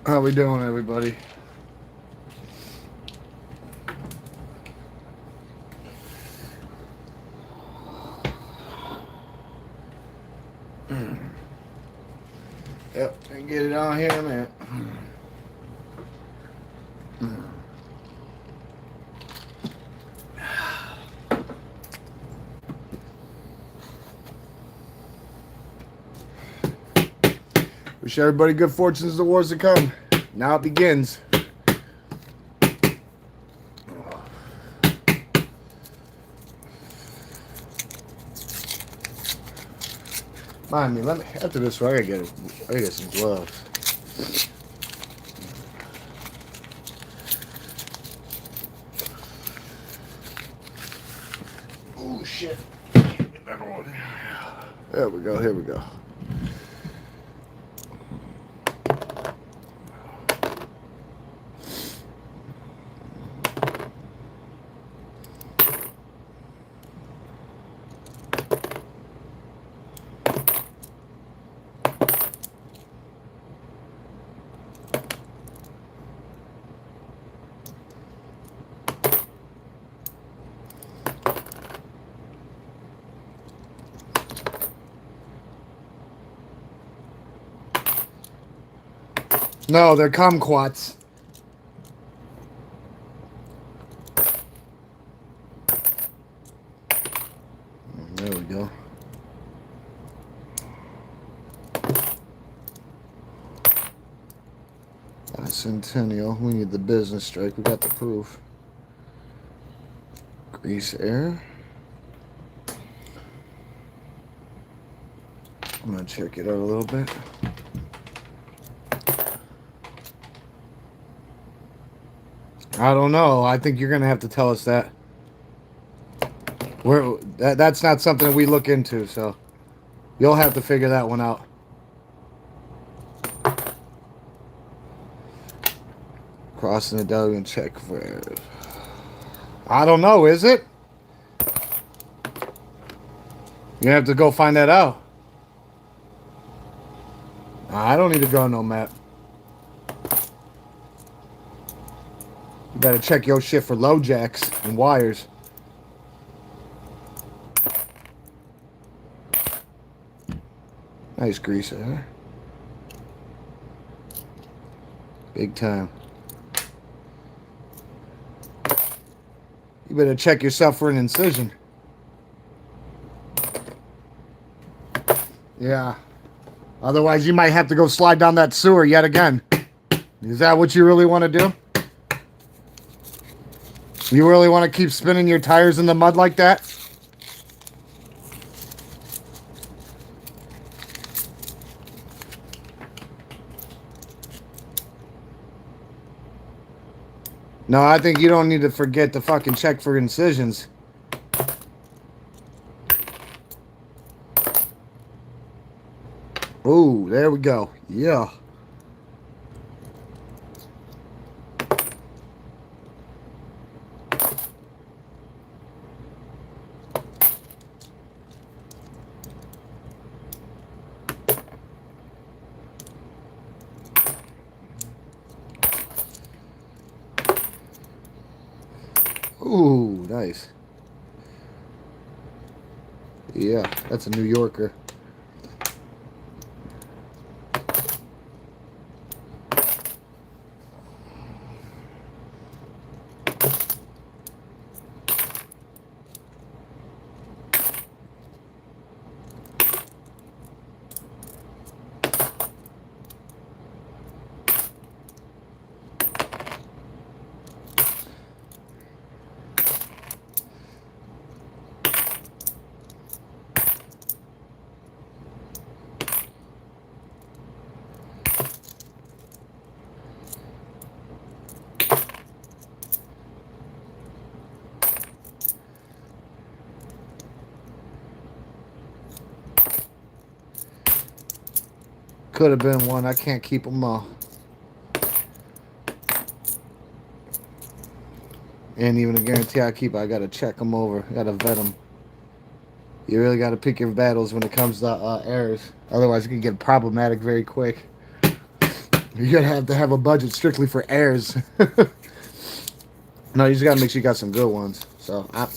How we doing, everybody? Yep, and get it on here, man. Wish everybody good fortunes as the wars to come. Now it begins. Mind me, let me after this one, I gotta get some gloves. Oh shit. There we go, here we go. No, they're kumquats. There we go. Centennial. We need the business strike. We got the proof. Grease air. I'm gonna check it out a little bit. I don't know. I think you're gonna have to tell us that. That's not something we look into, so you'll have to figure that one out. Crossing the Delegate check for. I don't know. Is it? You have to go find that out. I don't need to go on no map. You better check your shit for low jacks and wires. Nice greaser, huh? Big time. You better check yourself for an incision. Yeah. Otherwise, you might have to go slide down that sewer yet again. Is that what you really want to do? You really want to keep spinning your tires in the mud like that? No, I think you don't need to forget to fucking check for incisions. Ooh, there we go. Yeah. Ooh, nice. Yeah, that's a New Yorker. Could have been one. I can't keep them all. Ain't even a guarantee I keep. I gotta check them over. I gotta vet them. You really gotta pick your battles when it comes to errors. Otherwise, it can get problematic very quick. You're gonna have to have a budget strictly for airs. No, you just gotta make sure you got some good ones. So I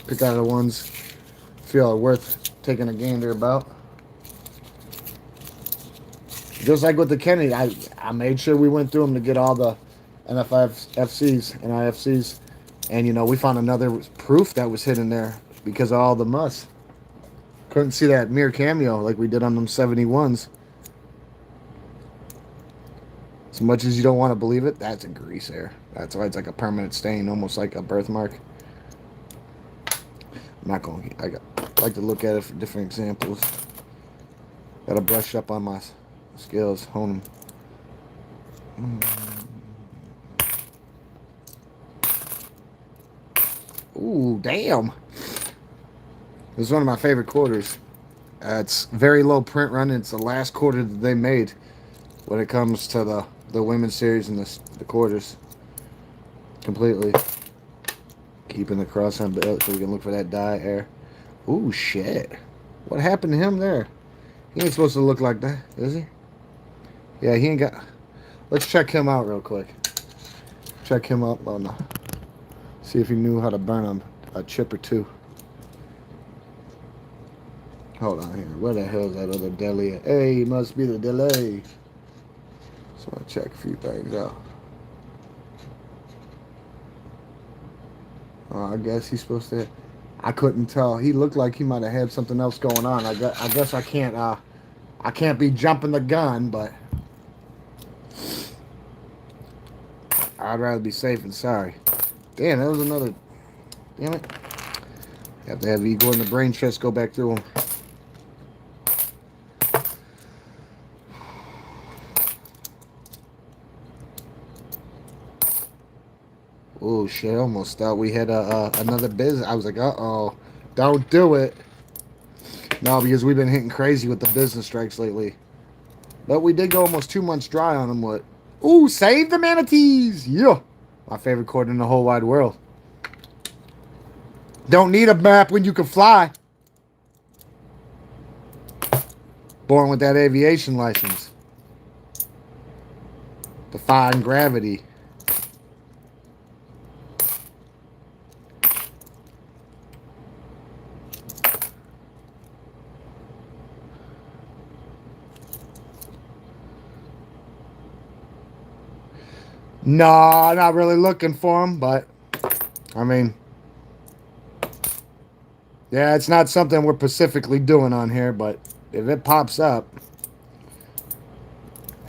pick out the ones feel are worth taking a gander about. Just like with the Kennedy, I made sure we went through them to get all the NFFCs and IFCs, and we found another proof that was hidden there because of all the must. Couldn't see that mirror cameo like we did on them 71s. As much as you don't want to believe it, that's a grease hair. That's why it's like a permanent stain, almost like a birthmark. I'm not going. I like to look at it for different examples. Got to brush up on my skills, hone them. Ooh, damn. This is one of my favorite quarters. It's very low print run. It's the last quarter that they made when it comes to the women's series and the quarters. Completely. Keeping the cross on belt so we can look for that die air. Ooh, shit. What happened to him there? He ain't supposed to look like that, is he? Yeah, he ain't got... Let's check him out real quick. Check him up on the... See if he knew how to burn a chip or two. Hold on here. Where the hell is that other deli at? Hey, it must be the delay. Just want to check a few things out. I guess he's supposed to... I couldn't tell. He looked like he might have had something else going on. I guess I can't be jumping the gun, but I'd rather be safe than sorry. Damn, that was another... Damn it. Have to have Igor in the brain chest go back through him. Oh shit, I almost thought we had another business. I was like, uh-oh, don't do it. No, because we've been hitting crazy with the business strikes lately. But we did go almost 2 months dry on them. What? Ooh, save the manatees! Yeah. My favorite chord in the whole wide world. Don't need a map when you can fly. Born with that aviation license. Defying gravity. No, not really looking for him, but I mean, yeah, it's not something we're specifically doing on here, but if it pops up,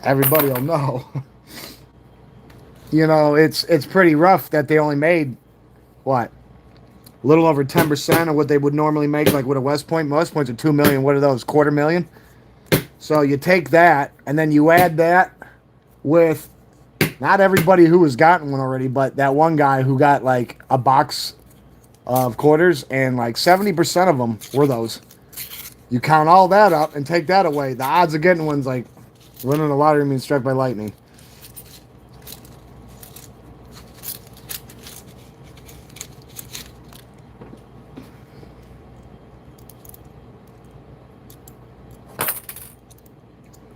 everybody will know. It's pretty rough that they only made, what, a little over 10% of what they would normally make, like with a West Point. West Points are $2 million. What are those? $250,000. So you take that, and then you add that with not everybody who has gotten one already, but that one guy who got like a box of quarters, and like 70% of them were those. You count all that up and take that away. The odds of getting one's like winning the lottery means struck by lightning.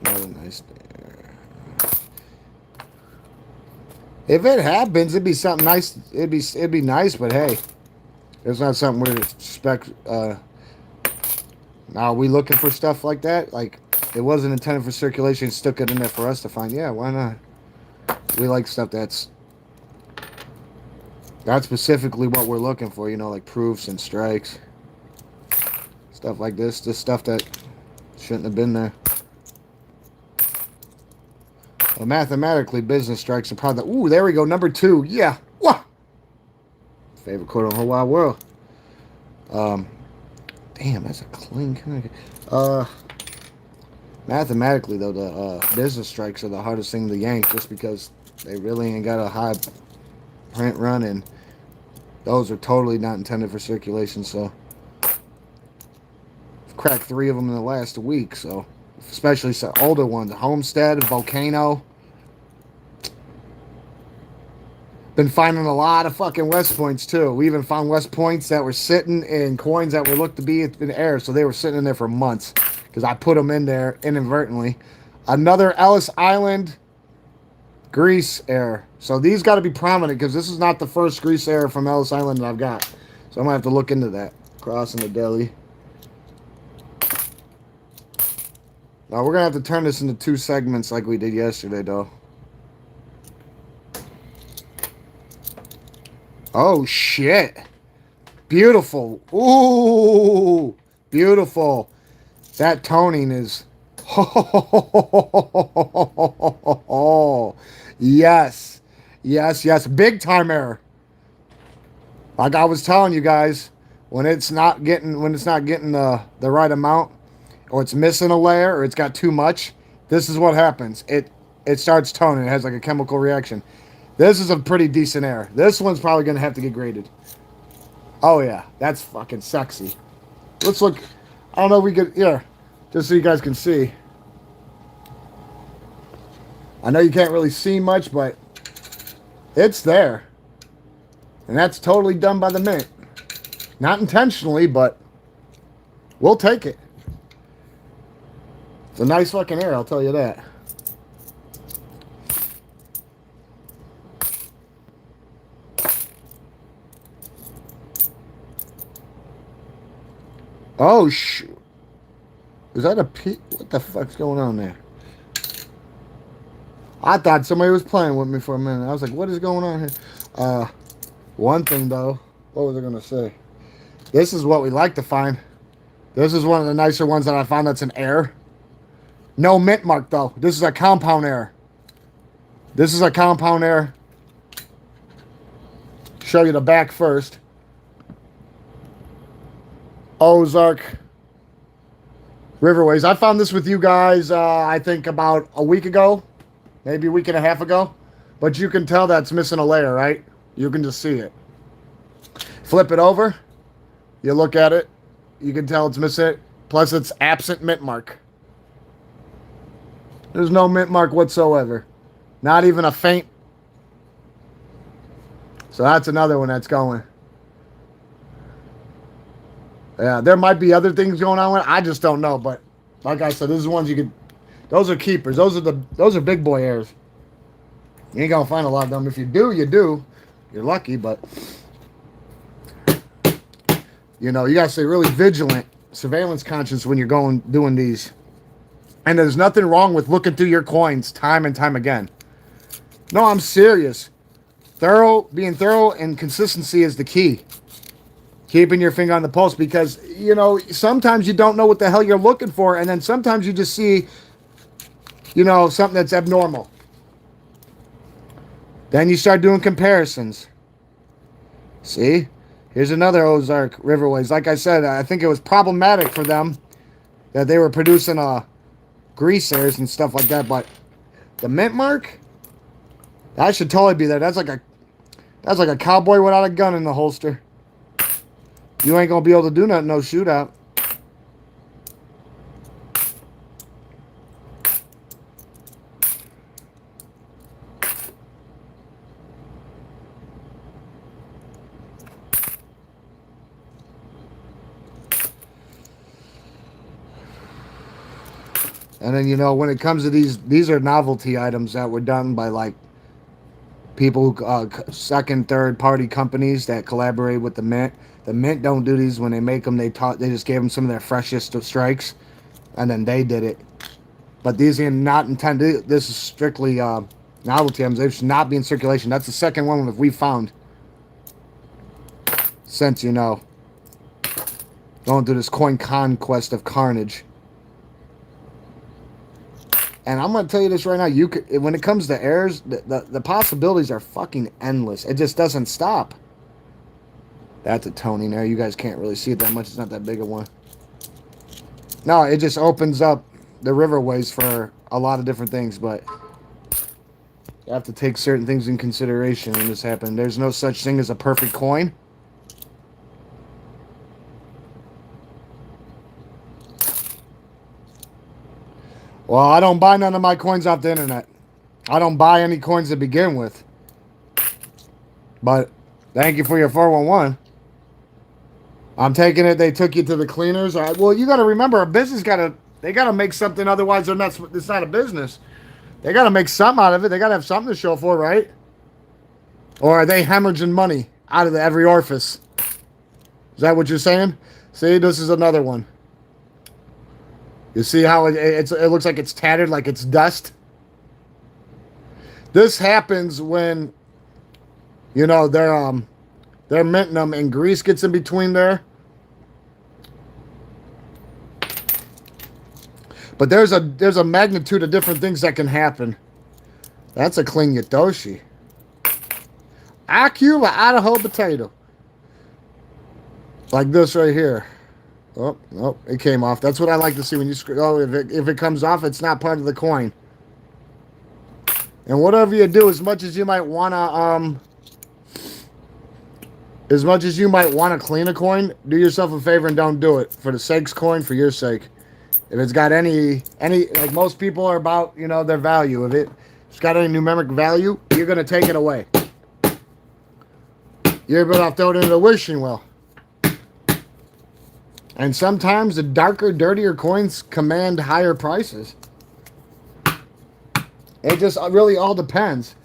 Another nice there. If it happens, it'd be something nice. It'd be nice, but hey, it's not something we expect. Now, are we looking for stuff like that? Like, it wasn't intended for circulation. Stuck it in there for us to find. Yeah, why not? We like stuff that's specifically what we're looking for. Like proofs and strikes, stuff like this. This stuff that shouldn't have been there. Well, mathematically, business strikes are probably... Ooh, there we go. Number 2. Yeah. Wah! Favorite quote in the whole wide world. Damn, that's a clean... Mathematically, though, the business strikes are the hardest thing to yank just because they really ain't got a high print run, and those are totally not intended for circulation, so... I've cracked 3 of them in the last week, so... Especially some older ones. Homestead, Volcano. Been finding a lot of fucking West Points, too. We even found West Points that were sitting in coins that were looked to be in air. So they were sitting in there for months. Because I put them in there inadvertently. Another Ellis Island Grease air. So these got to be prominent because this is not the first grease air from Ellis Island that I've got. So I'm going to have to look into that. Crossing the deli. Now we're going to have to turn this into 2 segments like we did yesterday, though. Oh, shit. Beautiful. Ooh. Beautiful. That toning is... Oh, yes. Yes, yes. Big time error. Like I was telling you guys, when it's not getting the right amount, or it's missing a layer, or it's got too much, this is what happens. It starts toning. It has like a chemical reaction. This is a pretty decent error. This one's probably going to have to get graded. Oh, yeah. That's fucking sexy. Let's look. I don't know if we could... Here. Just so you guys can see. I know you can't really see much, but it's there. And that's totally done by the mint. Not intentionally, but we'll take it. It's a nice fucking air, I'll tell you that. Oh, shoot. Is that a P? What the fuck's going on there? I thought somebody was playing with me for a minute. I was like, what is going on here? One thing, though. What was I going to say? This is what we like to find. This is one of the nicer ones that I found that's an air. No mint mark, though. This is a compound air. This is a compound air. Show you the back first. Ozark Riverways. I found this with you guys, I think about a week ago. Maybe a week and a half ago. But you can tell that's missing a layer, right? You can just see it. Flip it over. You look at it. You can tell it's missing it. Plus, it's absent mint mark. There's no mint mark whatsoever. Not even a faint. So that's another one that's going. Yeah, there might be other things going on with it. I just don't know. But like I said, this is ones you could... Those are keepers. Those are big boy airs. You ain't gonna find a lot of them. If you do, you do. You're lucky, but you know, you gotta stay really vigilant, surveillance conscious when you're doing these. And there's nothing wrong with looking through your coins time and time again. No, I'm serious. Being thorough and consistency is the key. Keeping your finger on the pulse, because you know, sometimes you don't know what the hell you're looking for, and then sometimes you just see, you know, something that's abnormal. Then you start doing comparisons. See? Here's another Ozark Riverways. Like I said, I think it was problematic for them that they were producing grease airs and stuff like that, but the mint mark, that should totally be there. That's like a cowboy without a gun in the holster. You ain't gonna be able to do nothing, no shootout. And then, you know, when it comes to these are novelty items that were done by, like, people, second, third party companies that collaborate with the Mint. The Mint don't do these when they make them. They just gave them some of their freshest strikes, and then they did it. But these are not intended. This is strictly novelty items. They should not be in circulation. That's the second one that we found since, you know, going through this coin conquest of carnage. And I'm going to tell you this right now. You could, when it comes to airs, the possibilities are fucking endless. It just doesn't stop. That's a toning air. You guys can't really see it that much. It's not that big a one. No, it just opens up the riverways for a lot of different things. But you have to take certain things in consideration when this happens. There's no such thing as a perfect coin. Well, I don't buy none of my coins off the internet. I don't buy any coins to begin with. But thank you for your 411. I'm taking it. They took you to the cleaners. Well, you got to remember, a business they got to make something. Otherwise, it's not a business. They got to make something out of it. They got to have something to show for, right? Or are they hemorrhaging money out of every orifice? Is that what you're saying? See, this is another one. You see how it looks like it's tattered, like it's dust? This happens when, you know, they're minting them and grease gets in between there. But there's a magnitude of different things that can happen. That's a clean Yotoshi. Acura Idaho potato. Like this right here. Oh, oh, it came off. That's what I like to see when you screw. Oh, if it comes off, it's not part of the coin. And whatever you do, as much as you might wanna clean a coin, do yourself a favor and don't do it for the sake's coin, for your sake. If it's got any like most people are about, you know, their value. If it's got any numeric value, you're gonna take it away. You're better off throwing it in the wishing well. And sometimes the darker, dirtier coins command higher prices. It just really all depends.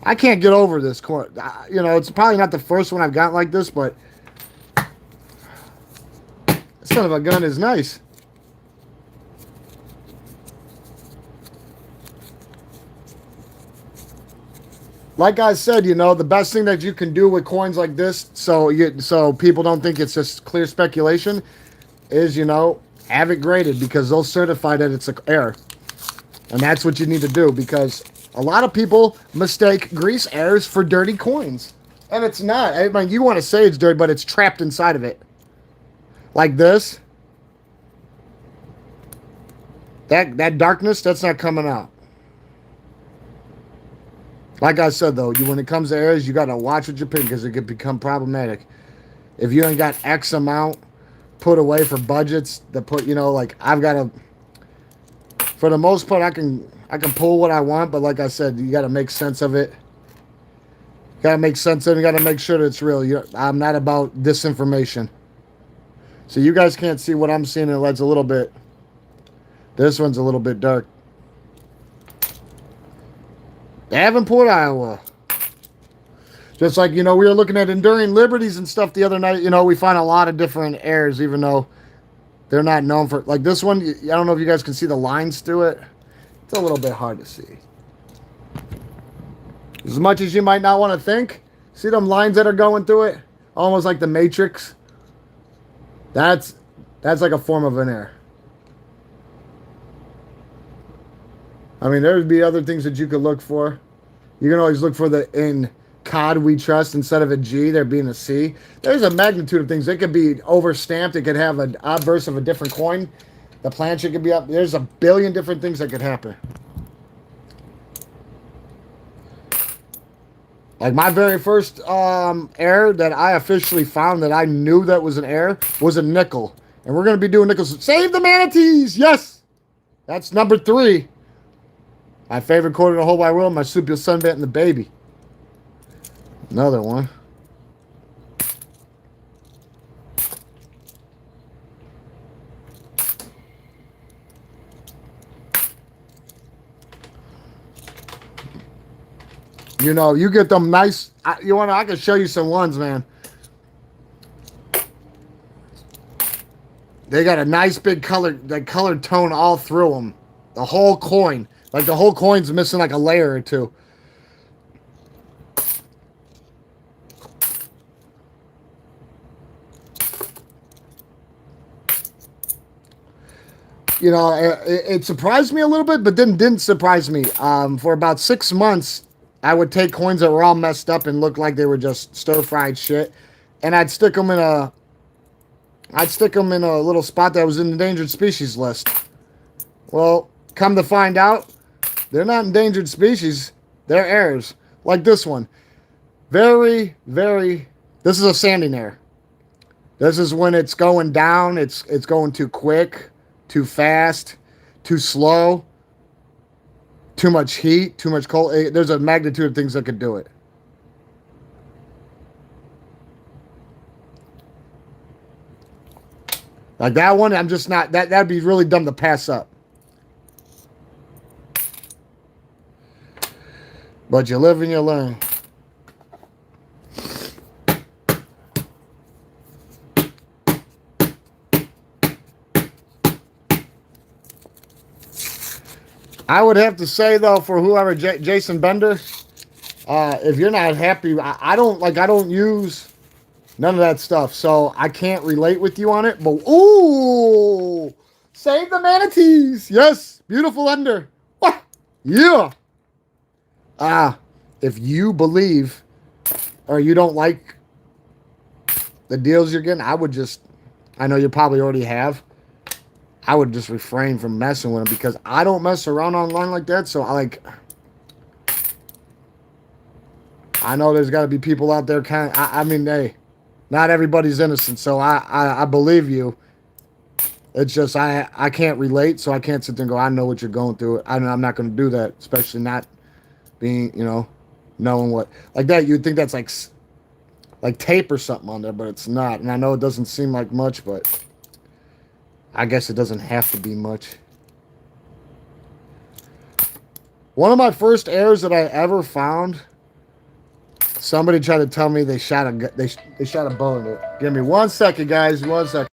I can't get over this coin. You know, it's probably not the first one I've got like this, but son of a gun is nice. Like I said, you know, the best thing that you can do with coins like this, so people don't think it's just clear speculation, is, you know, have it graded, because they'll certify that it's an error. And that's what you need to do, because a lot of people mistake grease errors for dirty coins. And it's not. I mean, you want to say it's dirty, but it's trapped inside of it. Like this. That darkness, that's not coming out. Like I said, though, when it comes to errors, you got to watch what you pick, because it could become problematic. If you ain't got X amount put away for budgets, that put, you know, like I've got to, for the most part, I can pull what I want, but like I said, you got to make sense of it. You got to make sense of it. You got to make sure that it's real. I'm not about disinformation. So you guys can't see what I'm seeing. It's a little bit, this one's a little bit dark. Davenport, Iowa. Just like, you know, we were looking at Enduring Liberties and stuff the other night. You know, we find a lot of different errors, even though they're not known for... Like this one, I don't know if you guys can see the lines through it. It's a little bit hard to see. As much as you might not want to think. See them lines that are going through it? Almost like the Matrix. That's like a form of an error. I mean, there would be other things that you could look for. You can always look for the in COD we trust instead of a G, there being a C. There's a magnitude of things. It could be overstamped. It could have an obverse of a different coin. The planchette could be up. There's a billion different things that could happen. Like my very first error that I officially found that I knew that was an error was a nickel. And we're going to be doing nickels. Save the manatees! Yes! That's number 3. My favorite quarter in the whole wide world, Marsupial Sunbet and the baby. Another one. You know, you get them nice. I can show you some ones, man. They got a nice big colored tone all through them. The whole coin. Like the whole coin's missing like a layer or two. You know, it surprised me a little bit, but then didn't surprise me. For about 6 months, I would take coins that were all messed up and looked like they were just stir-fried shit, and I'd stick them in a little spot that was in the endangered species list. Well, come to find out, they're not endangered species. They're errors. Like this one. Very, very... This is a sanding error. This is when it's going down. It's going too quick, too fast, too slow, too much heat, too much cold. There's a magnitude of things that could do it. Like that one, I'm just not... That'd be really dumb to pass up. But you live and you learn. I would have to say though, for whoever Jason Bender, if you're not happy, I don't use none of that stuff, so I can't relate with you on it. But ooh, save the manatees. Yes, beautiful under. Yeah. If you believe or you don't like the deals you're getting, I know you probably already have. I would just refrain from messing with them because I don't mess around online like that. So I know there's got to be people out there I mean, hey, not everybody's innocent. So I believe you. It's just I can't relate, so I can't sit there and go, I know what you're going through. I'm not going to do that, especially not being, knowing what like that. You'd think that's like tape or something on there, but it's not. And I know it doesn't seem like much, but I guess it doesn't have to be much. One of my first errors that I ever found, somebody tried to tell me they shot a bow in it. Give me 1 second, guys. 1 second.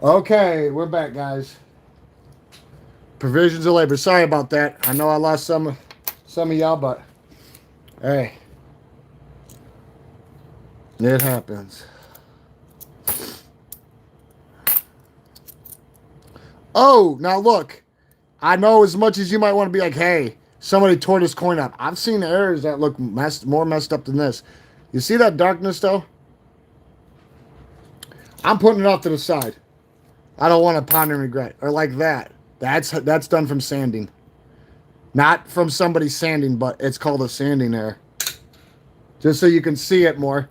Okay, we're back, guys. Provisions of labor. Sorry about that. I know I lost some of y'all, but hey, it happens. Oh, now look. I know as much as you might want to be like, hey, somebody tore this coin up. I've seen errors that look more messed up than this. You see that darkness, though? I'm putting it off to the side. I don't want to ponder and regret. Or like that. That's done from sanding. Not from somebody sanding, but it's called a sanding error. Just so you can see it more.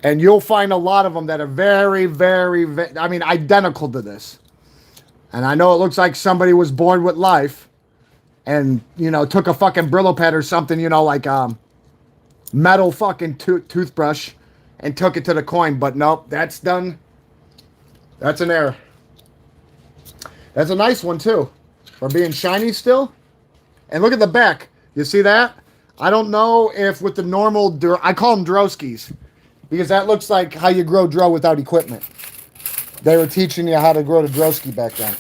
And you'll find a lot of them that are very, very, I mean, identical to this. And I know it looks like somebody was born with life and, took a fucking Brillo pad or something, like metal fucking toothbrush and took it to the coin. But nope, that's done. That's an error. That's a nice one, too. For being shiny still. And look at the back. You see that? I don't know if with the normal, I call them Droskis. Because that looks like how you grow Dro without equipment. They were teaching you how to grow the Droski back then.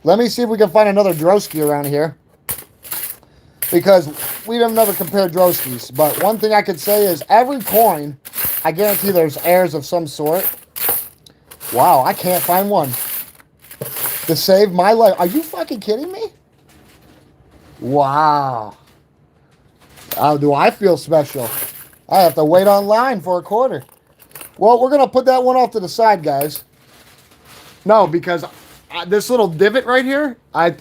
Let me see if we can find another Droski around here. Because we have never compared Droskis. But one thing I could say is every coin, I guarantee there's errors of some sort. Wow, I can't find one. To save my life. Are you fucking kidding me? Wow. How do I feel special? I have to wait online for a quarter. Well, we're going to put that one off to the side, guys. No, because this little divot right here,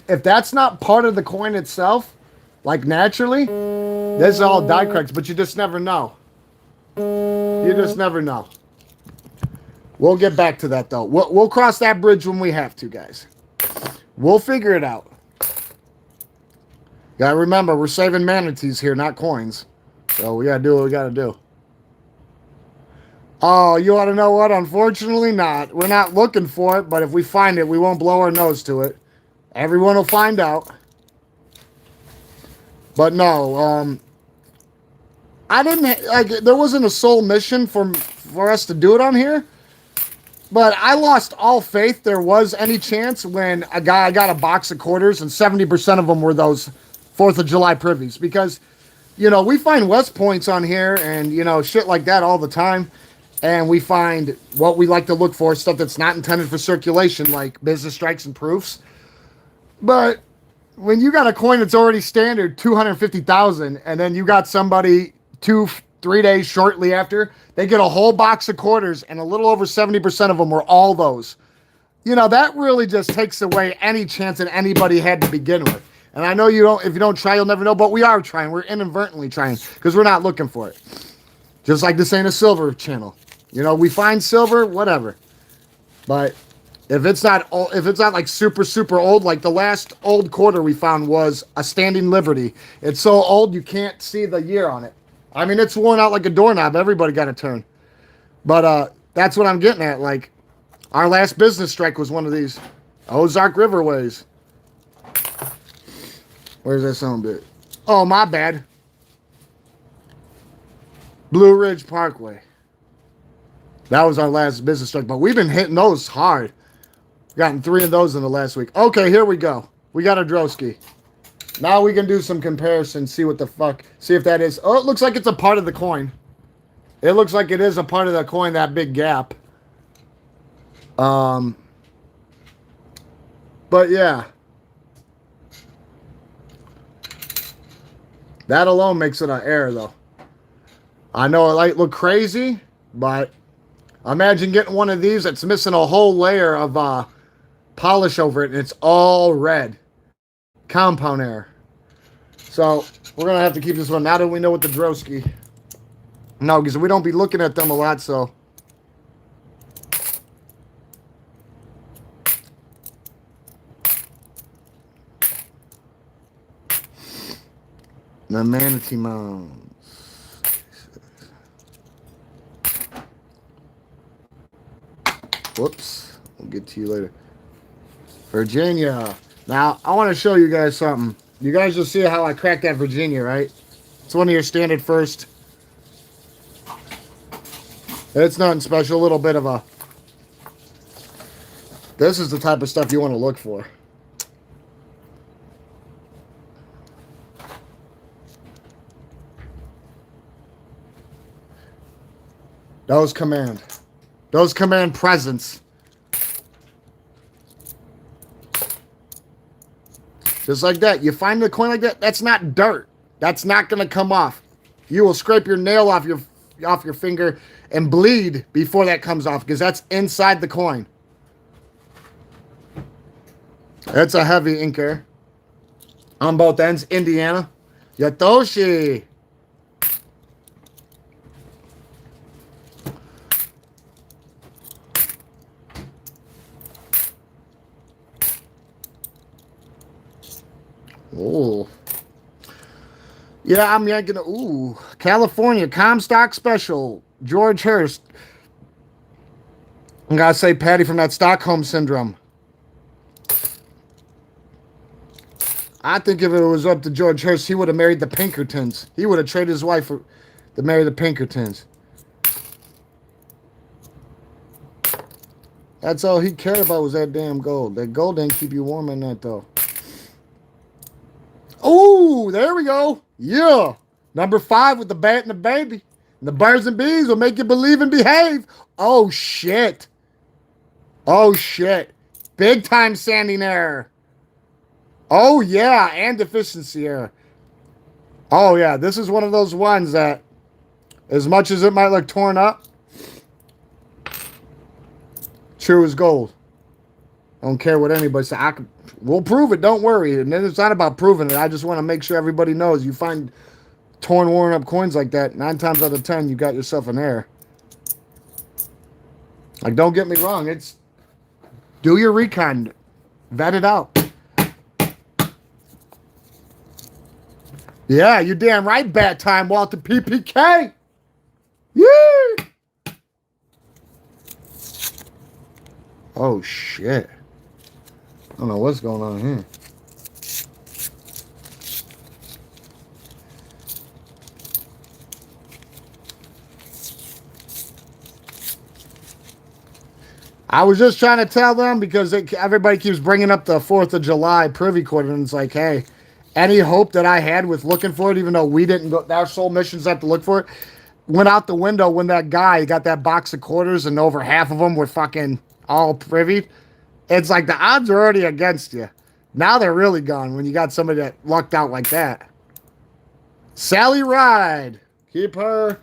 if that's not part of the coin itself, like naturally, this is all die cracks, but you just never know. You just never know. We'll get back to that, though. We'll cross that bridge when we have to, guys. We'll figure it out. Gotta remember, we're saving manatees here, not coins. So we gotta do what we gotta do. Oh, you want to know what? Unfortunately, not. We're not looking for it, but if we find it, we won't blow our nose to it. Everyone will find out. But no, I didn't like. There wasn't a sole mission for us to do it on here. But I lost all faith there was any chance when a guy got a box of quarters and 70% of them were those 4th of July privies. Because, we find West Points on here and, shit like that all the time. And we find what we like to look for, stuff that's not intended for circulation, like business strikes and proofs. But when you got a coin that's already standard 250,000 and then you got somebody 2-3 days shortly after, they get a whole box of quarters and a little over 70% of them were all those. That really just takes away any chance that anybody had to begin with. And I know if you don't try, you'll never know, but we are trying. We're inadvertently trying because we're not looking for it. Just like this ain't a silver channel. We find silver, whatever. But if it's not like super, super old, like the last old quarter we found was a Standing Liberty. It's so old you can't see the year on it. I mean, it's worn out like a doorknob. Everybody got a turn. But that's what I'm getting at. Like, our last business strike was one of these. Ozark Riverways. Where's that sound bit? Oh, my bad. Blue Ridge Parkway. That was our last business strike. But we've been hitting those hard. Gotten 3 of those in the last week. Okay, here we go. We got a Drosky. Now we can do some comparisons, see what the fuck, see if that is. Oh, it looks like it's a part of the coin. It looks like it is a part of the coin, that big gap. But yeah. That alone makes it an error, though. I know it might look crazy, but imagine getting one of these that's missing a whole layer of polish over it, and it's all red. Compound error. So we're gonna have to keep this one. Now that we know what the Drosky. No, because we don't be looking at them a lot, so. The Manatee Mounds. Whoops. We'll get to you later. Virginia. Now, I want to show you guys something. You guys will see how I cracked that Virginia, right? It's one of your standard first. It's nothing special. A little bit of a... This is the type of stuff you want to look for. Those command presence. Just like that. You find the coin like that, that's not dirt. That's not going to come off. You will scrape your nail off your finger and bleed before that comes off because that's inside the coin. That's a heavy inker. On both ends, Indiana. Yatoshi. Oh. Yeah, I'm yanking. Ooh. California Comstock Special. George Hurst. I gotta say, Patty from that Stockholm Syndrome. I think if it was up to George Hurst, he would have married the Pinkertons. He would have traded his wife to marry the Pinkertons. That's all he cared about was that damn gold. That gold didn't keep you warm in that, though. Oh, there we go. Yeah. Number 5 with the bat and the baby. And the birds and bees will make you believe and behave. Oh, shit. Oh, shit. Big time sanding error. Oh, yeah. And deficiency error. Oh, yeah. This is one of those ones that, as much as it might look torn up, true as gold. I don't care what anybody says. We'll prove it. Don't worry. And then it's not about proving it. I just want to make sure everybody knows. You find torn, worn up coins like that, 9 times out of 10, you got yourself an error. Like, don't get me wrong. It's do your recon. Vet it out. Yeah, you damn right. Bat time, Walter PPK. Yeah. Oh, shit. I don't know what's going on here. I was just trying to tell them because everybody keeps bringing up the 4th of July privy quarter, and it's like, hey, any hope that I had with looking for it, even though we didn't go, our sole missions had to look for it, went out the window when that guy got that box of quarters and over half of them were fucking all privy. It's like the odds are already against you. Now they're really gone when you got somebody that lucked out like that. Sally Ride. Keep her.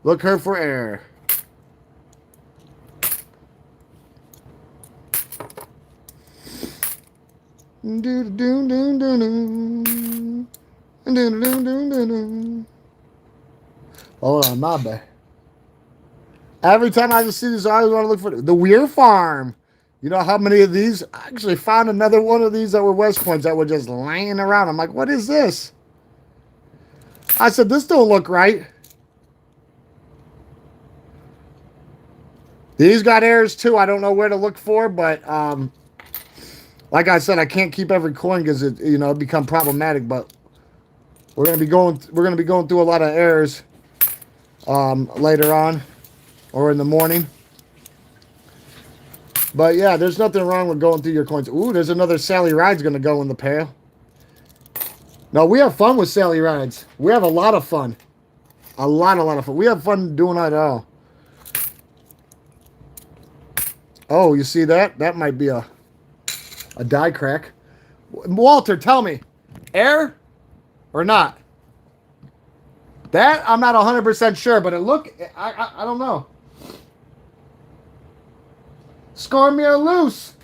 Look her for air. Hold on, my bad. Every time I just see these, I always want to look for the Weir Farm. You know how many of these? I actually found another one of these that were West Points that were just laying around. I'm like, what is this? I said, this don't look right. These got errors too. I don't know where to look for, but like I said, I can't keep every coin because it, you know, become problematic. But we're gonna be going through a lot of errors later on or in the morning. But yeah, there's nothing wrong with going through your coins. Ooh, there's another Sally Ride's gonna go in the pail. No, we have fun with Sally Rides. We have a lot of fun. A lot of fun. We have fun doing it all. Oh, you see that? That might be a die crack. Walter, tell me. Air or not? That I'm not 100% sure, but it look I don't know. Score me a loose.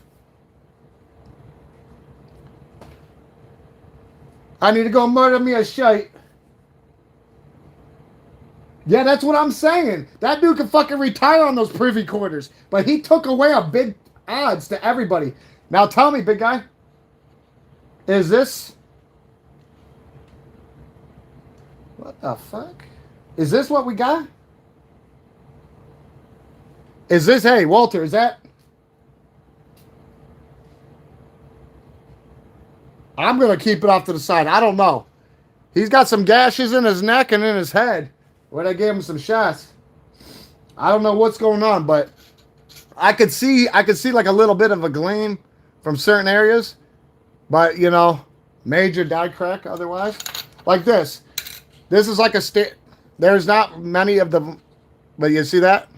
I need to go murder me a shite. Yeah, that's what I'm saying. That dude can fucking retire on those privy quarters. But he took away a big odds to everybody. Now tell me, big guy. Is this... What the fuck? Is this what we got? Is this... Hey, Walter, is that... I'm going to keep it off to the side. I don't know. He's got some gashes in his neck and in his head where they gave him some shots. I don't know what's going on, but I could see like a little bit of a gleam from certain areas. But, you know, major die crack otherwise. Like this. This is like a there's not many of them, but you see that?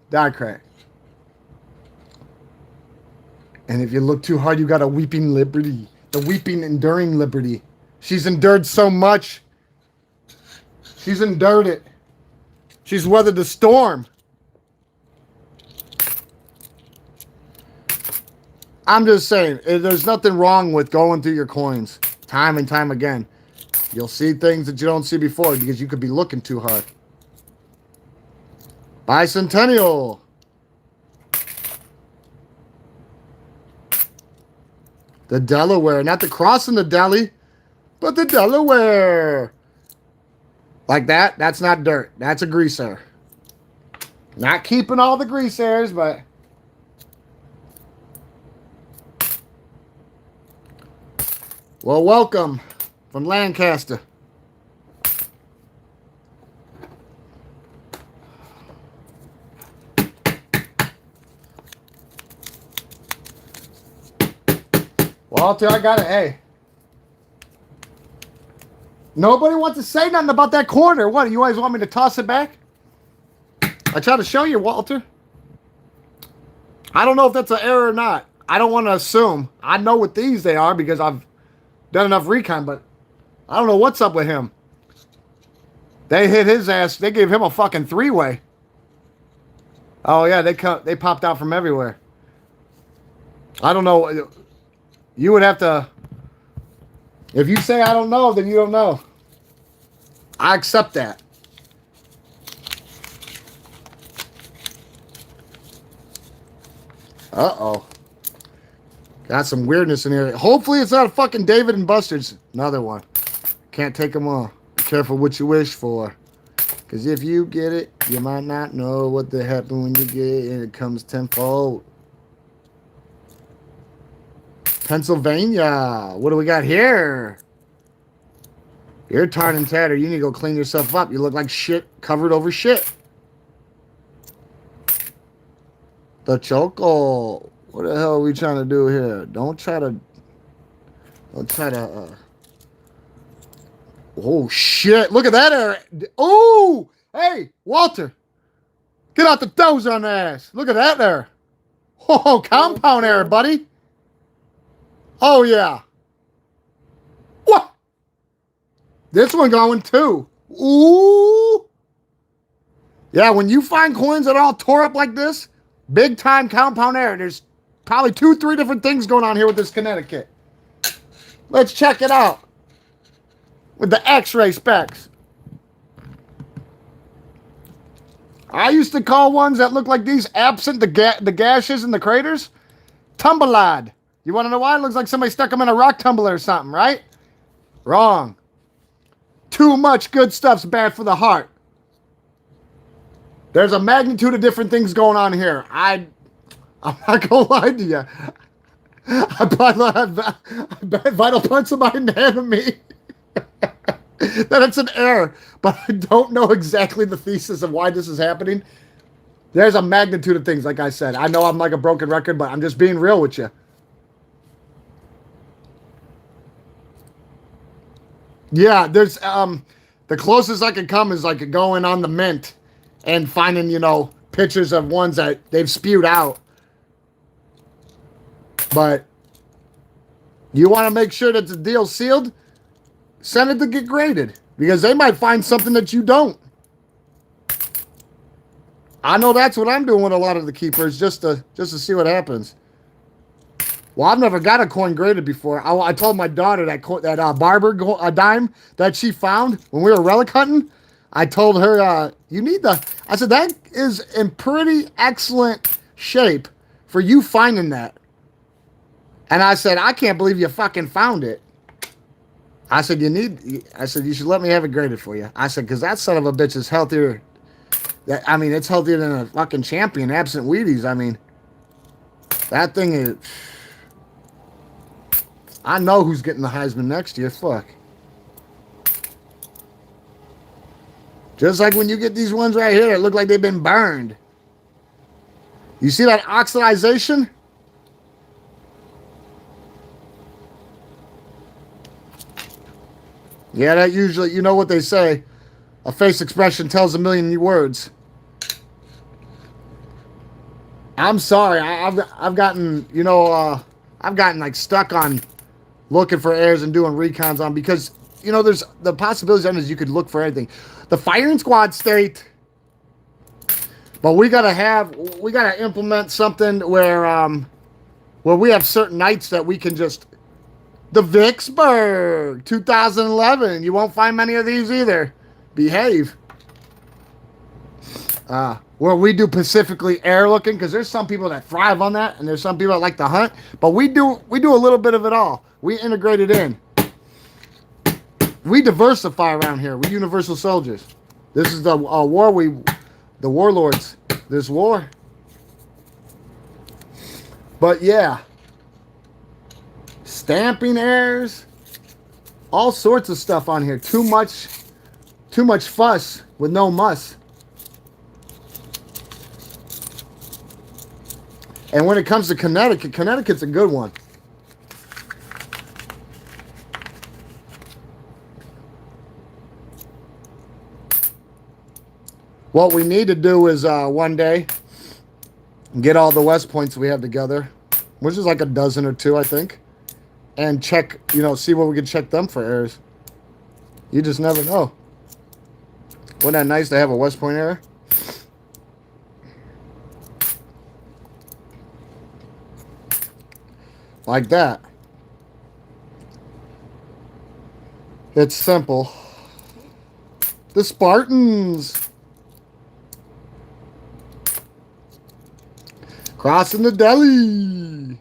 Die crack. And if you look too hard, you got a weeping liberty. The weeping, enduring liberty. She's endured so much. She's endured it. She's weathered the storm. I'm just saying, there's nothing wrong with going through your coins time and time again. You'll see things that you don't see before because you could be looking too hard. Bicentennial. The Delaware. Not the cross in the deli, but the Delaware. Like that. That's not dirt. That's a greaser. Not keeping all the grease hairs, but... Well, welcome from Lancaster. Walter, I got it. Hey. Nobody wants to say nothing about that corner. What, you always want me to toss it back? I try to show you, Walter. I don't know if that's an error or not. I don't want to assume. I know what these they are because I've done enough recon, but I don't know what's up with him. They hit his ass. They gave him a fucking three-way. Oh, yeah, they popped out from everywhere. I don't know. You would have to... If you say I don't know, then you don't know. I accept that. Uh-oh. Got some weirdness in here. Hopefully it's not a fucking David and Buster's. Another one. Can't take them all. Be careful what you wish for. Because if you get it, you might not know what the happen when you get it and it comes tenfold. Pennsylvania. What do we got here? You're tarred and tattered. You need to go clean yourself up. You look like shit covered over shit. The Choco. What the hell are we trying to do here? Don't try to... Oh, shit. Look at that air. Oh! Hey, Walter. Get out the dozer on the ass. Look at that there. Oh, compound error, buddy. Oh, yeah. What? This one going too. Ooh. Yeah, when you find coins that are all tore up like this, big time compound error. There's probably 2-3 different things going on here with this Connecticut. Let's check it out. With the X-ray specs. I used to call ones that look like these, absent the gashes and the craters, tumblead. You want to know why? It looks like somebody stuck them in a rock tumbler or something, right? Wrong. Too much good stuff's bad for the heart. There's a magnitude of different things going on here. I'm not going to lie to you. I bet Vital Punch of my anatomy that it's an error, but I don't know exactly the thesis of why this is happening. There's a magnitude of things, like I said. I know I'm like a broken record, but I'm just being real with you. Yeah, there's the closest I could come is like going on the mint and finding, you know, pictures of ones that they've spewed out. But you want to make sure that the deal's sealed, send it to get graded, because they might find something that you don't. I know that's what I'm doing with a lot of the keepers, just to see what happens. Well, I've never got a coin graded before. I told my daughter that barber dime that she found when we were relic hunting. I told her, you need the... I said, that is in pretty excellent shape for you finding that. And I said, I can't believe you fucking found it. I said, you should let me have it graded for you. I said, because that son of a bitch is healthier. I mean, it's healthier than a fucking champion, absent Wheaties. I mean, that thing is... I know who's getting the Heisman next year. Fuck. Just like when you get these ones right here that look like they've been burned. You see that oxidization? Yeah, that usually, you know what they say. A face expression tells a million words. I'm sorry. I've gotten, you know, I've gotten like stuck on looking for errors and doing recons on, because, you know, there's the possibilities on is you could look for anything. The firing squad state, but we gotta implement something where we have certain nights that we can just... The Vicksburg 2011. You won't find many of these either. Behave. Where we do specifically air looking, because there's some people that thrive on that, and there's some people that like to hunt. But we do a little bit of it all. We integrate it in. We diversify around here. We universal soldiers. This is the war the warlords. This war. But yeah. Stamping errors. All sorts of stuff on here. Too much fuss with no muss. And when it comes to Connecticut, Connecticut's a good one. What we need to do is one day get all the West Points we have together, which is like a dozen or two, I think, and check, you know, see where we can check them for errors. You just never know. Wouldn't that nice to have a West Point error? Like that. It's simple. The Spartans. Crossing the deli.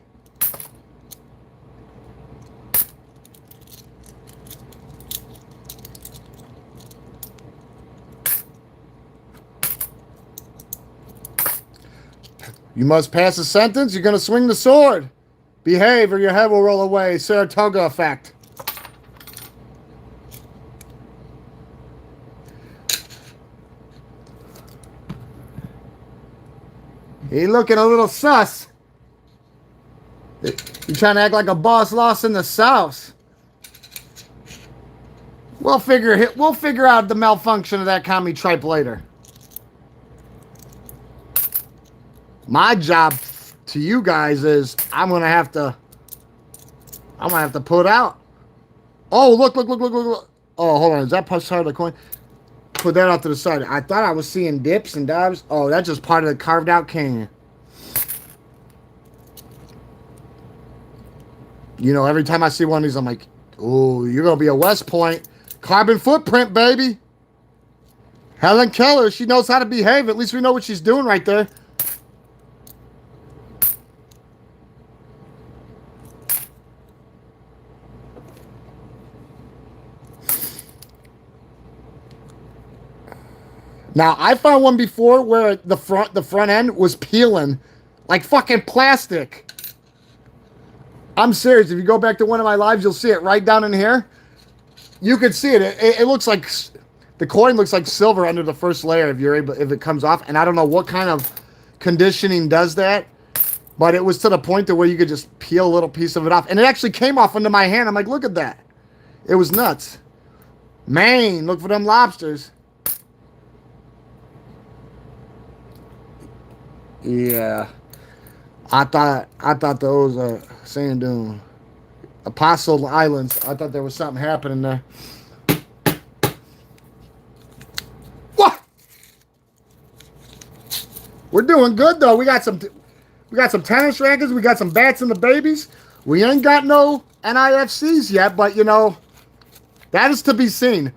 You must pass a sentence. You're going to swing the sword. Behave or your head will roll away. Saratoga effect. He looking a little sus. You trying to act like a boss lost in the South. We'll figure out the malfunction of that commie tripe later. My job to you guys is I'm gonna have to put out. Oh, look. Oh, hold on. Is that part of the coin? Put that off to the side. I thought I was seeing dips and dives. Oh, that's just part of the carved out canyon. You know, every time I see one of these, I'm like, oh, you're going to be a West Point. Carbon footprint, baby. Helen Keller, she knows how to behave. At least we know what she's doing right there. Now, I found one before where the front end was peeling like fucking plastic. I'm serious. If you go back to one of my lives, you'll see it right down in here. You can see it. It looks like the coin looks like silver under the first layer if it comes off. And I don't know what kind of conditioning does that, but it was to the point to where you could just peel a little piece of it off, and it actually came off into my hand. I'm like, look at that. It was nuts. Maine, look for them lobsters. Yeah, I thought those sand dune Apostle Islands. I thought there was something happening there. What? We're doing good though. We got some tennis rackets. We got some bats and the babies. We ain't got no NIFCs yet, but you know that is to be seen.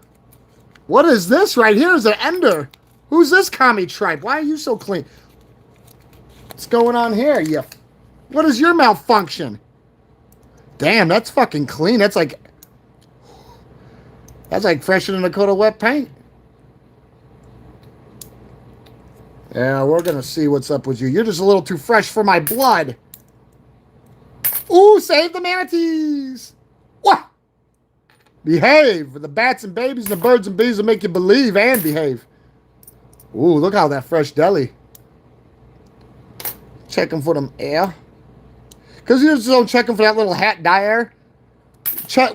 What is this right here? Is an ender? Who's this commie tripe? Why are you so clean? What's going on here? What is your malfunction? Damn, that's fucking clean. That's like fresher than a coat of wet paint. Yeah, we're gonna see what's up with you. You're just a little too fresh for my blood. Ooh, save the manatees. What? Behave. The bats and babies and the birds and bees will make you believe and behave. Ooh, look how that fresh deli. Checking for them air. Because you just don't check them for that little hat dye.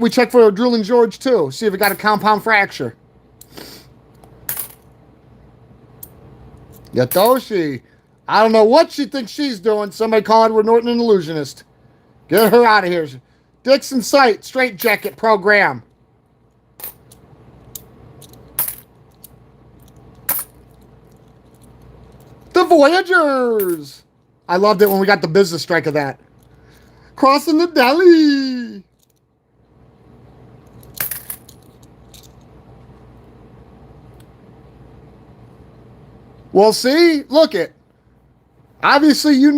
We check for a drooling George too. See if it got a compound fracture. Yatoshi. I don't know what she thinks she's doing. Somebody call Edward Norton an illusionist. Get her out of here. Dixon Sight, straight jacket program. The Voyagers. I loved it when we got the business strike of that. Crossing the deli. Well, see, look it. Obviously, you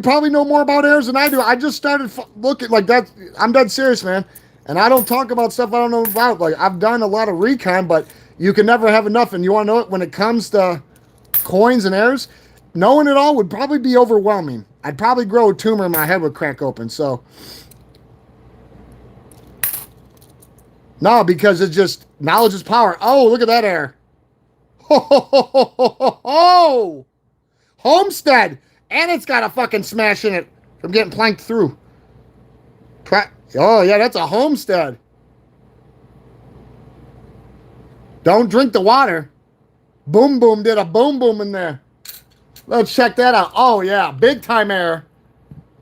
probably know more about airs than I do. I just started looking like that. I'm dead serious, man. And I don't talk about stuff I don't know about. Like, I've done a lot of recon, but you can never have enough. And you want to know it? When it comes to coins and airs, knowing it all would probably be overwhelming. I'd probably grow a tumor and my head would crack open. So, no, because it's just, knowledge is power. Oh, look at that air. Oh, Homestead. And it's got a fucking smash in it from getting planked through. Oh, yeah, that's a Homestead. Don't drink the water. Boom Boom did a boom boom in there. Let's check that out. Oh, yeah, big time air.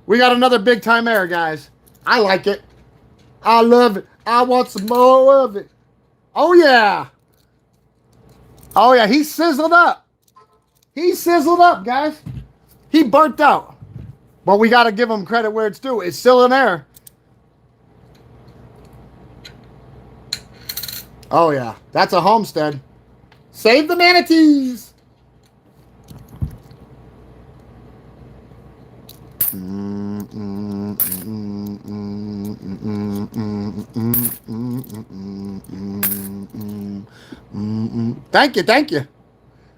We got another big time air, guys. I like it. I love it. I want some more of it. Oh, yeah. Oh, yeah, he sizzled up. He sizzled up, guys. He burnt out. But we got to give him credit where it's due. It's still in there. Oh, yeah. That's a Homestead. Save the manatees. Thank you, thank you.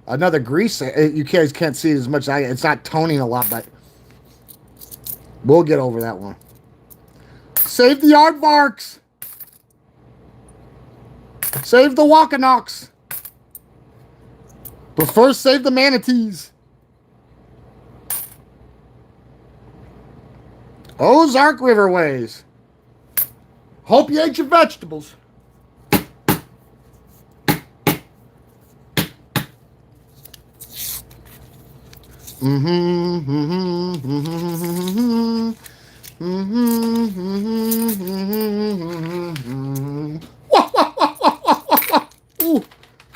Another grease. You guys can't see it as much as I. It's not toning a lot, but we'll get over that one. Save the aardvarks. Save the Wakanoks. But first, save the manatees. Ozark Riverways. Hope you ate your vegetables. Ooh,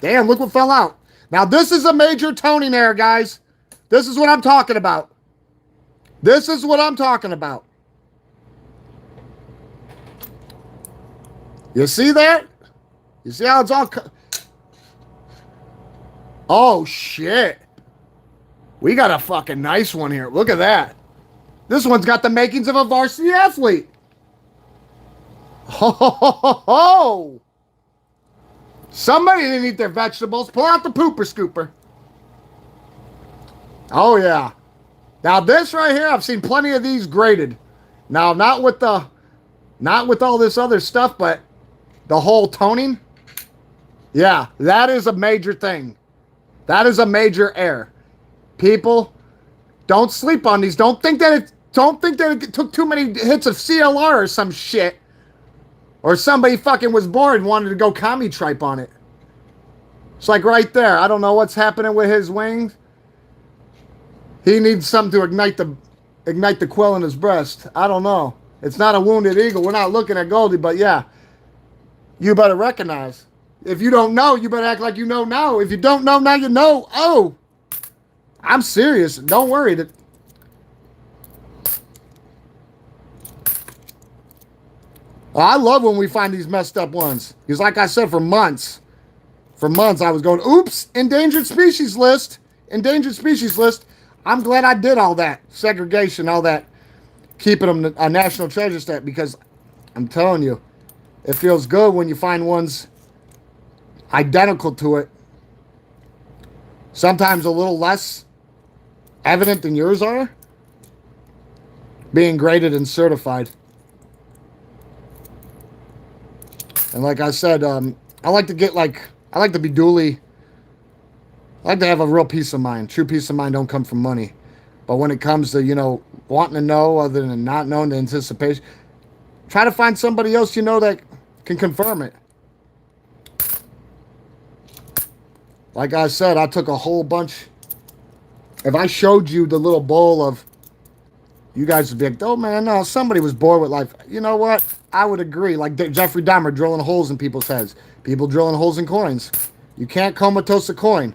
damn, look what fell out. Now, this is a major toning error, guys. This is what I'm talking about. This is what I'm talking about. You see that? You see how it's all... Oh, shit. We got a fucking nice one here. Look at that. This one's got the makings of a varsity athlete. Ho, ho, ho, ho, ho. Somebody didn't eat their vegetables. Pull out the pooper scooper. Oh, yeah. Now, this right here, I've seen plenty of these graded. Now, not with all this other stuff, but the whole toning. Yeah, that is a major thing. That is a major error. People, don't sleep on these. Don't think that it took too many hits of CLR or some shit. Or somebody fucking was bored and wanted to go commie tripe on it. It's like right there. I don't know what's happening with his wings. He needs something to ignite the quill in his breast. I don't know. It's not a wounded eagle. We're not looking at Goldie, but yeah. You better recognize. If you don't know, you better act like you know now. If you don't know now, you know. Oh, I'm serious. Don't worry. I love when we find these messed up ones. Because like I said, for months I was going, oops, endangered species list. Endangered species list. I'm glad I did all that. Segregation, all that. Keeping them a national treasure stat. Because I'm telling you, it feels good when you find ones identical to it. Sometimes a little less evident than yours are. Being graded and certified. And like I said, I like to be duly. I like to have a real peace of mind. True peace of mind don't come from money. But when it comes to, wanting to know other than not knowing the anticipation, try to find somebody else that can confirm it. Like I said, I took a whole bunch. If I showed you the little bowl of, you guys would be like, oh man, no, somebody was bored with life. You know what? I would agree. Like Jeffrey Dahmer drilling holes in people's heads. People drilling holes in coins. You can't comatose a coin.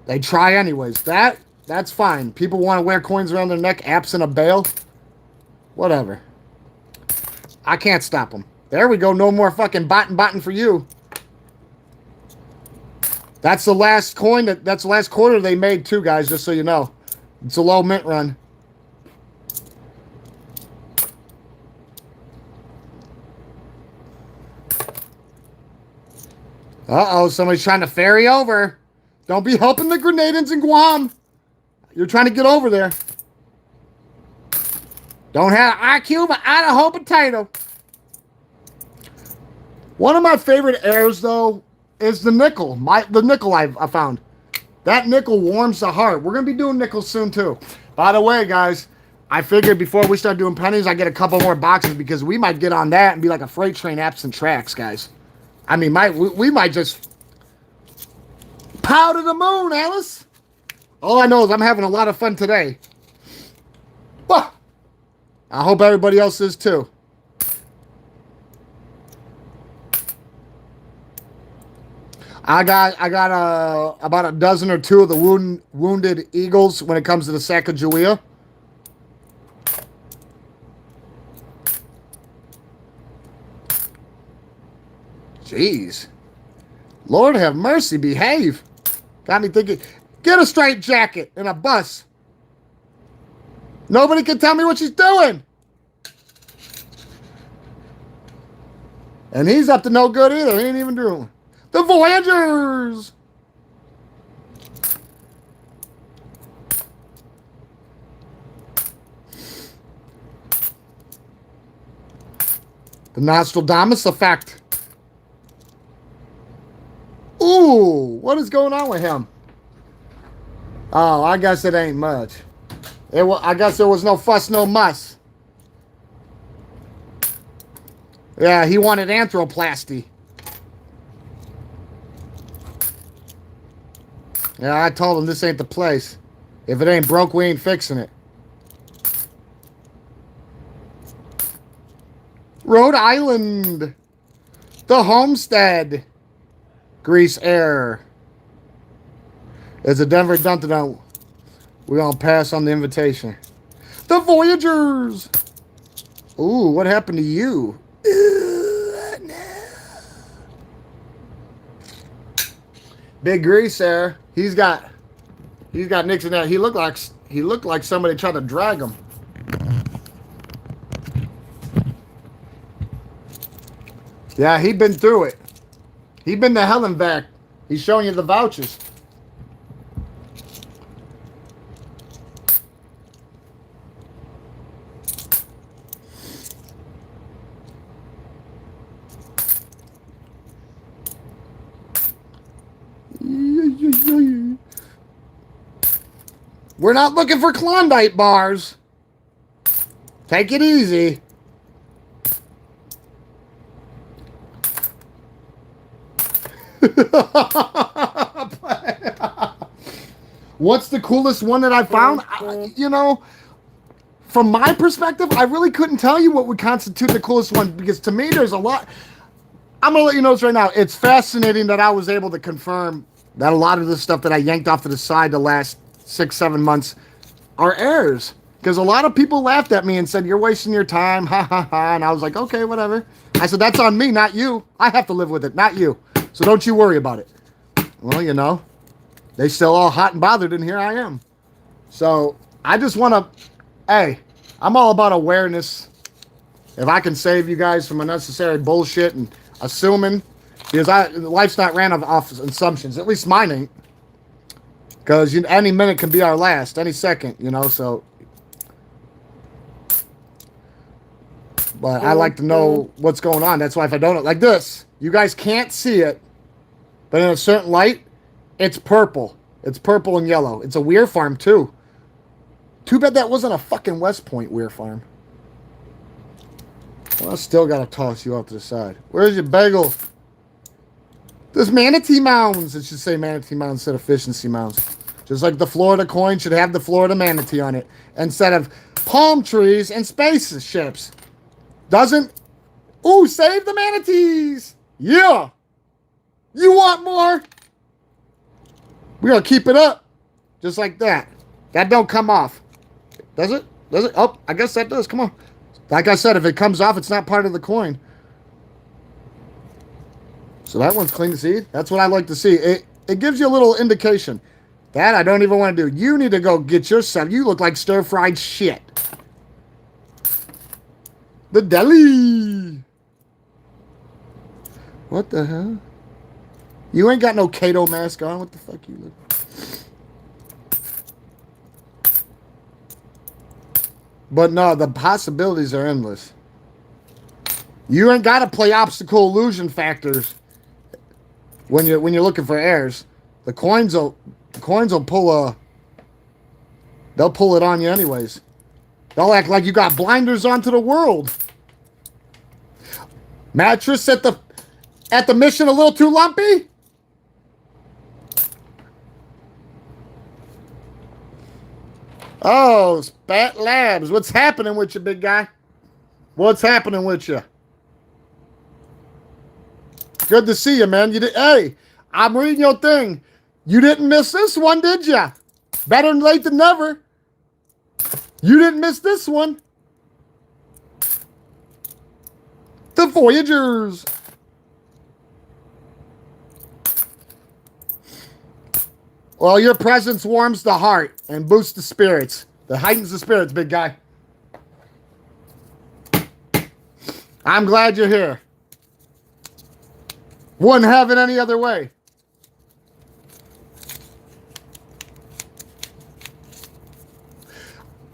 They try anyways. That's fine. People want to wear coins around their neck, absent a bail. Whatever. I can't stop them. There we go. No more fucking botting for you. That's the last coin. That's the last quarter they made too, guys, just so you know. It's a low mint run. Uh-oh, somebody's trying to ferry over. Don't be helping the Grenadians in Guam. You're trying to get over there. Don't have IQ, but Idaho potato. One of my favorite airs, though, is the nickel. The nickel I found. That nickel warms the heart. We're going to be doing nickels soon, too. By the way, guys, I figured before we start doing pennies, I get a couple more boxes because we might get on that and be like a freight train absent tracks, guys. I mean, we might just pow to the moon, Alice. All I know is I'm having a lot of fun today. Bah! I hope everybody else is too. I got about a dozen or two of the wounded eagles when it comes to the Sacagawea. Jeez. Lord have mercy, behave. Got me thinking, get a straight jacket and a bus. Nobody can tell me what she's doing. And he's up to no good either. He ain't even doing. The Voyagers. The Nostradamus effect. Ooh, what is going on with him? Oh, I guess it ain't much. I guess there was no fuss, no muss. Yeah, he wanted anthroplasty. Yeah, I told him this ain't the place. If it ain't broke, we ain't fixing it. Rhode Island. The Homestead. Grease Air. It's a Denver Dun-Dun-Dun. We're going to pass on the invitation. The Voyagers. Ooh, what happened to you? Big Grease Air. He's got nicks in there. He looked like somebody tried to drag him. Yeah, he'd been through it. He'd been to hell and back. He's showing you the vouchers. We're not looking for Klondike bars. Take it easy. What's the coolest one that I found? You know, from my perspective, I really couldn't tell you what would constitute the coolest one, because to me, there's a lot. I'm going to let you know this right now. It's fascinating that I was able to confirm that a lot of the stuff that I yanked off to the side the last 6-7 months are errors. Because a lot of people laughed at me and said, you're wasting your time, ha ha ha. And I was like, okay, whatever. I said, that's on me, not you. I have to live with it, not you. So don't you worry about it. Well, you know, they still all hot and bothered, and here I am. So I just want to, hey, I'm all about awareness. If I can save you guys from unnecessary bullshit and assuming, because life's not ran off assumptions. At least mine ain't. Because any minute can be our last, any second, you know, so. But I like to know what's going on. That's why if I don't, like this, you guys can't see it, but in a certain light, it's purple. It's purple and yellow. It's a Weir farm, too. Too bad that wasn't a fucking West Point Weir farm. Well, I still got to toss you off to the side. Where's your bagel? There's manatee mounds. It should say manatee mounds instead of efficiency mounds. Just like the Florida coin should have the Florida manatee on it instead of palm trees and spaceships. Doesn't. Ooh, save the manatees. Yeah. You want more? We're going to keep it up. Just like that. That don't come off. Does it? Does it? Oh, I guess that does. Come on. Like I said, if it comes off, it's not part of the coin. So that one's clean to see. That's what I like to see. It gives you a little indication. That I don't even want to do. You need to go get yourself. You look like stir-fried shit. The deli. What the hell? You ain't got no Kato mask on. What the fuck you look? But no, the possibilities are endless. You ain't got to play obstacle illusion factors when you're looking for airs. The coins will pull they'll pull it on you anyways. They'll act like you got blinders onto the world. Mattress at the mission a little too lumpy? Oh, Spat Labs. What's happening with you, big guy? What's happening with you? Good to see you, man. Hey, I'm reading your thing. You didn't miss this one, did ya? Better late than never. You didn't miss this one. The Voyagers. Well, your presence warms the heart and boosts the spirits. That heightens the spirits, big guy. I'm glad you're here. Wouldn't have it any other way.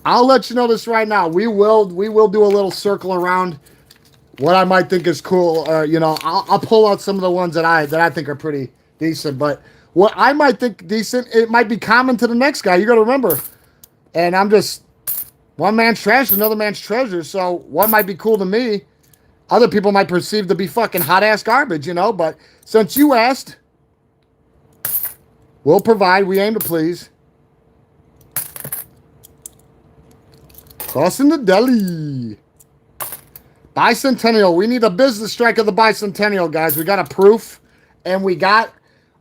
I'll let you know this right now. We will do a little circle around what I might think is cool, you know, I'll pull out some of the ones that I think are pretty decent. But what I might think decent, it might be common to the next guy. You got to remember, and I'm just one man's trash, another man's treasure. So one might be cool to me, other people might perceive to be fucking hot ass garbage, you know. But since you asked, we'll provide. We aim to please. Crossing the deli. Bicentennial. We need a business strike of the bicentennial, guys. We got a proof, and we got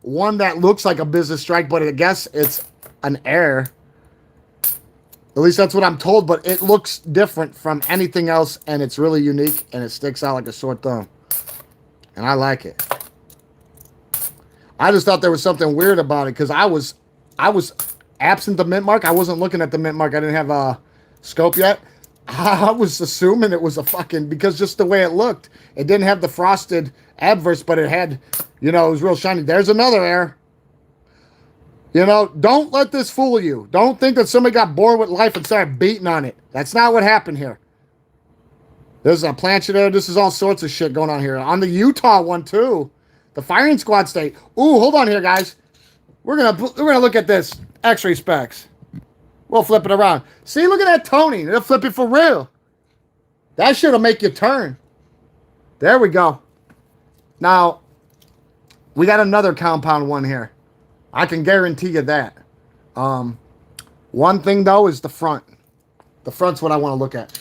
one that looks like a business strike, but I guess it's an error. At least that's what I'm told, but it looks different from anything else, and it's really unique, and it sticks out like a sore thumb. And I like it. I just thought there was something weird about it, because I was absent the mint mark. I wasn't looking at the mint mark. I didn't have a scope yet. I was assuming it was a fucking, because just the way it looked, it didn't have the frosted adverse, but it had, you know, it was real shiny. There's another error. You know, don't let this fool you. Don't think that somebody got bored with life and started beating on it. That's not what happened here. There's a plancha there. This is all sorts of shit going on here. On the Utah one, too. The firing squad state. Ooh, hold on here, guys. We're gonna look at this X-ray specs. We'll flip it around. See, look at that toning. It'll flip it for real. That shit'll make you turn. There we go. Now, we got another compound one here. I can guarantee you that. One thing, though, is the front. The front's what I want to look at.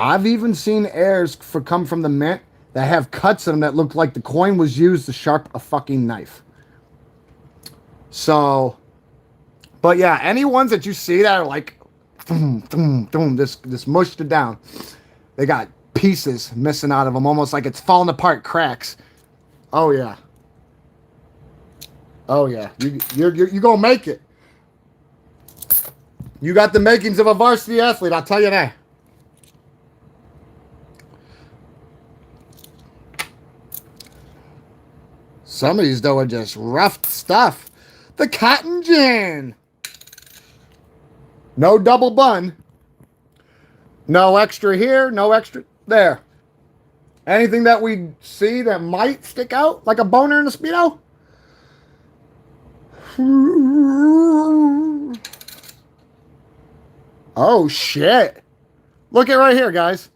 I've even seen airs come from the mint that have cuts in them that look like the coin was used to sharp a fucking knife. So, but yeah, any ones that you see that are like, this mushed it down. They got pieces missing out of them, almost like it's falling apart, cracks. Oh yeah. Oh yeah. You're gonna make it. You got the makings of a varsity athlete, I'll tell you that. Some of these, though, are just rough stuff. The Cotton Gin. No double bun. No extra here, no extra there. Anything that we see that might stick out, like a boner in a Speedo? Oh, shit. Look at right here, guys.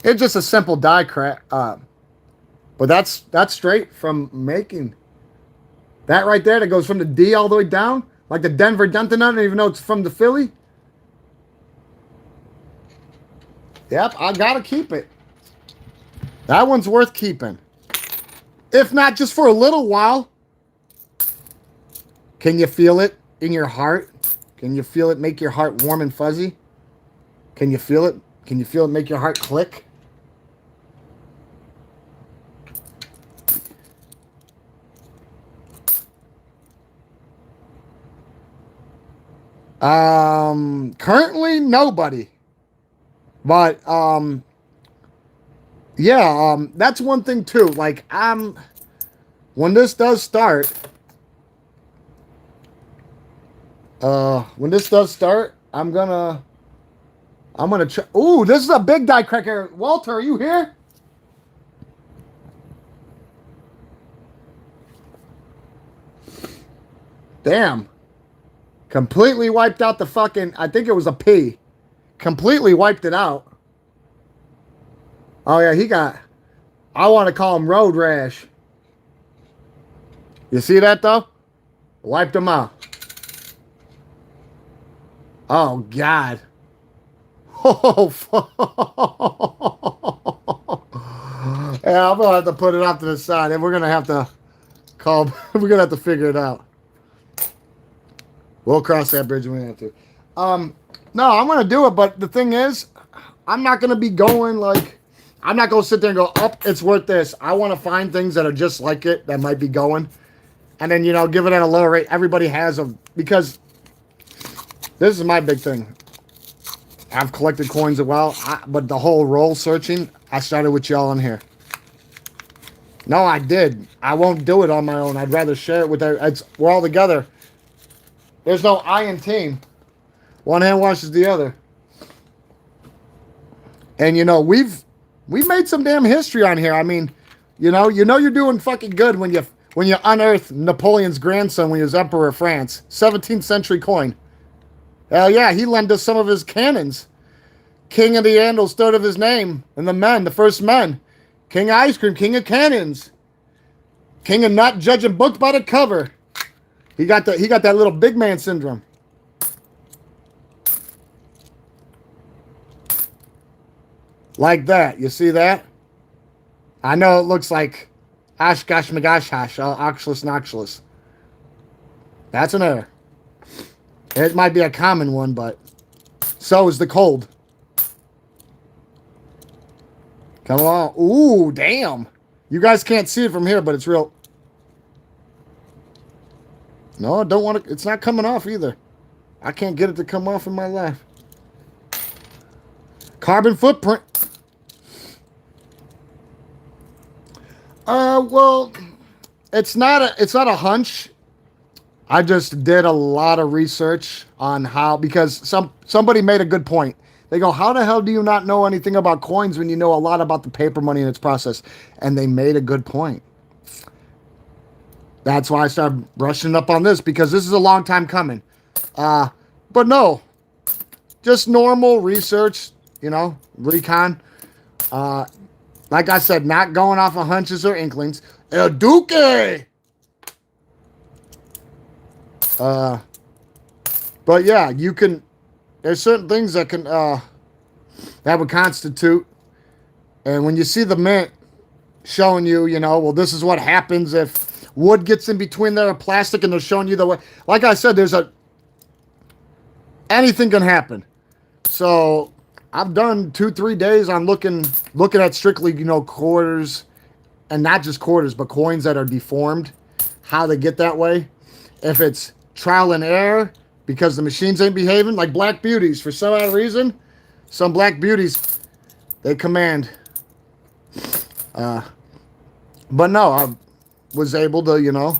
It's just a simple die crack. But that's straight from making. That right there that goes from the D all the way down, like the Denver Denton, I don't even know it's from the Philly. Yep, I gotta keep it. That one's worth keeping. If not just for a little while. Can you feel it in your heart? Can you feel it make your heart warm and fuzzy? Can you feel it? Can you feel it make your heart click? Currently nobody. But yeah, that's one thing too. Like when this does start, I'm gonna try. Ooh, this is a big die cracker. Walter, are you here? Damn. Completely wiped out the fucking, I think it was a P. Completely wiped it out. Oh yeah, he got, I want to call him road rash. You see that though? Wiped him out. Oh God. Oh fuck. Yeah, I'm gonna have to put it off to the side, and we're gonna have to call. We're gonna have to figure it out. We'll cross that bridge when we have to. No, I'm gonna do it, but the thing is, I'm not gonna be going like, I'm not gonna sit there and go, oh, it's worth this. I want to find things that are just like it that might be going, and then give it at a lower rate. Everybody has because this is my big thing. I've collected coins as well, but the whole roll searching, I started with y'all in here. No, I did. I won't do it on my own. I'd rather share it with we're all together. There's no I in team. One hand washes the other. And we've made some damn history on here. I mean, you're doing fucking good when you unearth Napoleon's grandson when he was emperor of France. 17th century coin. Hell yeah, he lent us some of his cannons. King of the Andals, third of his name, and the first men. King of ice cream, king of cannons. King of not judging books by the cover. He got that little big man syndrome. Like that. You see that? I know it looks like Oshkosh Magosh Oxulus Noxulus. That's an error. It might be a common one, but so is the cold. Come on. Ooh, damn. You guys can't see it from here, but it's real. No, I don't want to. It's not coming off either. I can't get it to come off in my life. Carbon footprint. Well, it's not a hunch. I just did a lot of research on how, because somebody made a good point. They go, how the hell do you not know anything about coins when you know a lot about the paper money and its process? And they made a good point. That's why I started brushing up on this, because this is a long time coming. But no, just normal research, recon. Like I said, not going off of hunches or inklings. El Duque! But yeah, there's certain things that that would constitute. And when you see the mint showing you, well, this is what happens if wood gets in between there or plastic, and they're showing you the way. Like I said, anything can happen. So I've done 2-3 days on looking at strictly, quarters, and not just quarters, but coins that are deformed, how they get that way. If it's trial and error because the machines ain't behaving, like Black Beauties, for some odd reason, some Black Beauties, they command. But no, I was able to,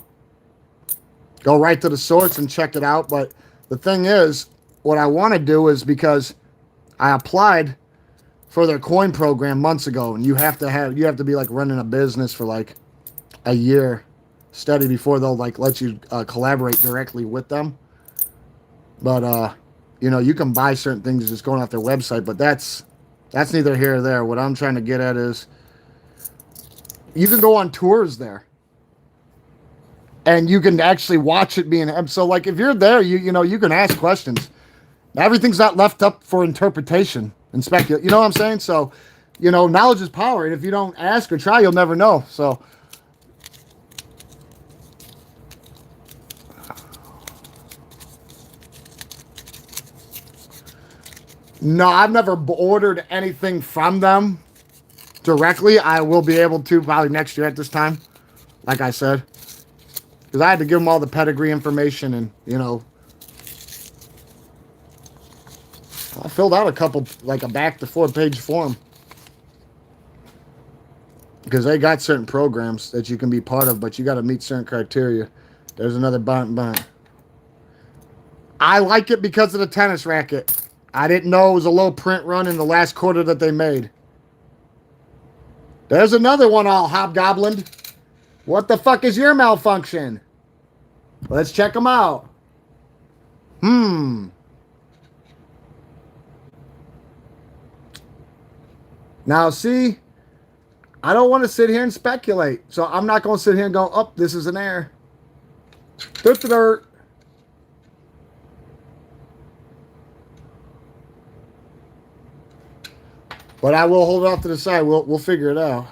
go right to the source and check it out. But the thing is, what I want to do is, because I applied for their coin program months ago, and you have to be like running a business for like a year steady before they'll like let you collaborate directly with them. But you can buy certain things just going off their website, but that's neither here or there. What I'm trying to get at is you can go on tours there, and you can actually watch it being. So like if you're there, you can ask questions. Everything's not left up for interpretation and speculate. You know what I'm saying? So, knowledge is power, and if you don't ask or try, you'll never know. So, no, I've never ordered anything from them directly. I will be able to probably next year at this time, like I said, because I had to give them all the pedigree information, and I filled out a couple, like a back to 4-page form, because they got certain programs that you can be part of, but you got to meet certain criteria. There's another bunt. I like it because of the tennis racket. I didn't know it was a low print run in the last quarter that they made. There's another one all hobgoblined. What the fuck is your malfunction? Let's check them out. Now, see, I don't want to sit here and speculate. So I'm not going to sit here and go, oh, this is an error. Dirt. But I will hold it off to the side. We'll figure it out.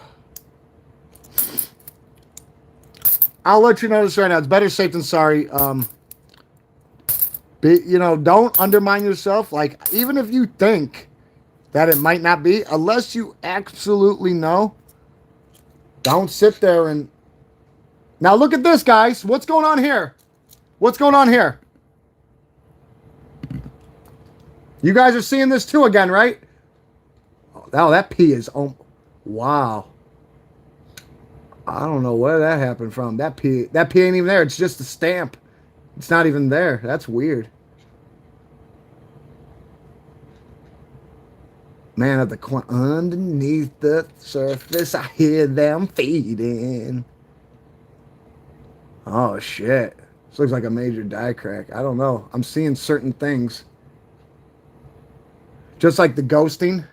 I'll let you know this right now. It's better safe than sorry. Don't undermine yourself. Like, even if you think that it might not be, unless you absolutely know, don't sit there and... Now look at this, guys. What's going on here? What's going on here? You guys are seeing this too again, right? Oh, that P is... Oh, wow. I don't know where that happened from. That P ain't even there. It's just a stamp. It's not even there. That's weird. Man at the corner, underneath the surface, I hear them feeding. Oh shit! This looks like a major die crack. I don't know. I'm seeing certain things, just like the ghosting,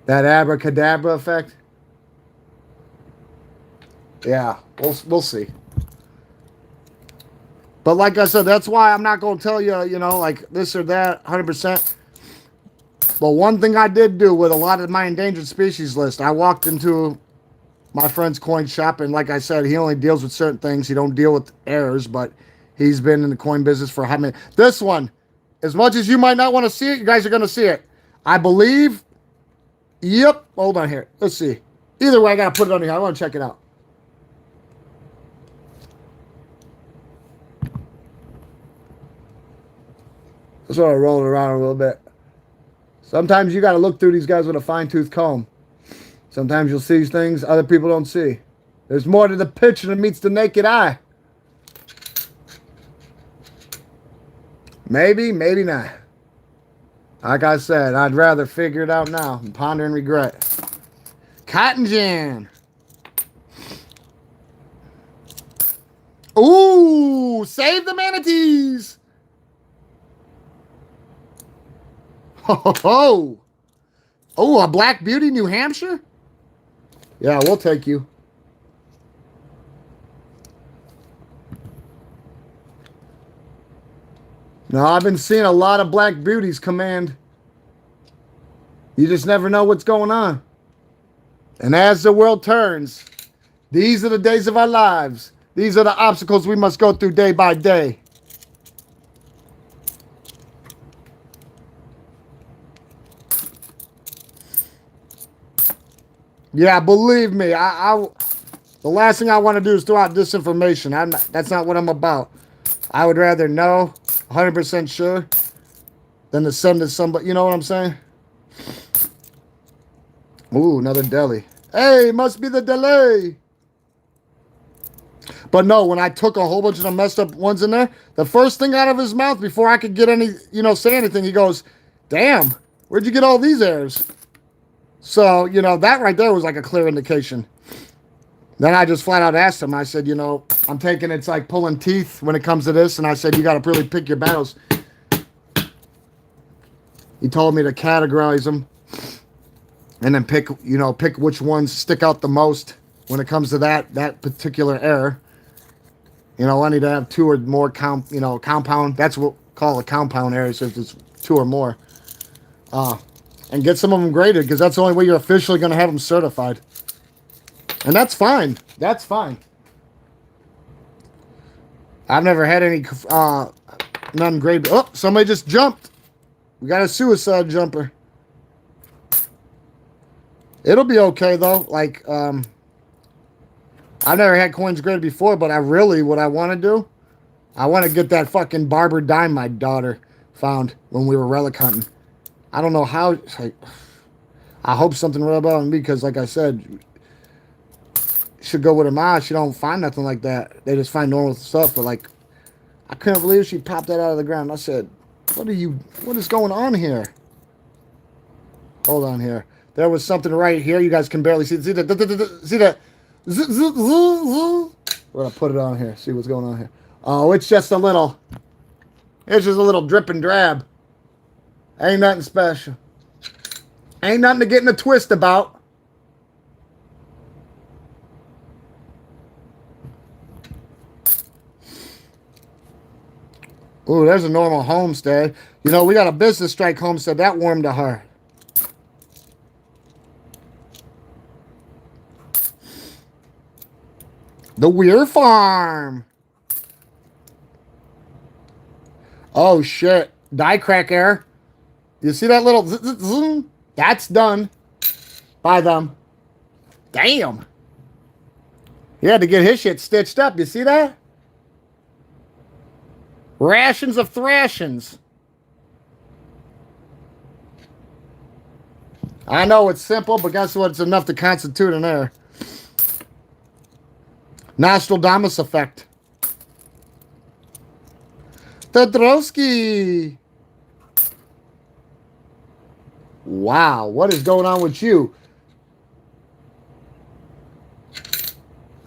that abracadabra effect. Yeah, we'll see. But like I said, that's why I'm not gonna tell you, like this or that, 100%. But one thing I did do with a lot of my endangered species list, I walked into my friend's coin shop, and like I said, he only deals with certain things. He don't deal with errors, but he's been in the coin business for how many? This one, as much as you might not want to see it, you guys are gonna see it. I believe. Yep. Hold on here. Let's see. Either way, I gotta put it on here. I want to check it out. Just want to roll it around a little bit. Sometimes you got to look through these guys with a fine-tooth comb. Sometimes you'll see things other people don't see. There's more to the picture than meets the naked eye. Maybe, maybe not. Like I said, I'd rather figure it out now and ponder and regret. Cotton gin. Ooh, save the manatees. Oh, a Black Beauty, New Hampshire? Yeah, we'll take you. No, I've been seeing a lot of Black Beauties command. You just never know what's going on. And as the world turns, these are the days of our lives. These are the obstacles we must go through day by day. Yeah, believe me, the last thing I want to do is throw out disinformation. That's not what I'm about. I would rather know 100% sure than to send to somebody. You know what I'm saying? Ooh, another deli. Hey, must be the delay. But no, when I took a whole bunch of the messed up ones in there, the first thing out of his mouth before I could get any, say anything, he goes, "Damn, where'd you get all these errors?" So, that right there was like a clear indication. Then I just flat out asked him, I said, I'm taking it's like pulling teeth when it comes to this. And I said, you got to really pick your battles. He told me to categorize them and then pick which ones stick out the most when it comes to that particular error. I need to have two or more compound. That's what we call a compound error, if it's two or more. And get some of them graded, because that's the only way you're officially going to have them certified. And that's fine. That's fine. I've never had any none graded. Oh, somebody just jumped. We got a suicide jumper. It'll be okay, though. Like, I've never had coins graded before, but what I want to do, I want to get that fucking Barber dime my daughter found when we were relic hunting. I don't know how. I hope something real about me, because, like I said, should go with her mom. She don't find nothing like that. They just find normal stuff. But like, I couldn't believe she popped that out of the ground. I said, what is going on here? Hold on here. There was something right here. You guys can barely see. See that? We're gonna put it on here. See what's going on here. Oh, it's just a little drip and drab. Ain't nothing special. Ain't nothing to get in a twist about. Ooh, there's a normal homestead. We got a business strike homestead. That warmed the heart. The Weir Farm. Oh, shit. Die crack error. You see that little zoom? That's done by them. Damn. He had to get his shit stitched up. You see that? Rations of thrashings. I know it's simple, but guess what? It's enough to constitute an error. Nostradamus effect. Todrowski. Wow, what is going on with you?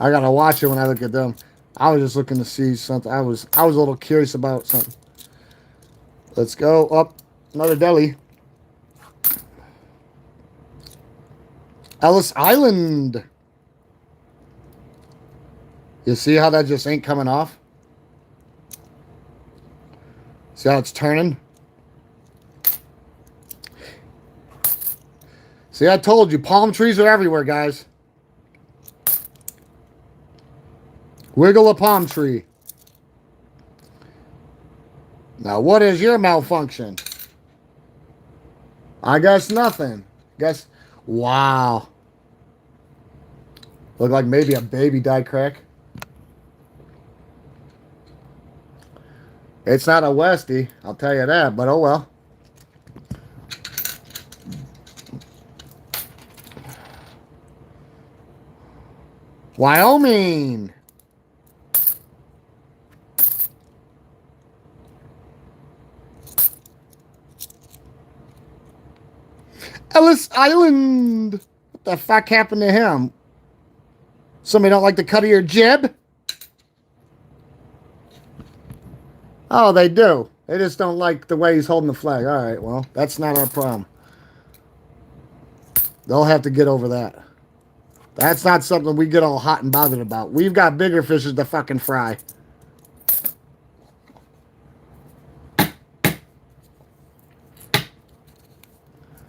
I gotta watch it when I look at them. I was just looking to see something. I was a little curious about something. Let's go up another deli. Ellis Island. You see how that just ain't coming off? See how it's turning? See, I told you, palm trees are everywhere, guys. Wiggle a palm tree. Now, what is your malfunction? I guess nothing. Guess, wow. Look like maybe a baby die crack. It's not a Westie, I'll tell you that, but oh well. Wyoming. Ellis Island. What the fuck happened to him? Somebody don't like the cut of your jib? Oh, they do. They just don't like the way he's holding the flag. All right, well, that's not our problem. They'll have to get over that. That's not something we get all hot and bothered about. We've got bigger fishes to fucking fry.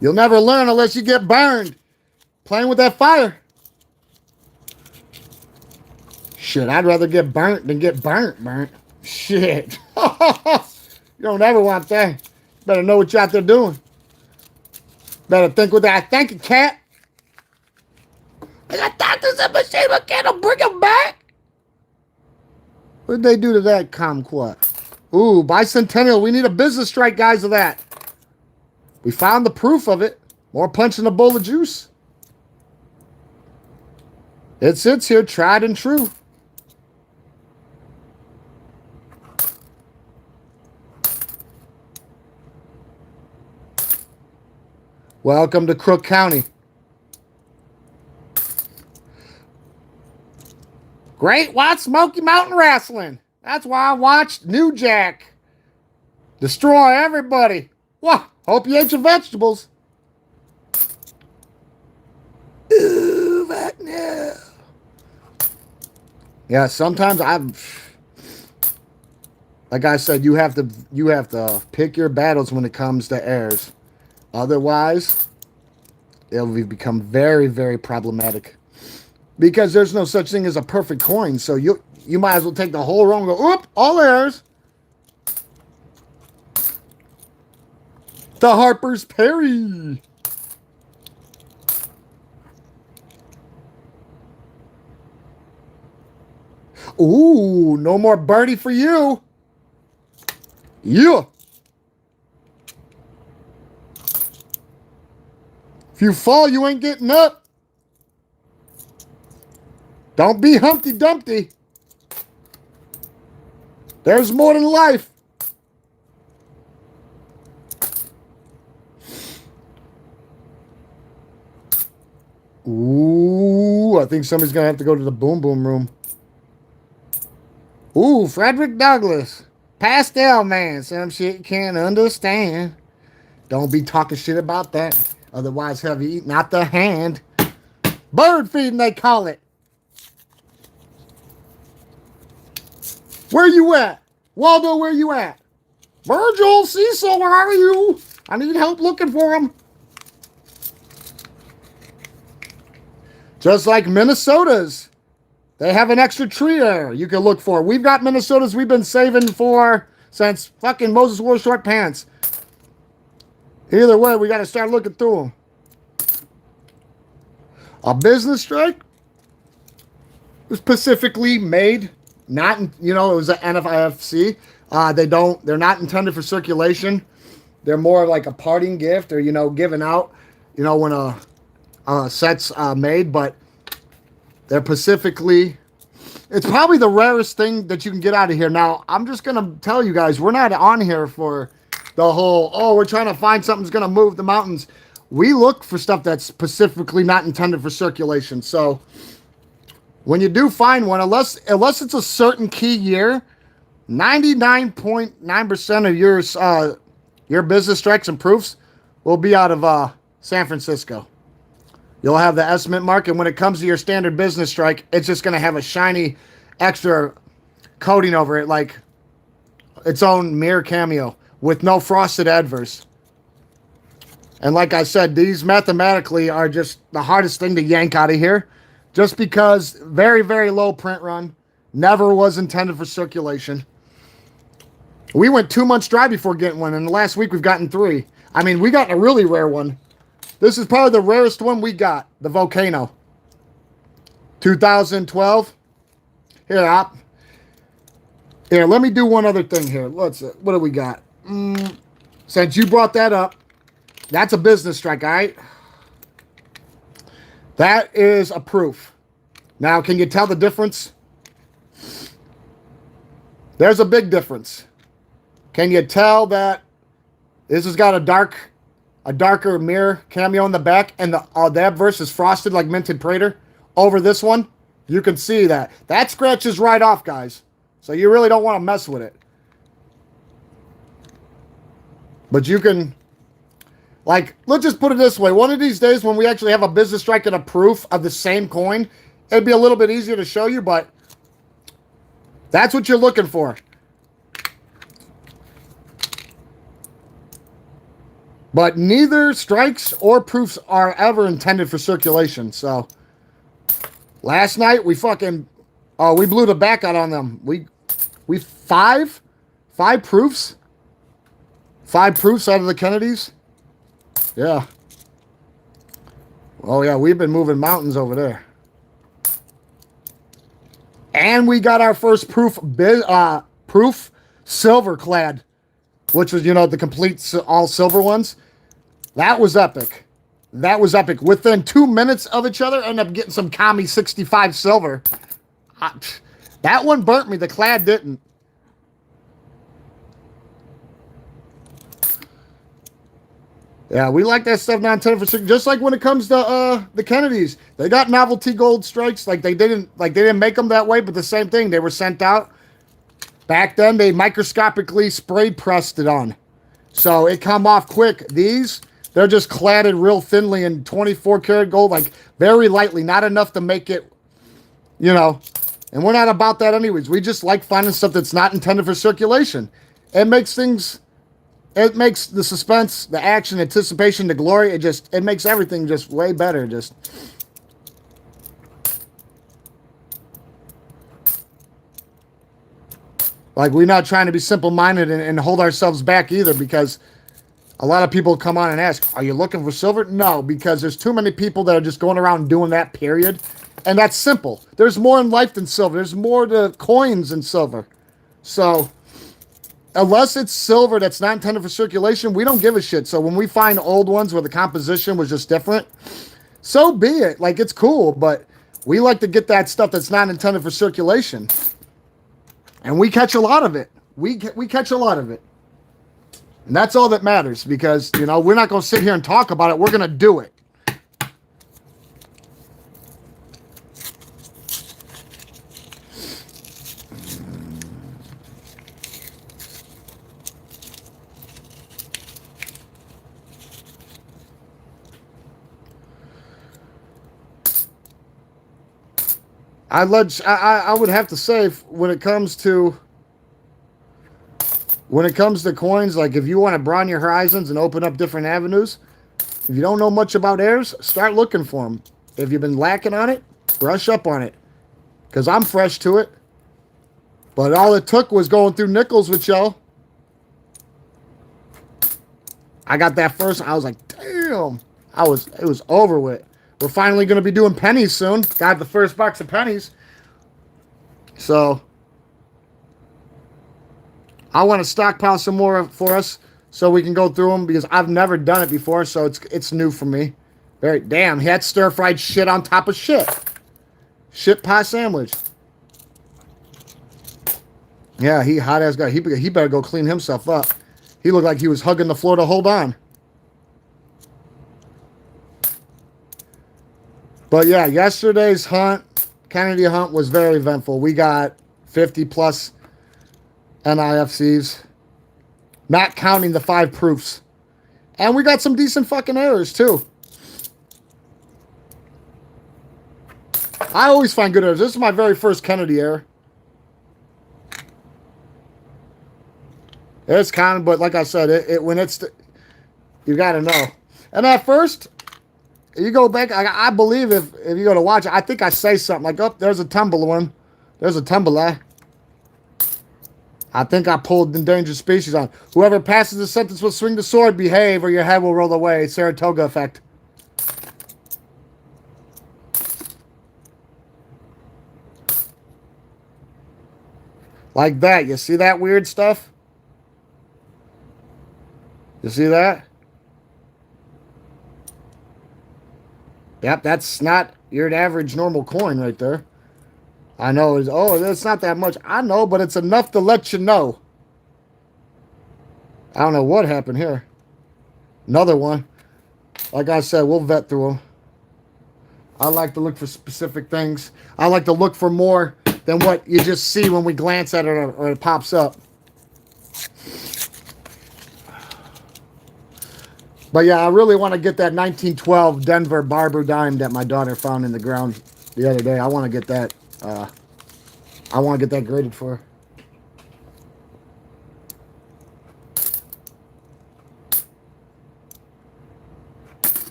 You'll never learn unless you get burned. Playing with that fire. Shit, I'd rather get burnt than get burnt. Shit. You don't ever want that. Better know what you're out there doing. Better think with that. Thank you, cat. I got doctors in machine, but can't bring him back. What did they do to that kumquat? Ooh, bicentennial. We need a business strike, guys, of that. We found the proof of it. More punch in a bowl of juice. It sits here, tried and true. Welcome to Crook County. Great White Smoky Mountain Wrestling. That's why I watched New Jack destroy everybody. What? Hope you ate your vegetables. Ooh, back now. Yeah, sometimes like I said, you have to pick your battles when it comes to heirs. Otherwise, it'll become very, very problematic. Because there's no such thing as a perfect coin. So you might as well take the whole row and go, oop, all heirs. The Harper's Perry. Ooh, no more birdie for you. Yeah. If you fall, you ain't getting up. Don't be Humpty Dumpty. There's more than life. Ooh, I think somebody's going to have to go to the boom boom room. Ooh, Frederick Douglass. Pastel man. Some shit you can't understand. Don't be talking shit about that. Otherwise, have you eaten out the hand? Bird feeding, they call it. Where you at? Waldo, where you at? Virgil, Cecil, where are you? I need help looking for him. Just like Minnesota's. They have an extra tree there you can look for. We've got Minnesota's we've been saving for since fucking Moses wore short pants. Either way, we got to start looking through them. A business strike was specifically made, not, it was an NFIFC. They're not intended for circulation. They're more like a parting gift or, given out, when a set's made, but they're specifically, it's probably the rarest thing that you can get out of here. Now, I'm just going to tell you guys, we're not on here for the whole, we're trying to find something that's going to move the mountains. we look for stuff that's specifically not intended for circulation. So when you do find one, unless it's a certain key year, 99.9% of your business strikes and proofs will be out of San Francisco. You'll have the S Mint mark, and when it comes to your standard business strike, it's just going to have a shiny extra coating over it, like its own mirror cameo with no frosted adverse. And like I said, these mathematically are just the hardest thing to yank out of here, just because very, very low print run, never was intended for circulation. We went 2 months dry before getting one, and the last week we've gotten 3. I mean, we got a really rare one. This is probably the rarest one we got, the Volcano. 2012. Here, let me do one other thing here. What do we got? Since you brought that up, that's a business strike, all right? That is a proof. Now, can you tell the difference? There's a big difference. Can you tell that this has got a darker mirror cameo in the back, and the adverse is frosted like Minted Prater over this one? You can see that. That scratches right off, guys. So you really don't want to mess with it. But you can, like, let's just put it this way. One of these days when we actually have a business strike and a proof of the same coin, it'd be a little bit easier to show you, but that's what you're looking for. But neither strikes or proofs are ever intended for circulation. So last night we we blew the back out on them. We five proofs. 5 proofs out of the Kennedys. Yeah. Oh yeah, we've been moving mountains over there. And we got our first proof silver clad, which was, the complete all silver ones. That was epic. That was epic. Within 2 minutes of each other, ended up getting some Kami 65 silver. That one burnt me. The clad didn't. Yeah, we like that stuff not intended for circulation. Just like when it comes to the Kennedys, they got novelty gold strikes. They didn't make them that way, but the same thing. They were sent out. Back then, they microscopically spray pressed it on, so it come off quick. These, they're just cladded real thinly in 24 karat gold, like very lightly, not enough to make it, And we're not about that anyways. We just like finding stuff that's not intended for circulation. It makes the suspense, the action, anticipation, the glory. It makes everything just way better. Like, we're not trying to be simple-minded and hold ourselves back either, because a lot of people come on and ask, are you looking for silver? No, because there's too many people that are just going around doing that, period. And that's simple. There's more in life than silver. There's more to coins than silver. So unless it's silver that's not intended for circulation, we don't give a shit. So when we find old ones where the composition was just different, so be it. Like, it's cool, but we like to get that stuff that's not intended for circulation. And we catch a lot of it. We catch a lot of it. And that's all that matters, because, we're not going to sit here and talk about it. We're going to do it. I would have to say, when it comes to coins, like, if you want to broaden your horizons and open up different avenues, if you don't know much about heirs, start looking for them. If you've been lacking on it, brush up on it, because I'm fresh to it. But all it took was going through nickels with y'all. I got that first. I was like, damn. It was over with. We're finally going to be doing pennies soon. Got the first box of pennies. So I want to stockpile some more for us so we can go through them, because I've never done it before, so it's new for me. Damn, he had stir-fried shit on top of shit. Shit pie sandwich. Yeah, he hot-ass guy. He better go clean himself up. He looked like he was hugging the floor to hold on. But yeah, yesterday's hunt, Kennedy hunt, was very eventful. We got 50 plus NIFCs, not counting the 5 proofs. And we got some decent fucking errors too. I always find good errors. This is my very first Kennedy error. It's kind of, but like I said, when it's, you got to know. And at first, you go back, I believe if you go to watch it, I think I say something like, oh, there's a tumble one. There's a tumbler. I think I pulled endangered species on. Whoever passes the sentence will swing the sword, behave, or your head will roll away. Saratoga effect. Like that. You see that weird stuff? You see that? Yep, that's not your average normal coin right there. I know. It's not that much. I know, but it's enough to let you know. I don't know what happened here. Another one. Like I said, we'll vet through them. I like to look for specific things. I like to look for more than what you just see when we glance at it or it pops up. But yeah, I really want to get that 1912 Denver Barber dime that my daughter found in the ground the other day. I want to get that. I want to get that graded for her.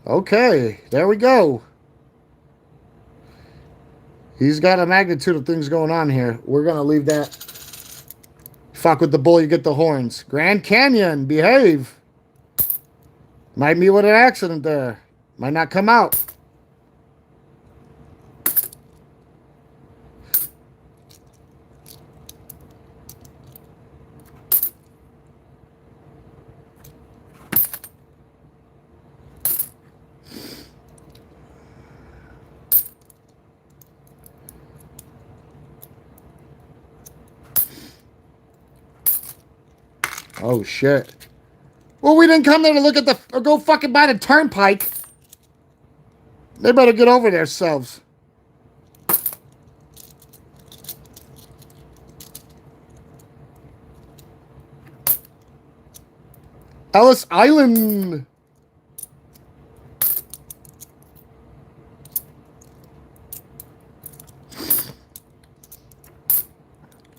Okay, there we go. He's got a magnitude of things going on here. We're going to leave that. Fuck with the bull, you get the horns. Grand Canyon, behave. Might meet with an accident there. Might not come out. Oh, shit. Well, we didn't come there to look at or go fucking by the turnpike. They better get over themselves. Ellis Island.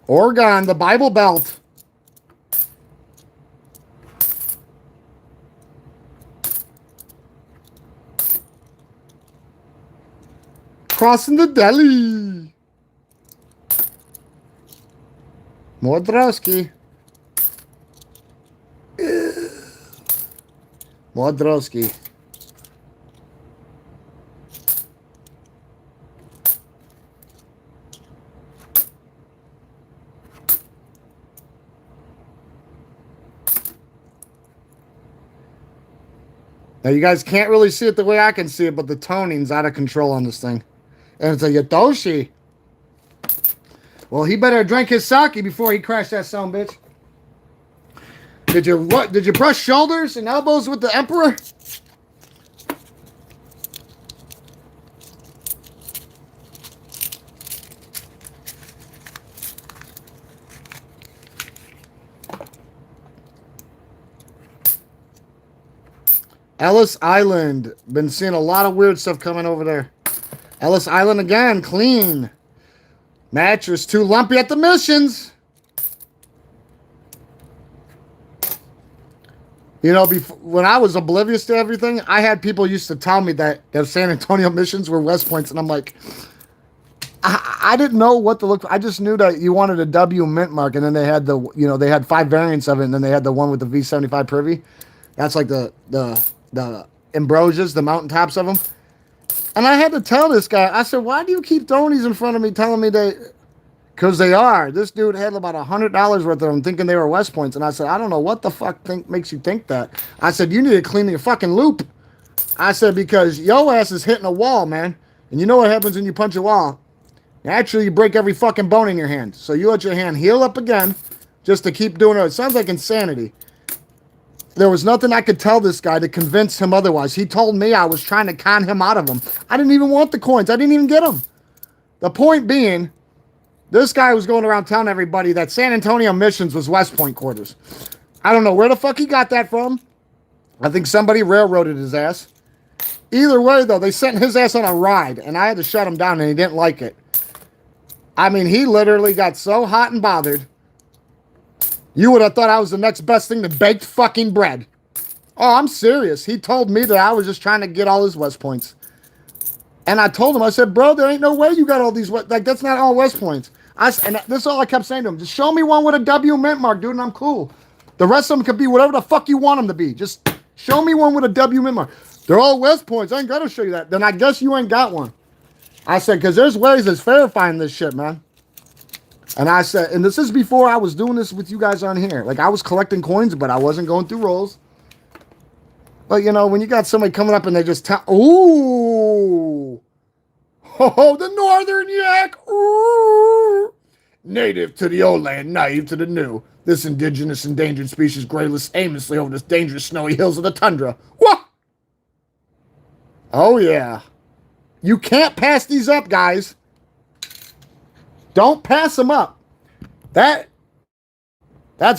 Oregon, the Bible Belt. Crossing the Delhi. Modrowski. Modrowski. Now, you guys can't really see it the way I can see it, but the toning's out of control on this thing. And it's a Yotoshi. Well, he better drink his sake before he crashed that son bitch. Did you brush shoulders and elbows with the Emperor? Ellis Island. Been seeing a lot of weird stuff coming over there. Ellis Island again, clean. Mattress too lumpy at the missions. You know, when I was oblivious to everything, I had people used to tell me that the San Antonio missions were West Points, and I'm like, I didn't know what to look for. I just knew that you wanted a W mint mark, and then they had they had 5 variants of it, and then they had the one with the V75 privy. That's like the Ambrosias, the mountaintops of them. And I had to tell this guy, I said, why do you keep throwing these in front of me, telling me because they are. This dude had about $100 worth of them, thinking they were West Points. And I said, I don't know what the fuck makes you think that. I said, you need to clean your fucking loop. I said, because your ass is hitting a wall, man. And you know what happens when you punch a wall? Naturally, you break every fucking bone in your hand. So you let your hand heal up again just to keep doing it. It sounds like insanity. There was nothing I could tell this guy to convince him otherwise. He told me I was trying to con him out of them. I didn't even want the coins. I didn't even get them. The point being, this guy was going around telling everybody that San Antonio Missions was West Point quarters. I don't know where the fuck he got that from. I think somebody railroaded his ass. Either way, though, they sent his ass on a ride, and I had to shut him down, and he didn't like it. I mean, he literally got so hot and bothered. You would have thought I was the next best thing to baked fucking bread. Oh, I'm serious. He told me that I was just trying to get all his West Points. And I told him, I said, bro, there ain't no way you got all these, like, that's not all West Points. And this is all I kept saying to him. Just show me one with a W mint mark, dude, and I'm cool. The rest of them could be whatever the fuck you want them to be. Just show me one with a W mint mark. They're all West Points. I ain't got to show you that. Then I guess you ain't got one. I said, because there's ways that's verifying this shit, man. And I said, and this is before I was doing this with you guys on here. Like, I was collecting coins, but I wasn't going through rolls. But, you know, when you got somebody coming up and they just tell, ooh. Oh, the Northern Yak. Ooh. Native to the old land, naive to the new. This indigenous endangered species grayless aimlessly over the dangerous snowy hills of the tundra. What? Oh, yeah. You can't pass these up, guys. Don't pass them up. That's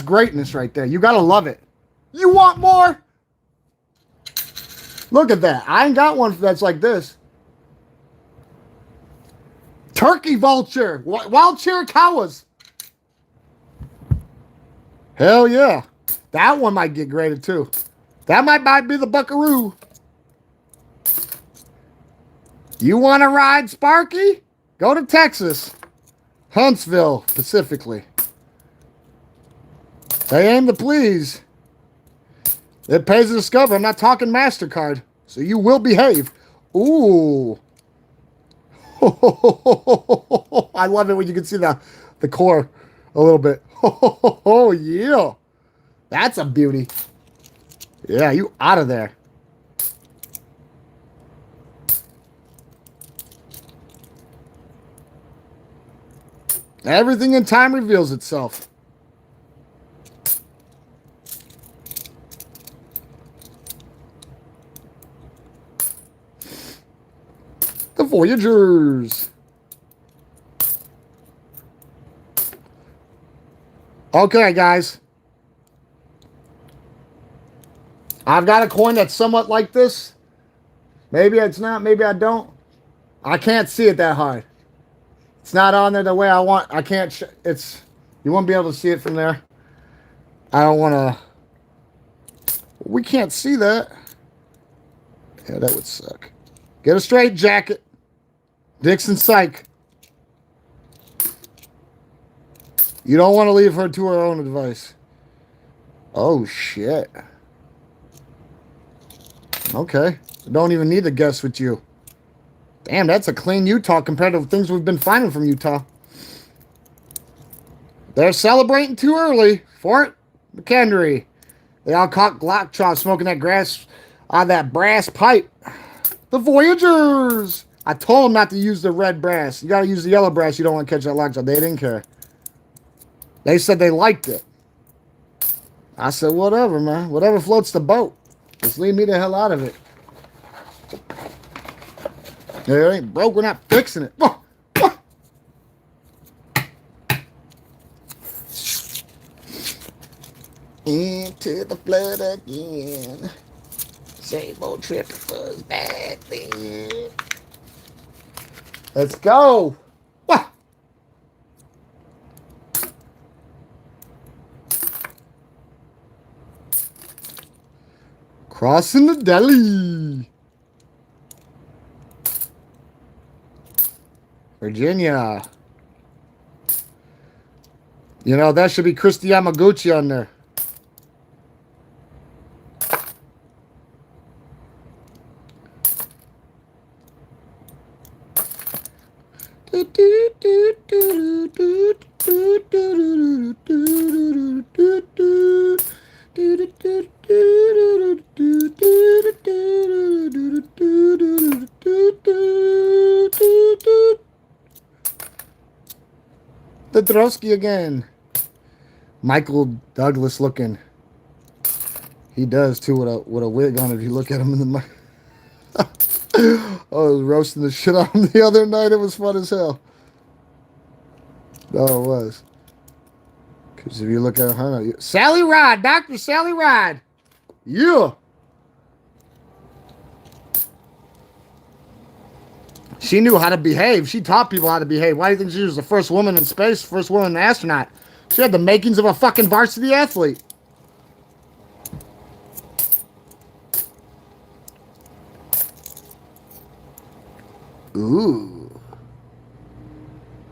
greatness right there. You got to love it. You want more? Look at that. I ain't got one that's like this. Turkey vulture. Wild Chiricahuas. Hell yeah. That one might get graded too. That might be the buckaroo. You want to ride Sparky? Go to Texas. Huntsville, specifically. They aim to please. It pays to discover. I'm not talking MasterCard. So you will behave. Ooh. I love it when you can see the core a little bit. Oh, yeah. That's a beauty. Yeah, you out of there. Everything in time reveals itself. The Voyagers. Okay, guys. I've got a coin that's somewhat like this. Maybe it's not. Maybe I don't. I can't see it that hard. It's not on there the way I want. I can't. You won't be able to see it from there. I don't want to. We can't see that. Yeah, that would suck. Get a straight jacket. Dixon Psych. You don't want to leave her to her own device. Oh, shit. Okay. Don't even need to guess with you. Damn, that's a clean Utah compared to things we've been finding from Utah. They're celebrating too early. Fort McHenry. They all caught Glockchaw smoking that grass on that brass pipe. The Voyagers. I told them not to use the red brass. You got to use the yellow brass. You don't want to catch that lockjaw. They didn't care. They said they liked it. I said, whatever, man. Whatever floats the boat. Just leave me the hell out of it. It ain't broke. We're not fixing it. Into the flood again. Same old trip was back then. Let's go. What? Crossing the deli. Virginia. You know, that should be Christy Yamaguchi on there. The Drosky again. Michael Douglas looking. He does too with a wig on. If you look at him in the mic. Oh, I was roasting the shit out of him the other night. It was fun as hell. No, it was. Because if you look at her, Sally Ride, Dr. Sally Ride. Yeah. She knew how to behave. She taught people how to behave. Why do you think she was the first woman in space, first woman astronaut? She had the makings of a fucking varsity athlete. Ooh.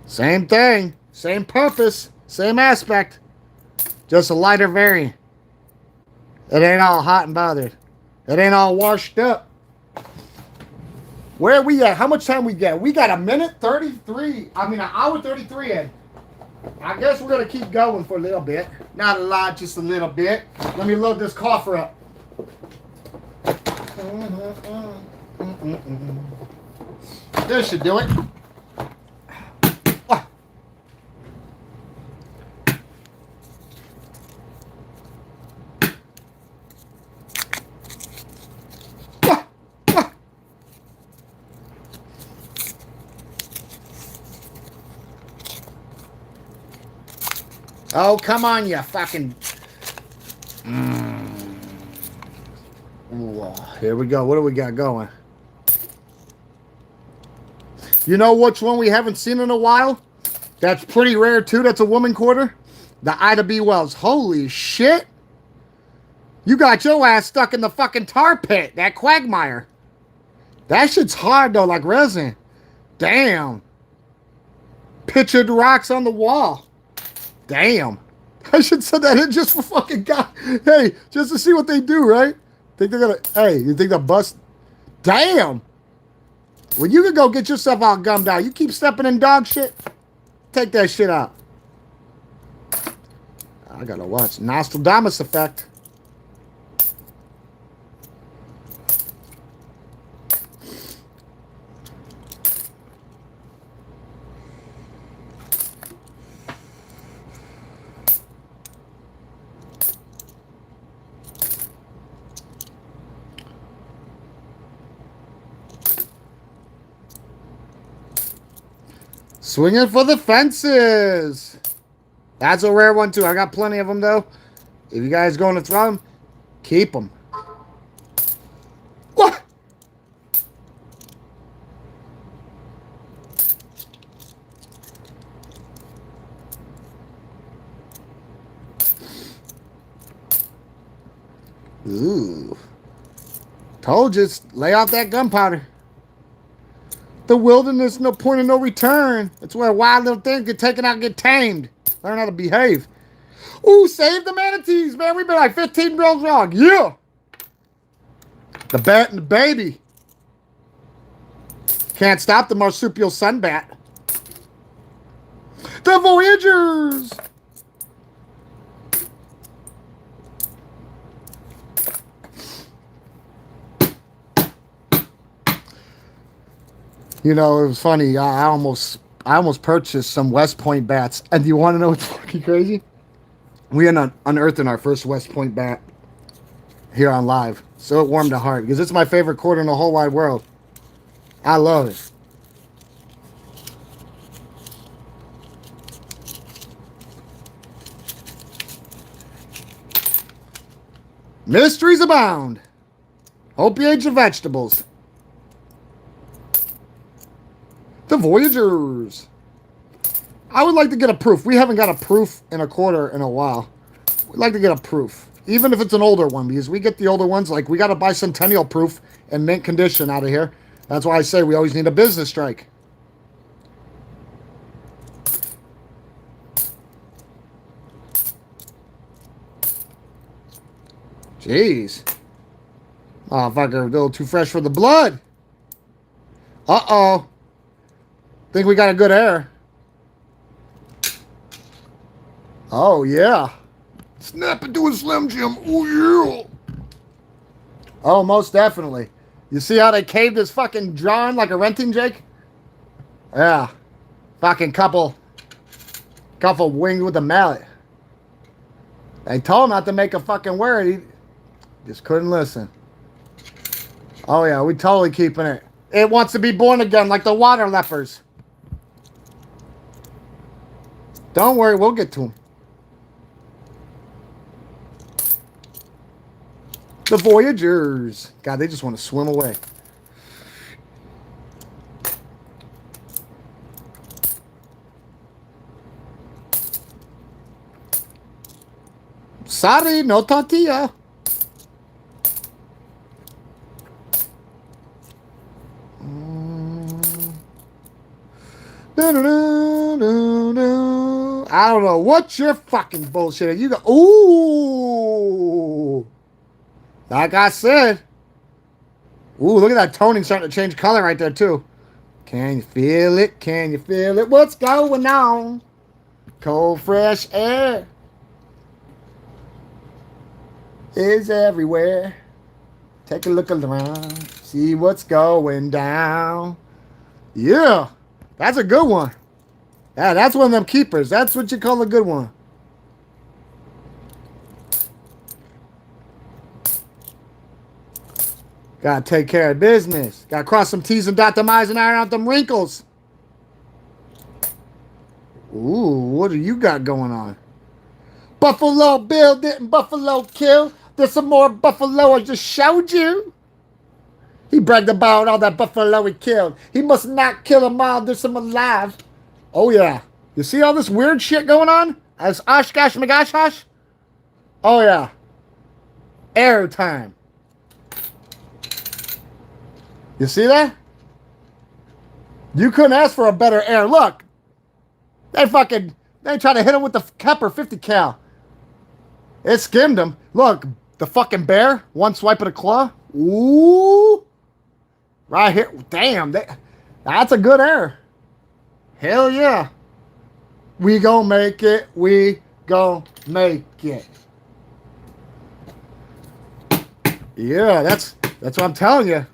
Same thing. Same purpose. Same aspect. Just a lighter variant. It ain't all hot and bothered. It ain't all washed up. Where are we at? How much time we got? We got a minute 33. I mean, an hour 33 in. I guess we're going to keep going for a little bit. Not a lot, just a little bit. Let me load this coffer up. This should do it. Oh, come on, you fucking... Ooh, here we go. What do we got going? You know which one we haven't seen in a while? That's pretty rare, too. That's a woman quarter. The Ida B. Wells. Holy shit. You got your ass stuck in the fucking tar pit. That quagmire. That shit's hard, though, like resin. Damn. Pictured rocks on the wall. Damn. I should set that in just for fucking God. Hey, just to see what they do, right? Think they're gonna... Hey, you think they'll bust... Damn. Well, you can go get yourself all gummed out. You keep stepping in dog shit. Take that shit out. I gotta watch. Nostradamus effect. Swinging for the fences. That's a rare one, too. I got plenty of them, though. If you guys going to throw them, keep them. What? Ooh. Told you, lay off that gunpowder. The wilderness, no point of no return. That's where wild little things get taken out and get tamed. Learn how to behave. Ooh, save the manatees, man. We've been like 15 drills wrong. Yeah. The bat and the baby. Can't stop the marsupial sunbat. The Voyagers. You know, it was funny. I almost purchased some West Point bats. And do you want to know what's fucking crazy? We ended up unearthing our first West Point bat here on live. So it warmed the heart because it's my favorite quarter in the whole wide world. I love it. Mysteries abound. Hope you ate your vegetables. The Voyagers. I would like to get a proof. We haven't got a proof in a quarter in a while. We'd like to get a proof. Even if it's an older one. Because we get the older ones. Like, we got to buy Centennial proof and mint condition out of here. That's why I say we always need a business strike. Jeez. Motherfucker, a little too fresh for the blood. Uh-oh. Think we got a good air. Oh, yeah. Snap into a Slim Jim. Oh, yeah. Oh, most definitely. You see how they caved his fucking drawing like a renting, Jake? Yeah. Fucking couple winged with a mallet. They told him not to make a fucking word. Just couldn't listen. Oh, yeah, we totally keeping it. It wants to be born again like the water lepers. Don't worry, we'll get to him. The Voyagers. God, they just want to swim away. Sorry, no tortilla. I don't know. What's your fucking bullshit? You go, ooh. Like I said. Ooh, look at that toning starting to change color right there, too. Can you feel it? Can you feel it? What's going on? Cold, fresh air is everywhere. Take a look around. See what's going down. Yeah. That's a good one. Yeah, that's one of them keepers. That's what you call a good one. Gotta take care of business. Gotta cross some T's and dot them I's and iron out them wrinkles. Ooh, what do you got going on? Buffalo Bill didn't Buffalo kill. There's some more Buffalo I just showed you. He bragged about all that buffalo he killed. He must not kill them all. There's some alive. Oh, yeah. You see all this weird shit going on? As Oshkosh Magoshosh? Oh, yeah. Air time. You see that? You couldn't ask for a better air. Look. They try to hit him with the Kepler 50 cal. It skimmed him. Look, the fucking bear. One swipe of the claw. Ooh. Right here. Damn. That's a good air. Hell yeah. We gon' make it. We gon' make it. Yeah, that's what I'm telling you.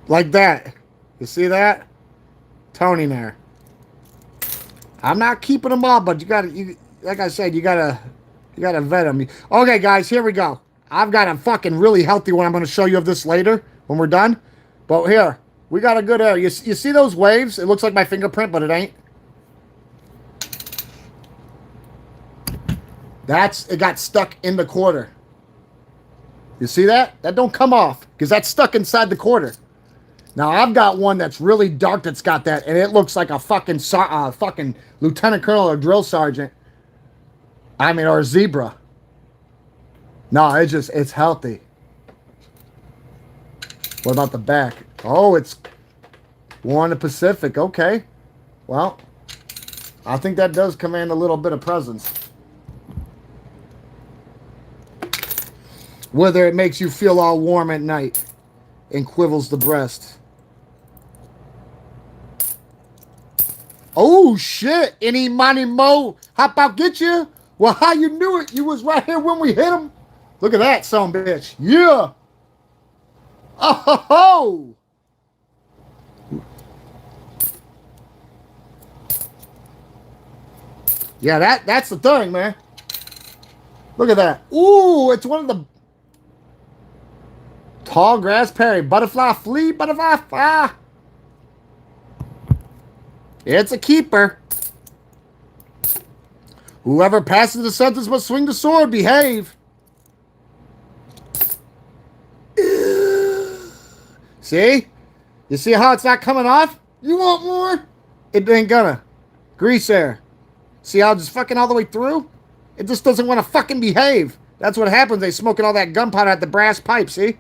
Like that. You see that? Toning there. I'm not keeping them all, but like I said, you gotta vet them. Okay, guys, here we go. I've got a fucking really healthy one. I'm gonna show you of this later when we're done. But here, we got a good air. You see those waves? It looks like my fingerprint, but it ain't. It got stuck in the quarter. You see that? That don't come off because that's stuck inside the quarter. Now, I've got one that's really dark that's got that, and it looks like a fucking lieutenant colonel or drill sergeant. I mean, or a zebra. No, it's healthy. What about the back? Oh, it's War in the Pacific. Okay. Well, I think that does command a little bit of presence. Whether it makes you feel all warm at night and quivers the breast. Oh, shit. Any money, Mo? Hop out, get you? Well, how you knew it? You was right here when we hit him. Look at that, son bitch. Yeah. Oh, ho, ho. Yeah, that's the thing, man. Look at that. Ooh, it's one of the tall grass Perry. Butterfly flea, butterfly fly. It's a keeper. Whoever passes the sentence must swing the sword. Behave. See? You see how it's not coming off? You want more? It ain't gonna. Grease air. See how it's fucking all the way through? It just doesn't want to fucking behave. That's what happens. They smoking all that gunpowder at the brass pipe, see?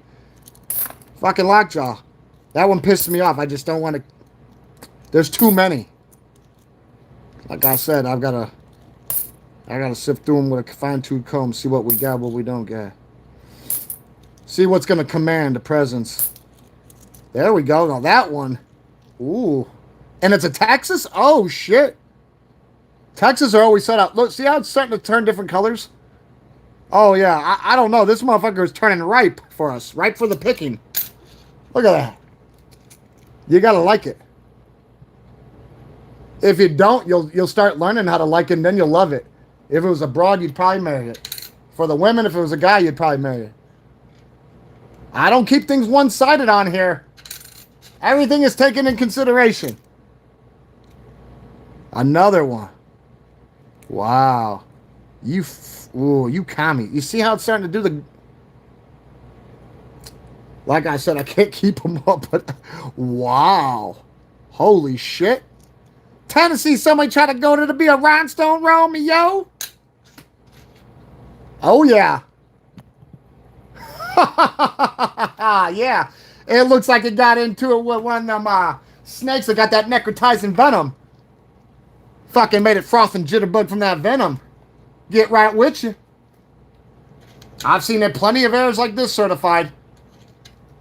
Fucking lockjaw. That one pissed me off. I just don't want to... There's too many. Like I said, I gotta sift through them with a fine-tooth comb, see what we got, what we don't got. See what's gonna command the presence. There we go. Now that one. Ooh. And it's a Texas? Oh, shit. Texas are always set out. Look, see how it's starting to turn different colors? Oh, yeah. I don't know. This motherfucker is turning ripe for us. Ripe for the picking. Look at that. You got to like it. If you don't, you'll start learning how to like it, and then you'll love it. If it was a broad, you'd probably marry it. For the women, if it was a guy, you'd probably marry it. I don't keep things one-sided on here. Everything is taken in consideration. Another one. Wow. Ooh, you commie. You see how it's starting to do the... Like I said, I can't keep them up, but... Wow. Holy shit. Tennessee, somebody try to go to be a rhinestone Romeo. Oh, yeah. Yeah. It looks like it got into it with one of them snakes that got that necrotizing venom. Fucking made it froth and jitterbug from that venom. Get right with you. I've seen it plenty of errors like this certified.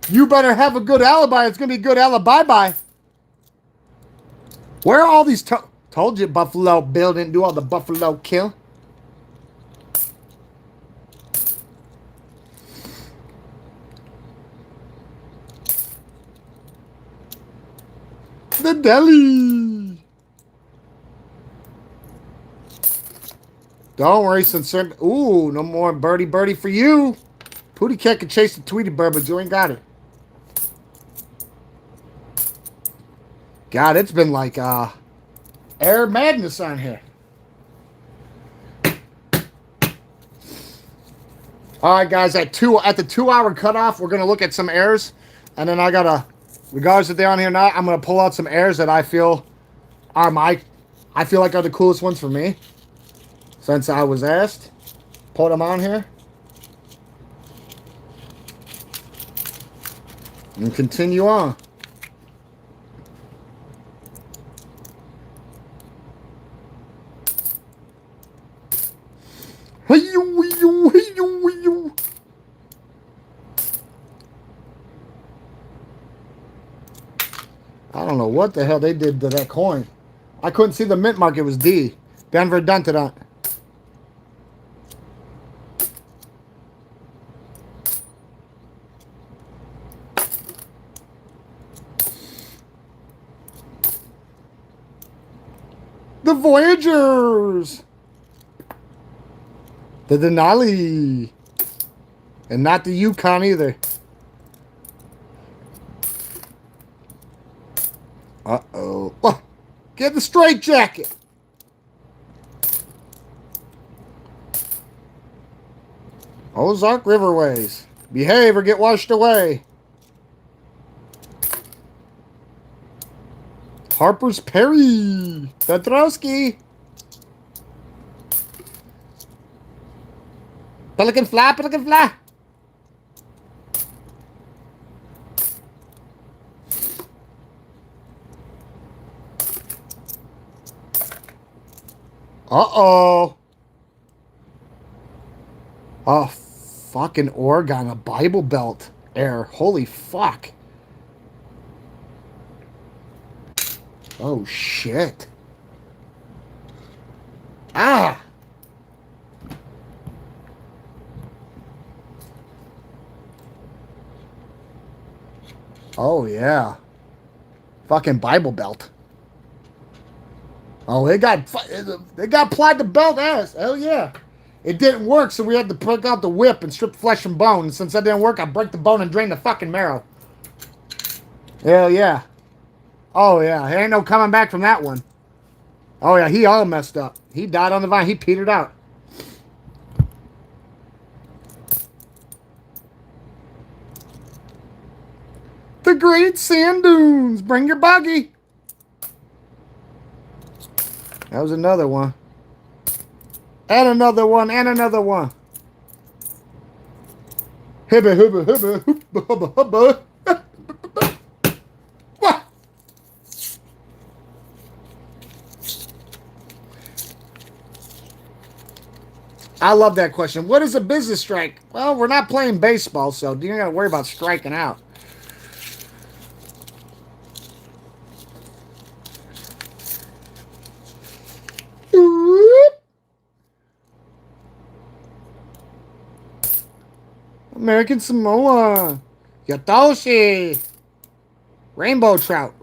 You better have a good alibi. It's going to be good alibi. Where are all these... Told you Buffalo Bill didn't do all the Buffalo kill. The deli. Don't worry, sincere. Ooh, no more birdie for you. Pootie Cat can chase the Tweety Bird, but you ain't got it. God, it's been like air madness on here. All right, guys, at the 2 hour cutoff, we're gonna look at some errors, and then I gotta, regardless if they're on here or not, I'm gonna pull out some errors that I feel are the coolest ones for me. Since I was asked, put them on here, and continue on. I don't know what the hell they did to that coin. I couldn't see the mint mark. It was D. Denver done to that. The Voyagers. The Denali. And not the Yukon either. Uh-oh. Oh, get the straight jacket. Ozark Riverways. Behave or get washed away. Harper's Perry. Petrosky. Pelican fly, pelican fly. Uh-oh. Oh, fucking Oregon, a Bible Belt error. Holy fuck. Oh, shit. Ah. Oh, yeah. Fucking Bible Belt. Oh, they got plied the belt ass. Hell yeah. It didn't work, so we had to pick out the whip and strip flesh and bone. And since that didn't work, I break the bone and drain the fucking marrow. Hell yeah. Oh, yeah. There ain't no coming back from that one. Oh, yeah. He all messed up. He died on the vine. He petered out. The Great Sand Dunes. Bring your buggy. That was another one. And another one. And another one. Hibba, hibba, hibba, hibba, hibba, hibba. What? I love that question. What is a business strike? Well, we're not playing baseball, so you don't got to worry about striking out. American Samoa. Yotoshi. Rainbow trout.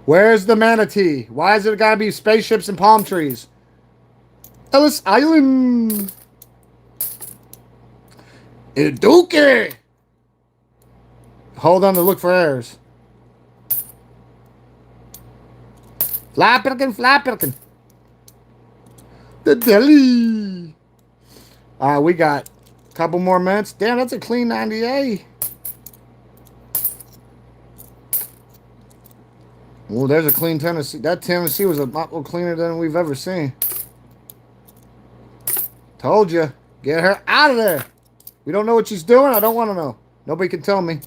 Where's the manatee? Why is it gotta be spaceships and palm trees? Ellis Island. Iduki. Hold on to look for errors. Flapperkin. The deli. We got a couple more minutes. Damn, that's a clean 98. Oh, there's a clean Tennessee. That Tennessee was a lot more cleaner than we've ever seen. Told you. Get her out of there. We don't know what she's doing. I don't want to know. Nobody can tell me.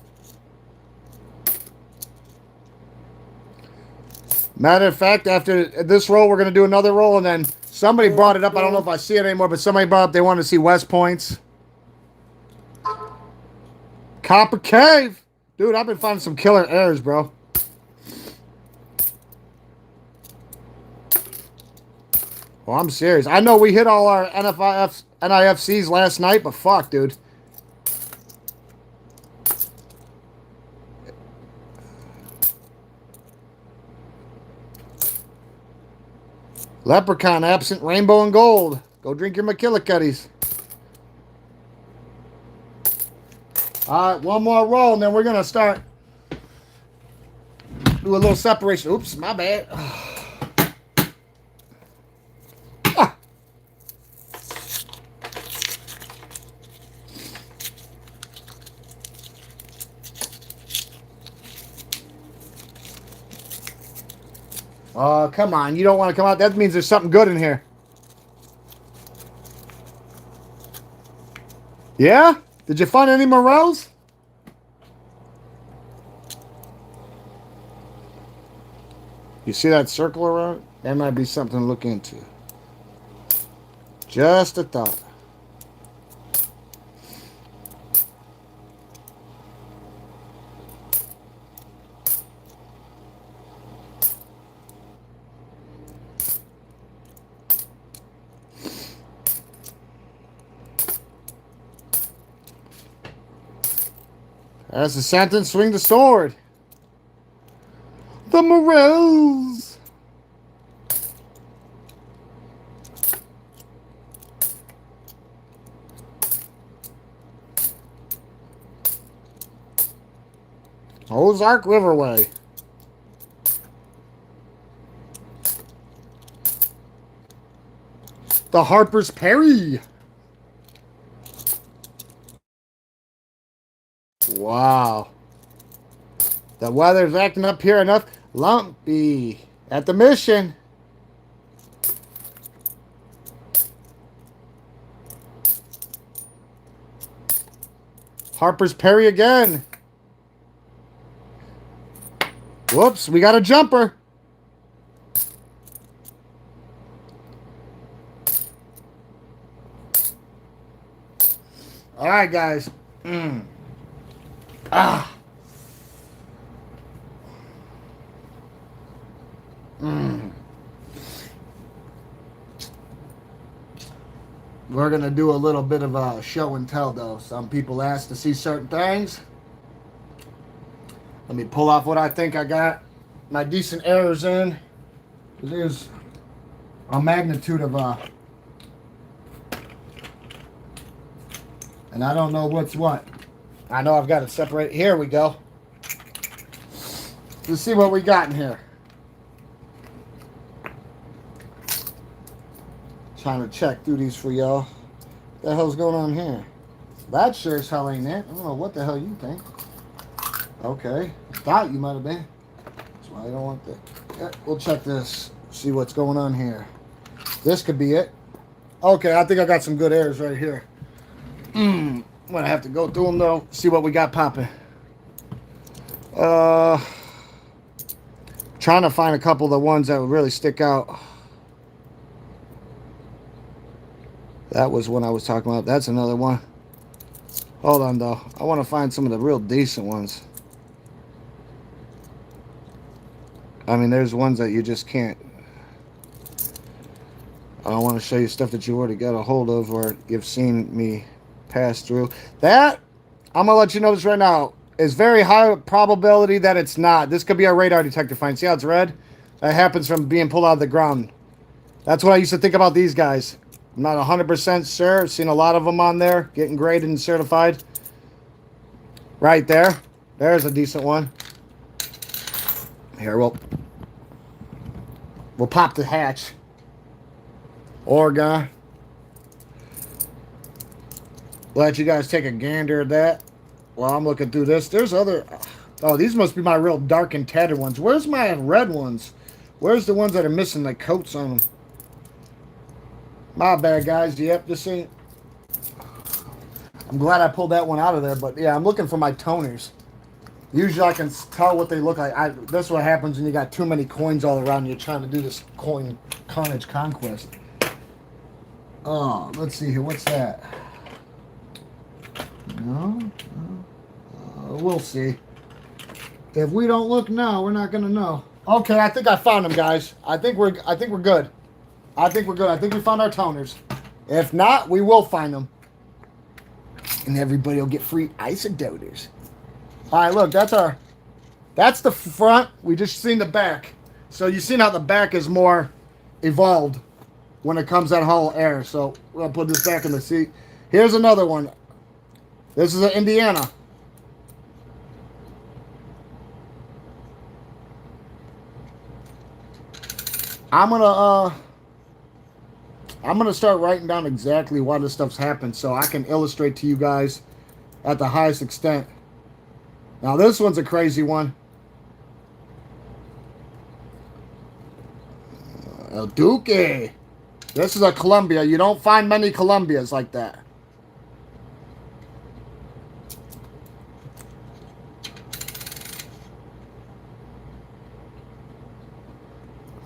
Matter of fact, after this roll, we're going to do another roll, and then somebody brought it up. I don't know if I see it anymore, but somebody brought up they wanted to see West Points. Copper Cave. Dude, I've been finding some killer errors, bro. Well, I'm serious. I know we hit all our NIFCs last night, but fuck, dude. Leprechaun absent, rainbow and gold. Go drink your McKillicuddies. All right, one more roll, and then we're going to start. Do a little separation. Oops, my bad. Oh, come on. You don't want to come out. That means there's something good in here. Yeah? Did you find any morels? You see that circle around? That might be something to look into. Just a thought. As the sentence, swing the sword. The morels. Ozark Riverway. The Harper's Perry. Wow. The weather's acting up here enough. Lumpy. At the Mission. Harper's Perry again. Whoops, we got a jumper. All right, guys. We're going to do a little bit of a show and tell, though. Some people ask to see certain things. Let me pull off what I think I got my decent errors in. There's a magnitude of and I don't know what's what. I know I've got it separate. Here we go. Let's see what we got in here. Trying to check through these for y'all. What the hell's going on here? That sure as hell ain't it. I don't know what the hell you think. Okay. Thought you might have been. That's why I don't want that. Yeah, we'll check this. See what's going on here. This could be it. Okay, I think I got some good errors right here. I'm going to have to go through them, though. See what we got popping. Trying to find a couple of the ones that would really stick out. That was one I was talking about. That's another one. Hold on, though. I want to find some of the real decent ones. I mean, there's ones that you just can't. I don't want to show you stuff that you already got a hold of or you've seen me pass through. That, I'm going to let you know this right now, is very high probability that it's not. This could be a radar detector find. See how it's red? That happens from being pulled out of the ground. That's what I used to think about these guys. I'm not 100% sure. I've seen a lot of them on there getting graded and certified. Right there. There's a decent one. Here, we'll pop the hatch. Oregon. Let you guys take a gander at that while I'm looking through this. There's other... Oh, these must be my real dark and tattered ones. Where's my red ones? Where's the ones that are missing the coats on them? My bad, guys. Yep, this ain't... I'm glad I pulled that one out of there, but yeah, I'm looking for my toners. Usually I can tell what they look like. That's what happens when you got too many coins all around and you're trying to do this coin carnage conquest. Oh, let's see here. What's that? No? We'll see. If we don't look now, we're not gonna know. Okay, I think I found them, guys. I think we're good. I think we're good. I think we found our toners. If not, we will find them. And everybody will get free isodoters. Alright, look, that's the front. We just seen the back. So you've seen how the back is more evolved when it comes at hollow air. So we're gonna put this back in the seat. Here's another one. This is an Indiana. I'm gonna start writing down exactly why this stuff's happened so I can illustrate to you guys at the highest extent. Now this one's a crazy one. El Duque. This is a Columbia. You don't find many Columbias like that.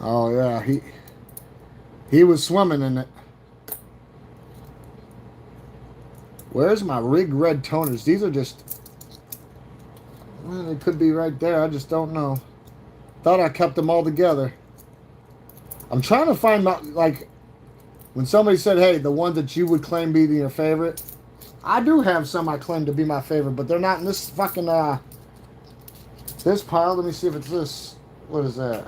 Oh yeah, he was swimming in it. Where's my rig red toners? These are just... Well, they could be right there. I just don't know. Thought I kept them all together. I'm trying to find my... Like, when somebody said, hey, the one that you would claim be your favorite. I do have some I claim to be my favorite, but they're not in this fucking, this pile. Let me see if it's this. What is that?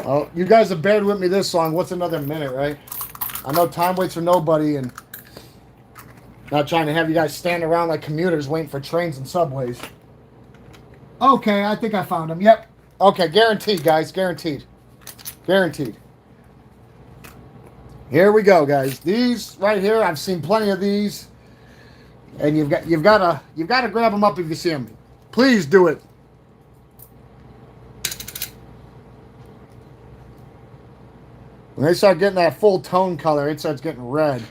Oh, you guys have bared with me this long. What's another minute, right? I know time waits for nobody, and not trying to have you guys stand around like commuters waiting for trains and subways. Okay, I think I found them. Yep. Okay, guaranteed, guys. Guaranteed. Guaranteed. Here we go, guys. These right here, I've seen plenty of these, and you've got to grab them up if you see them. Please do it. When they start getting that full tone color, it starts getting red.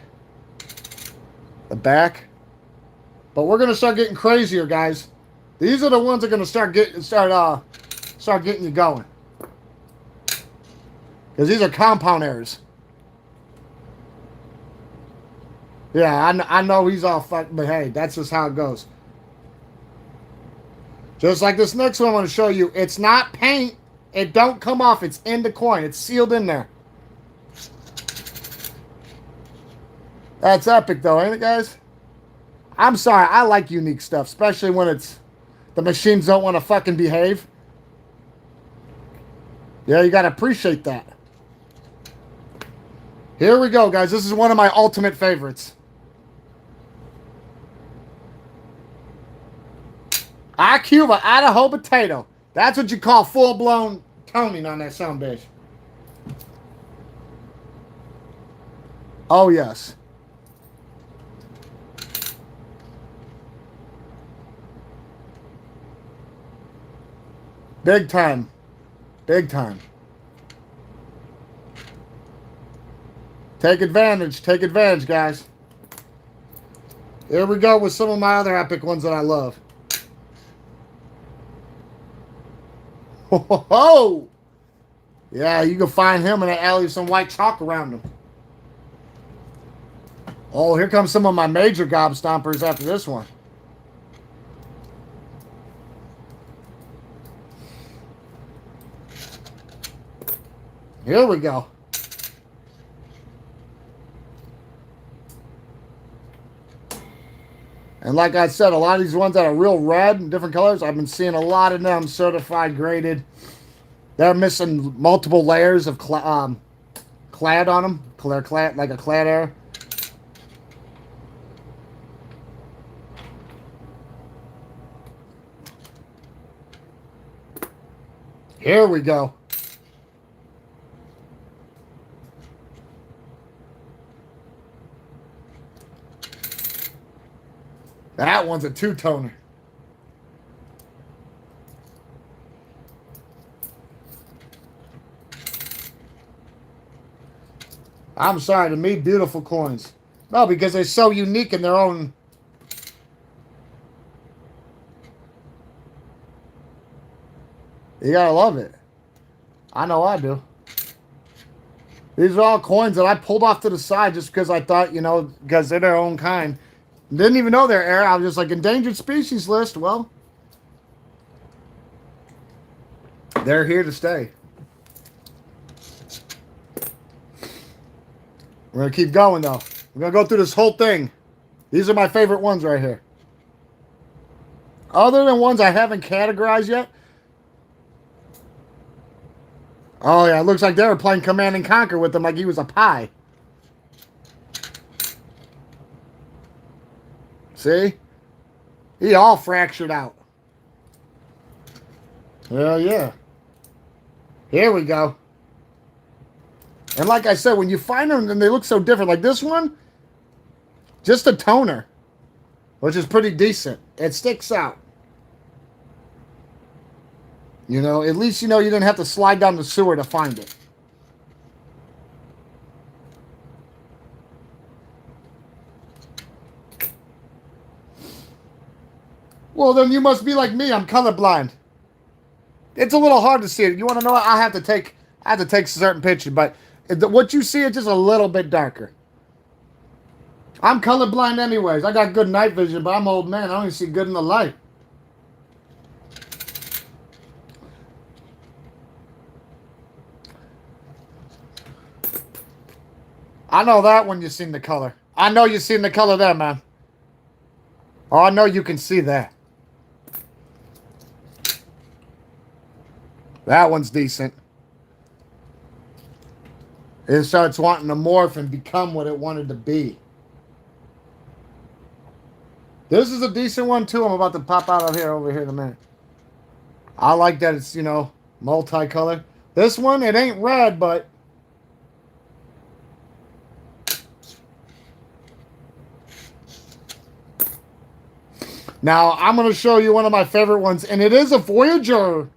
The back. But we're gonna start getting crazier, guys. These are the ones that are gonna start getting you going. Because these are compound errors. Yeah, I know he's all fucked, but hey, that's just how it goes. Just like this next one I'm going to show you. It's not paint. It don't come off. It's in the coin. It's sealed in there. That's epic, though, ain't it, guys? I'm sorry. I like unique stuff, especially when it's the machines don't want to fucking behave. Yeah, you got to appreciate that. Here we go, guys. This is one of my ultimate favorites. iCuba, Idaho potato. That's what you call full-blown toning on that sound base. Oh, yes. Big time. Big time. Take advantage, guys. Here we go with some of my other epic ones that I love. Ho! Yeah, you can find him in an alley with some white chalk around him. Oh, here comes some of my major gob stompers after this one. Here we go. And like I said, a lot of these ones that are real red and different colors, I've been seeing a lot of them certified graded. They're missing multiple layers of clad on them. They're clad like a clad air. Here we go. That one's a two-toner. I'm sorry, to me, beautiful coins. No, because they're so unique in their own. You gotta love it. I know I do. These are all coins that I pulled off to the side just because I thought, you know, because they're their own kind. Didn't even know they're rare. I was just like, endangered species list. Well, they're here to stay. We're going to keep going, though. We're going to go through this whole thing. These are my favorite ones right here. Other than ones I haven't categorized yet. Oh, yeah. It looks like they were playing Command and Conquer with him like he was a pie. See? He all fractured out. Hell yeah. Here we go. And like I said, when you find them, and they look so different. Like this one, just a toner, which is pretty decent. It sticks out. You know, at least you know you didn't have to slide down the sewer to find it. Well, then you must be like me. I'm colorblind. It's a little hard to see it. You want to know what? I have to take certain pictures, but what you see is just a little bit darker. I'm colorblind anyways. I got good night vision, but I'm an old man. I only see good in the light. I know that when you've seen the color. I know you've seen the color there, man. Oh, I know you can see that. That one's decent. It starts wanting to morph and become what it wanted to be. This is a decent one, too. I'm about to pop out of here over here in a minute. I like that it's, you know, multicolor. This one, it ain't red, but... Now, I'm going to show you one of my favorite ones, and it is a Voyager.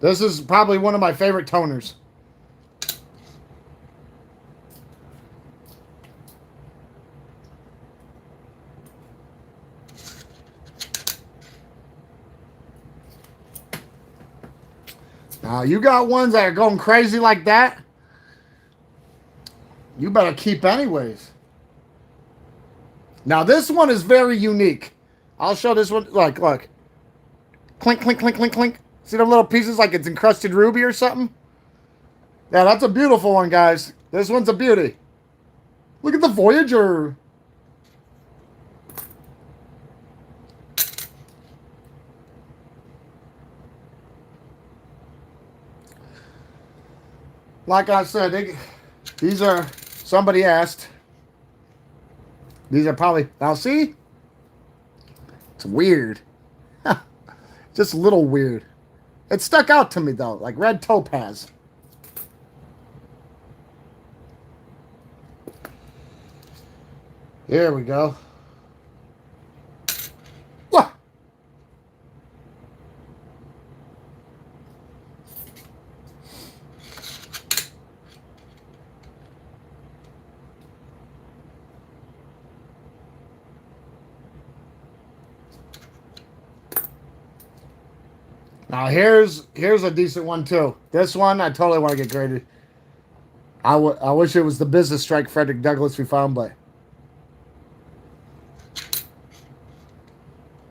This is probably one of my favorite toners. Now, you got ones that are going crazy like that. You better keep anyways. Now, this one is very unique. I'll show this one. Look. Clink, clink, clink, clink, clink. See the little pieces like it's encrusted ruby or something? Yeah, that's a beautiful one, guys. This one's a beauty. Look at the Voyager. Like I said, these are, somebody asked. These are probably, now see? It's weird. Just a little weird. It stuck out to me, though, like red topaz. Here we go. What? Now here's a decent one too. This one I totally want to get graded. I wish it was the business strike Frederick Douglass we found, but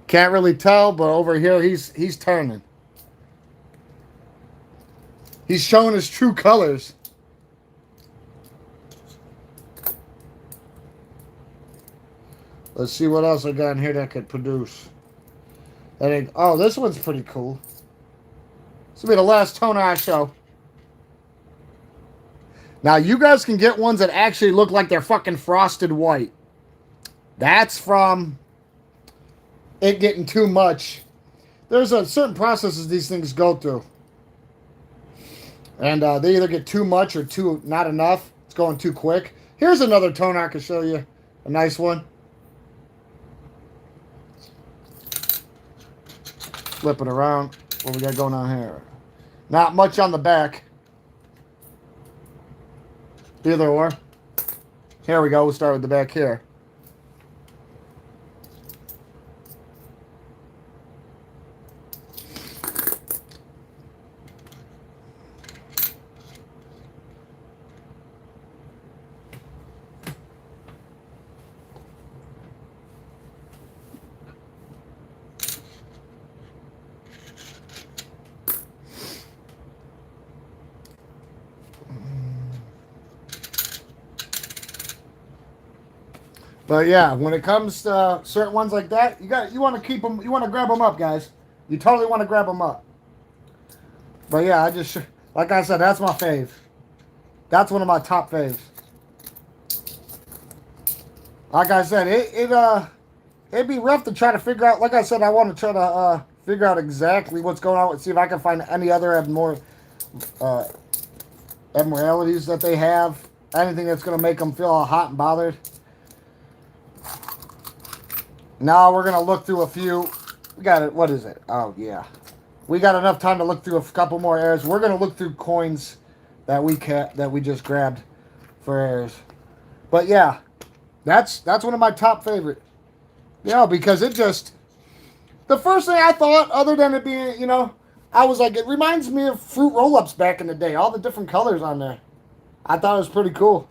can't really tell. But over here he's turning. He's showing his true colors. Let's see what else I got in here that could produce. Oh, this one's pretty cool. This will be the last toner I show. Now, you guys can get ones that actually look like they're fucking frosted white. That's from it getting too much. There's a certain processes these things go through. And they either get too much or not enough. It's going too quick. Here's another toner I can show you. A nice one. Flip it around. What we got going on here? Not much on the back. Either or. Here we go. We'll start with the back here. But yeah, when it comes to certain ones like that, you want to keep them, you want to grab them up, guys. You totally want to grab them up. But yeah, like I said, that's my fave. That's one of my top faves. Like I said, it'd be rough to try to figure out. Like I said, I want to try to figure out exactly what's going on. See if I can find any other abnormalities that they have. Anything that's going to make them feel all hot and bothered. Now we're going to look through a few. We got it. What is it? Oh, yeah. We got enough time to look through a couple more errors. We're going to look through coins that we just grabbed for errors. But yeah, that's one of my top favorite. Yeah, because it just, the first thing I thought, other than it being, I was like, it reminds me of fruit roll-ups back in the day. All the different colors on there. I thought it was pretty cool.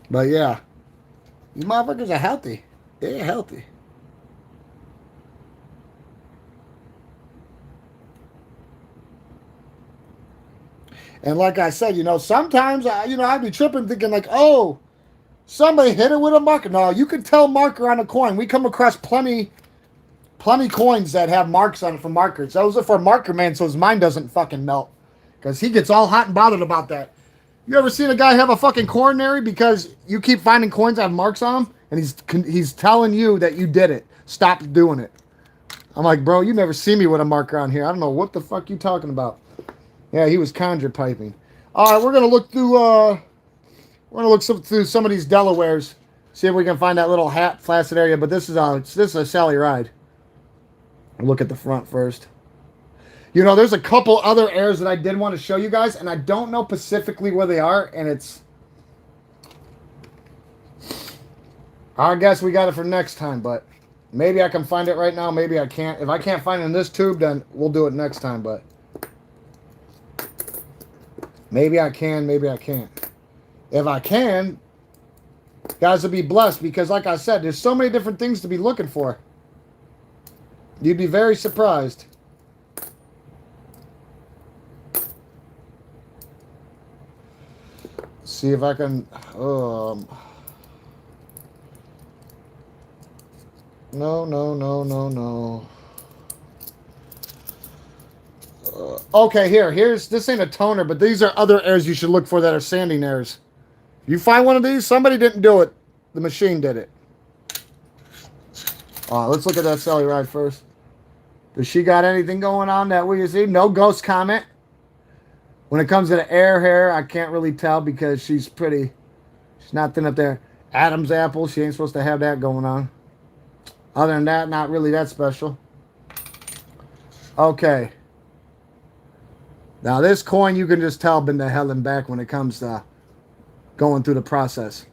But yeah, these motherfuckers are healthy. They're healthy. And like I said, sometimes, I'd be tripping thinking like, oh, somebody hit it with a marker. No, you can tell marker on a coin. We come across plenty coins that have marks on it for markers. Those are for Marker Man so his mind doesn't fucking melt. Because he gets all hot and bothered about that. You ever seen a guy have a fucking coronary because you keep finding coins that have marks on them? And he's telling you that you did it. Stop doing it. I'm like, bro, you never see me with a marker on here. I don't know what the fuck you talking about. Yeah, he was conjure piping. All right, we're gonna look through. Through some of these Delawares. See if we can find that little hat flaccid area. But this is a Sally Ride. Look at the front first. There's a couple other airs that I did want to show you guys, and I don't know specifically where they are, and it's... I guess we got it for next time, but maybe I can find it right now, maybe I can't. If I can't find it in this tube, then we'll do it next time, but... Maybe I can, maybe I can't. If I can, guys will be blessed, because like I said, there's so many different things to be looking for. You'd be very surprised. See if I can... No. Okay, here's... This ain't a toner, but these are other airs you should look for that are sanding airs. You find one of these, somebody didn't do it. The machine did it. Let's look at that Sally Ride first. Does she got anything going on that we see? No ghost comment. When it comes to the air hair, I can't really tell because she's not thin up there. Adam's apple, she ain't supposed to have that going on. Other than that, not really that special. Okay. Now this coin, you can just tell been to hell and back when it comes to going through the process.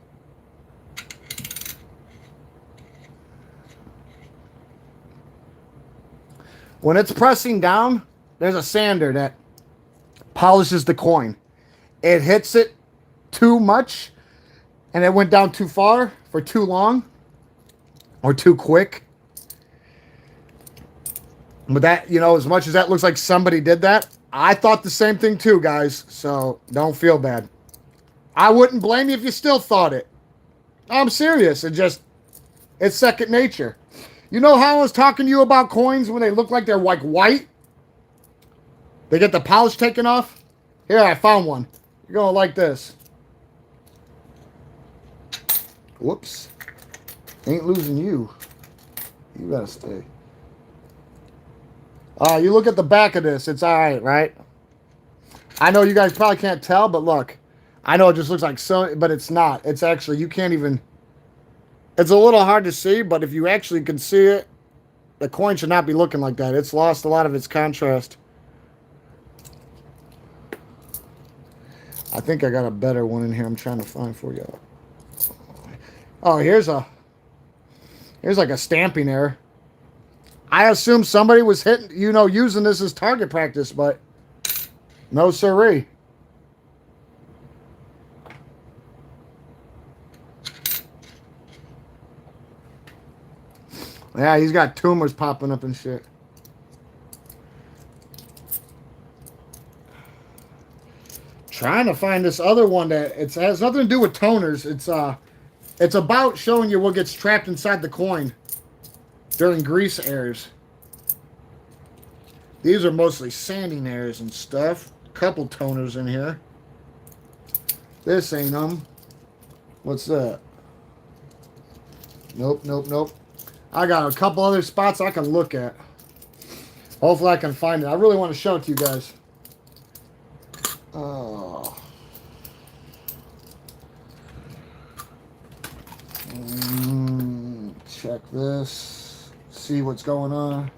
When it's pressing down, there's a sander that polishes the coin. It hits it too much and it went down too far for too long or too quick. But that, you know, as much as that looks like somebody did that, I thought the same thing too, guys. So don't feel bad. I wouldn't blame you if you still thought it. I'm serious. It's second nature. You know how I was talking to you about coins when they look like they're like white? They get the polish taken off? Here, I found one. You're going to like this. Whoops. Ain't losing you. You gotta stay. You look at the back of this. It's alright, right? I know you guys probably can't tell, but look. I know it just looks like so, but it's not. It's actually, you can't even... It's a little hard to see, but if you actually can see it, the coin should not be looking like that. It's lost a lot of its contrast. I think I got a better one in here I'm trying to find for you. Oh, here's like a stamping error. I assume somebody was hitting, using this as target practice, but no siree. Yeah, he's got tumors popping up and shit. Trying to find this other one that it has nothing to do with toners. It's about showing you what gets trapped inside the coin during grease errors. These are mostly sanding errors and stuff. Couple toners in here. This ain't them. What's that? Nope, nope, nope. I got a couple other spots I can look at. Hopefully I can find it. I really want to show it to you guys. Oh. Check this. See what's going on.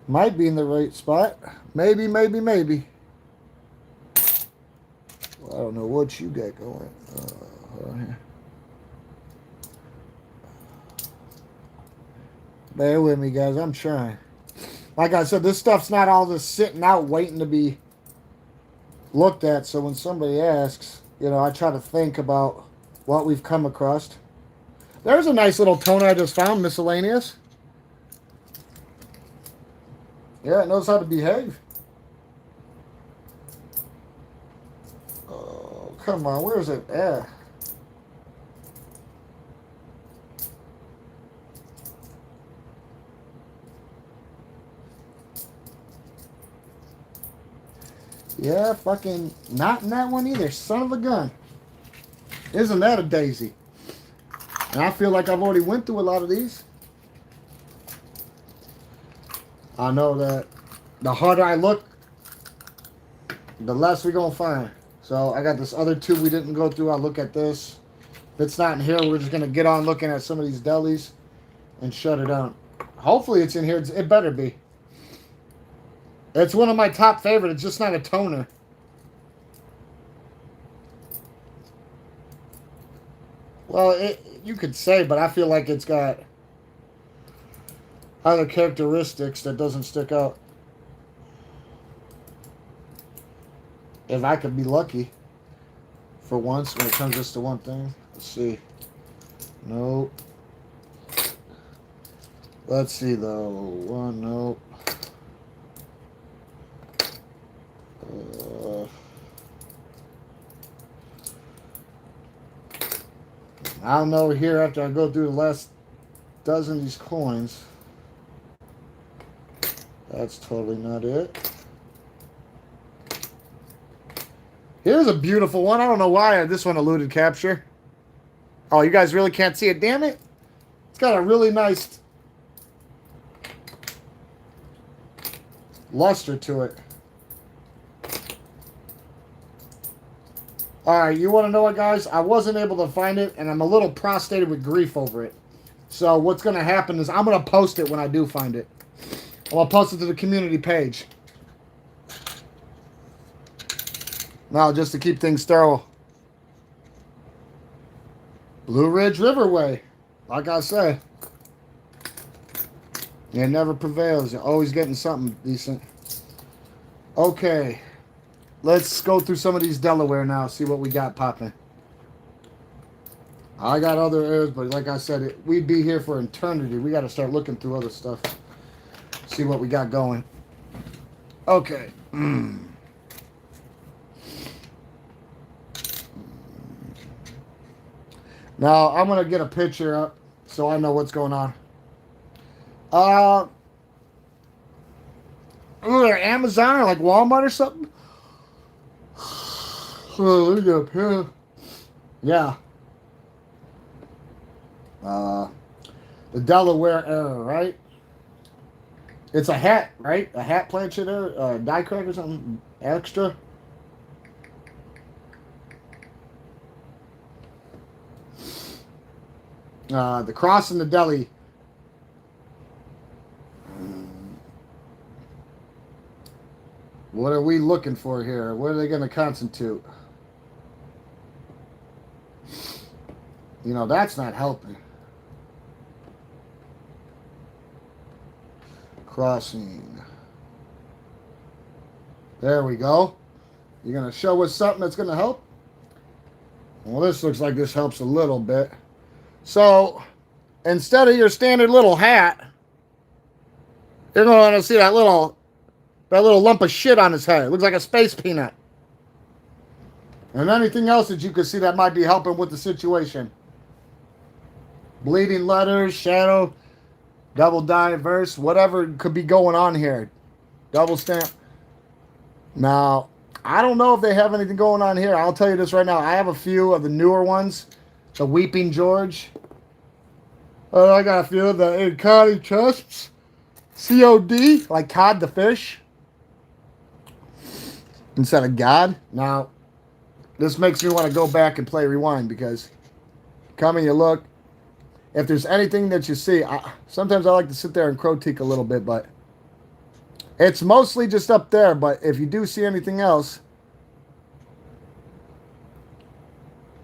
Might be in the right spot. Maybe, maybe, maybe. Well, I don't know what you got going. Hold on here. Bear with me, guys. I'm trying. Like I said, this stuff's not all just sitting out waiting to be looked at. So when somebody asks, I try to think about what we've come across. There's a nice little toner I just found, miscellaneous. Yeah, it knows how to behave. Oh, come on. Where is it at? Yeah, fucking not in that one either. Son of a gun. Isn't that a daisy? And I feel like I've already went through a lot of these. I know that the harder I look, the less we're going to find. So I got this other two we didn't go through. I'll look at this. If it's not in here, we're just going to get on looking at some of these delis and shut it down. Hopefully it's in here. It better be. It's one of my top favorites. It's just not a toner. Well, you could say, but I feel like it's got other characteristics that doesn't stick out. If I could be lucky for once when it comes just to one thing. Let's see. Nope. Let's see, though. One, nope. I'll know here after I go through the last dozen of these coins. That's totally not it. Here's a beautiful one. I don't know why this one eluded capture. Oh, you guys really can't see it? Damn it. It's got a really nice luster to it. Alright, you want to know what, guys? I wasn't able to find it, and I'm a little prostrated with grief over it. So what's going to happen is I'm going to post it when I do find it. I'm going to post it to the community page. Now, just to keep things thorough. Blue Ridge Riverway. Like I said. It never prevails. You're always getting something decent. Okay. Let's go through some of these Delaware now. See what we got popping. I got other areas, but like I said, we'd be here for eternity. We got to start looking through other stuff. See what we got going. Okay. Now, I'm going to get a picture up so I know what's going on. Either Amazon or like Walmart or something. Oh, let me get up here. Yeah. The Delaware era, right? It's a hat, right? A hat planchette era, die crack or something extra. The cross and the deli. What are we looking for here? What are they going to constitute? You know, that's not helping. Crossing. There we go. You're going to show us something that's going to help? Well, this looks like this helps a little bit. So, instead of your standard little hat, you're going to see that little lump of shit on his head. It looks like a space peanut. And anything else that you could see that might be helping with the situation. Bleeding letters, shadow, double diverse, whatever could be going on here. Double stamp. Now, I don't know if they have anything going on here. I'll tell you this right now. I have a few of the newer ones. The Weeping George. I got a few of the Connie Trusts. COD, like Cod the fish. Instead of God. Now, this makes me want to go back and play Rewind because come and you look. If there's anything that you see, sometimes I like to sit there and critique a little bit, but it's mostly just up there. But if you do see anything else,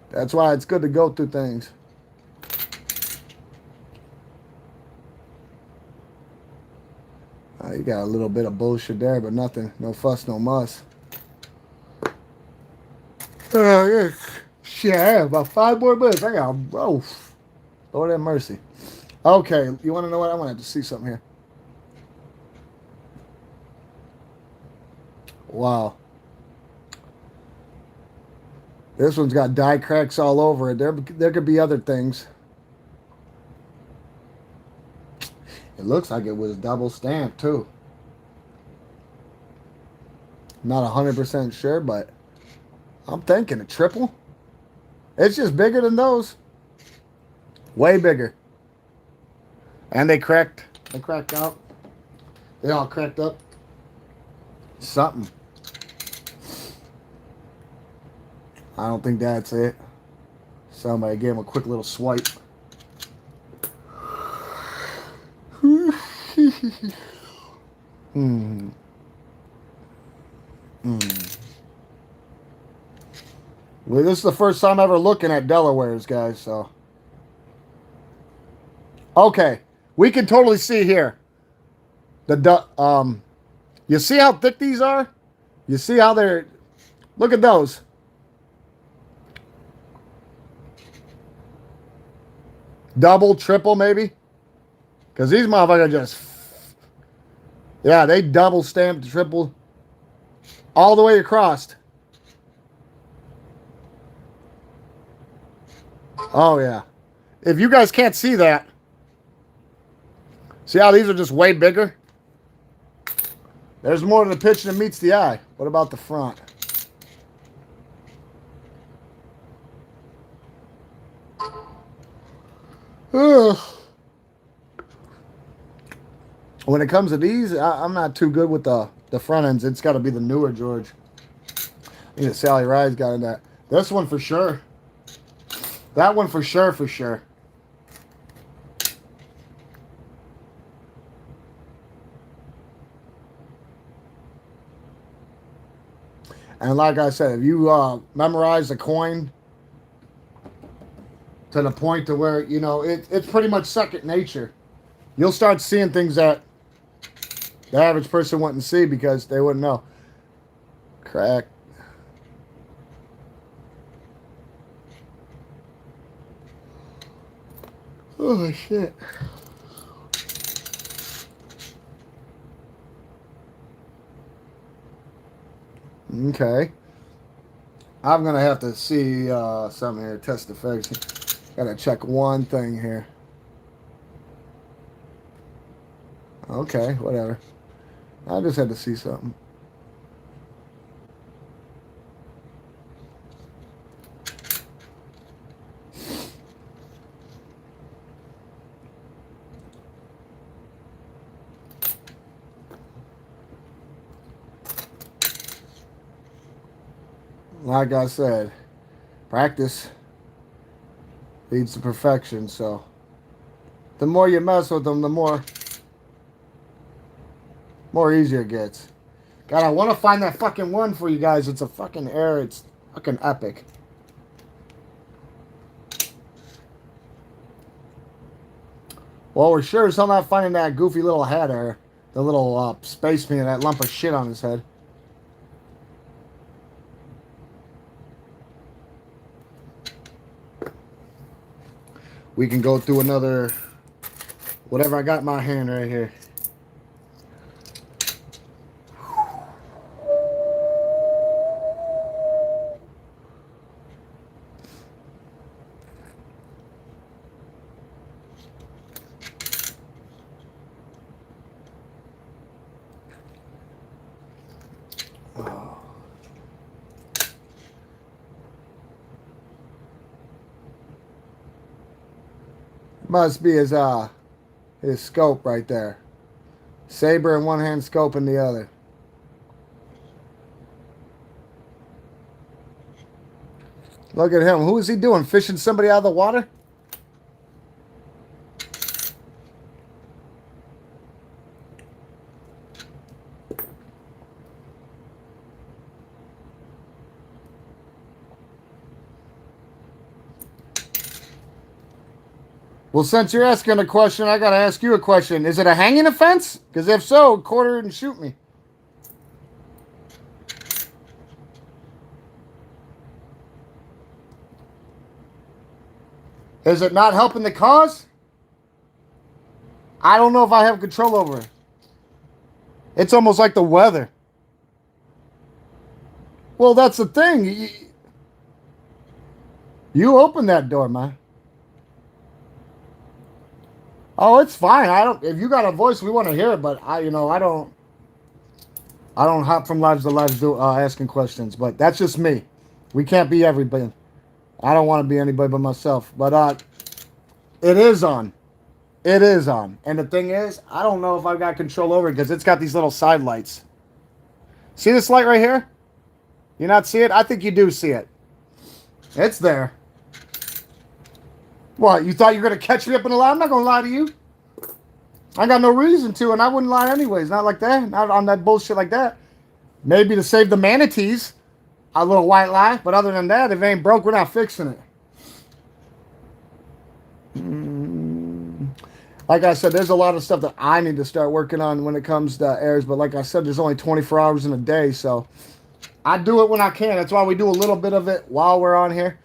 that's why it's good to go through things. You got a little bit of bullshit there, but nothing. No fuss, no muss. Yeah. Shit, I have about 5 more minutes. I got, Lord have mercy. Okay, you want to know what? I want to have to see something here. Wow. This one's got die cracks all over it. There could be other things. It looks like it was double stamped too. Not 100% sure, but I'm thinking a triple. It's just bigger than those. Way bigger. And they cracked. They cracked out. They all cracked up. Something. I don't think that's it. Somebody gave him a quick little swipe. Well, this is the first time ever looking at Delaware's, guys, so. Okay. We can totally see here. You see how thick these are? You see how they're... Look at those. Double, triple, maybe? Because these motherfuckers just... Yeah, they double stamped, triple. All the way across. Oh, yeah. If you guys can't see that... See how these are just way bigger? There's more to the picture than meets the eye. What about the front? When it comes to these, I'm not too good with the front ends. It's got to be the newer George. I think Sally Rye's got in that. This one for sure. That one for sure, for sure. And like I said, if you memorize the coin to the point to where, you know, it's pretty much second nature. You'll start seeing things that the average person wouldn't see because they wouldn't know. Crack. Oh, shit. Okay. I'm going to have to see something here. Test effects. Got to check one thing here. Okay, whatever. I just had to see something. Like I said, practice leads to perfection. So the more you mess with them, the more easier it gets. God, I want to find that fucking one for you guys. It's a fucking error. It's fucking epic. Well, we're sure as hell not finding that goofy little head there. The little spaceman, that lump of shit on his head. We can go through another... whatever I got in my hand right here. Must be his scope right there. Saber in one hand, scope in the other. Look at him. Who is he doing? Fishing somebody out of the water? Well, since you're asking a question, I gotta ask you a question. Is it a hanging offense? Because if so, quarter it and shoot me. Is it not helping the cause? I don't know if I have control over it. It's almost like the weather. Well, that's the thing. You open that door, man. Oh, it's fine. I don't. If you got a voice, we want to hear it. But I don't. I don't hop from lives to lives asking questions. But that's just me. We can't be everybody. I don't want to be anybody but myself. But it is on. It is on. And the thing is, I don't know if I've got control over it because it's got these little side lights. See this light right here? You not see it? I think you do see it. It's there. What, you thought you were going to catch me up in a lie? I'm not going to lie to you. I got no reason to, and I wouldn't lie anyways. Not like that. Not on that bullshit like that. Maybe to save the manatees, a little white lie. But other than that, if it ain't broke, we're not fixing it. Like I said, there's a lot of stuff that I need to start working on when it comes to airs. But like I said, there's only 24 hours in a day, so I do it when I can. That's why we do a little bit of it while we're on here.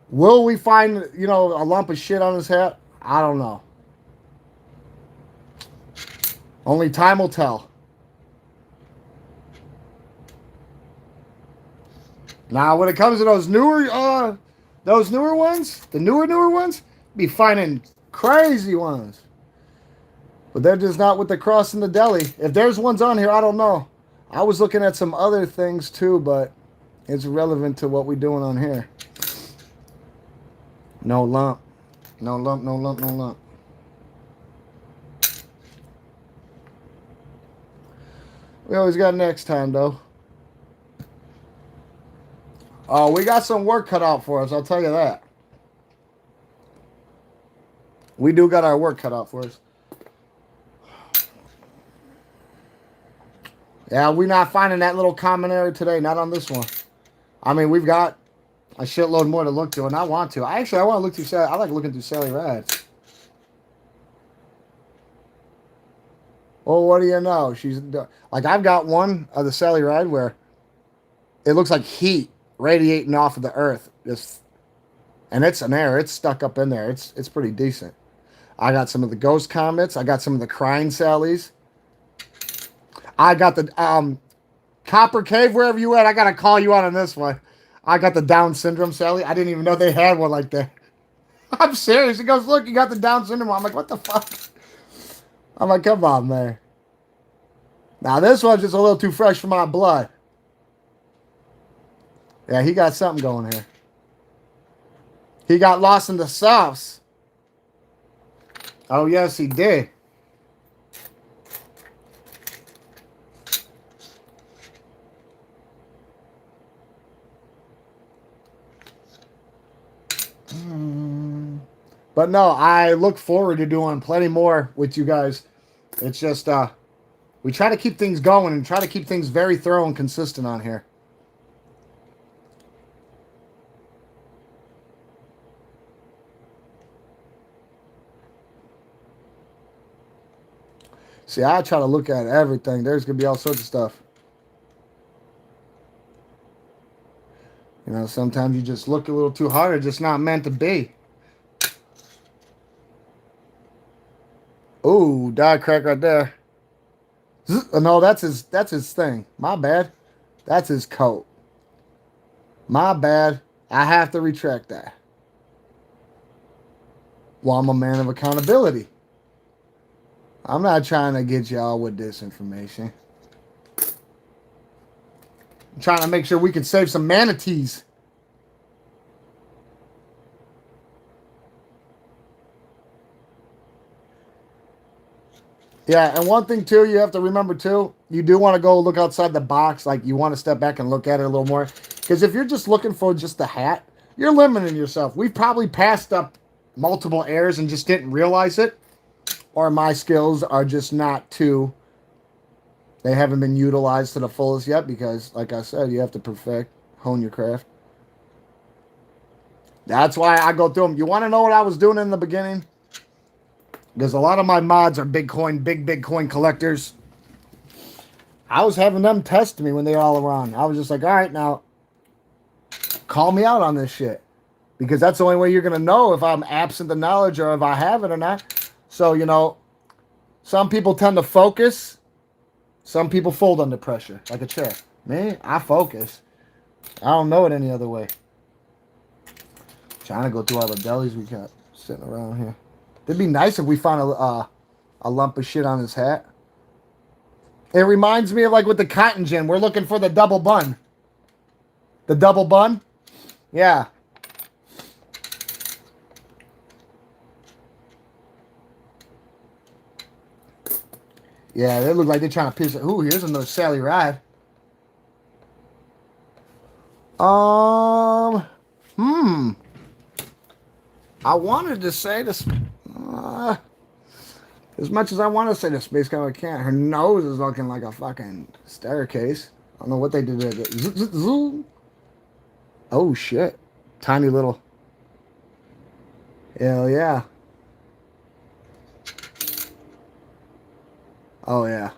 Will we find, a lump of shit on his head? I don't know. Only time will tell. Now, when it comes to those newer ones, the newer ones, be finding crazy ones. But they're just not with the cross in the deli. If there's ones on here, I don't know. I was looking at some other things too, but it's relevant to what we're doing on here. No lump. No lump, no lump, no lump. We always got next time, though. Oh, we got some work cut out for us, I'll tell you that. We do got our work cut out for us. Yeah, we're not finding that little common area today, not on this one. I mean, we've got a shitload more to look to, and I want to. I want to look through Sally. I like looking through Sally Rad. Well, what do you know? She's like, I've got one of the Sally Ride where it looks like heat radiating off of the earth. And it's an air. It's stuck up in there. It's pretty decent. I got some of the Ghost Comets. I got some of the Crying Sallys. I got the Copper Cave, wherever you at. I got to call you out on this one. I got the Down Syndrome Sally. I didn't even know they had one like that. I'm serious. He goes, look, you got the Down Syndrome. I'm like, what the fuck? I'm like, come on, man. Now, this one's just a little too fresh for my blood. Yeah, he got something going here. He got lost in the sauce. Oh, yes, he did. But no, I look forward to doing plenty more with you guys. It's just, we try to keep things going and try to keep things very thorough and consistent on here. See, I try to look at everything. There's going to be all sorts of stuff. You know, sometimes you just look a little too hard. It's just not meant to be. Ooh, die crack right there. No, that's his thing. My bad. That's his coat. My bad. I have to retract that. Well, I'm a man of accountability. I'm not trying to get y'all with this information. I'm trying to make sure we can save some manatees. Yeah, and one thing too, you have to remember too, you do want to go look outside the box. Like, you want to step back and look at it a little more. Because if you're just looking for just the hat, you're limiting yourself. We've probably passed up multiple airs and just didn't realize it. Or my skills are just not too, they haven't been utilized to the fullest yet. Because, like I said, you have to perfect, hone your craft. That's why I go through them. You want to know what I was doing in the beginning? Because a lot of my mods are big Bitcoin collectors. I was having them test me when they were all around. I was just like, all right, now, call me out on this shit. Because that's the only way you're going to know if I'm absent the knowledge or if I have it or not. So, you know, some people tend to focus. Some people fold under pressure, like a chair. Me, I focus. I don't know it any other way. Trying to go through all the delis we got sitting around here. It'd be nice if we found a lump of shit on his hat. It reminds me of like with the cotton gin. We're looking for the double bun. The double bun? Yeah. Yeah, they look like they're trying to piss it. Ooh, here's another Sally Ride. I wanted to say this. As much as I want to say the space camera, I can't. Her nose is looking like a fucking staircase. I don't know what they did there. Oh shit. Tiny little. Hell yeah. Oh yeah.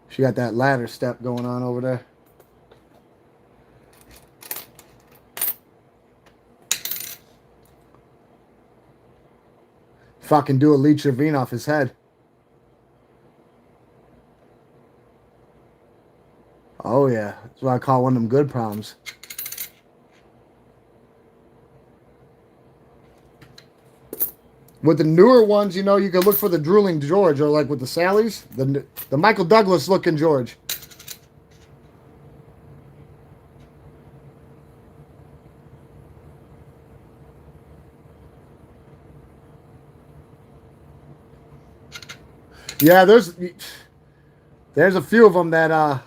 She got that ladder step going on over there. Fucking do a Lee Trevine off his head. Oh yeah. That's what I call one of them good problems. With the newer ones, you know, you can look for the drooling George, or like with the Sallys, the Michael Douglas looking George. Yeah, there's a few of them that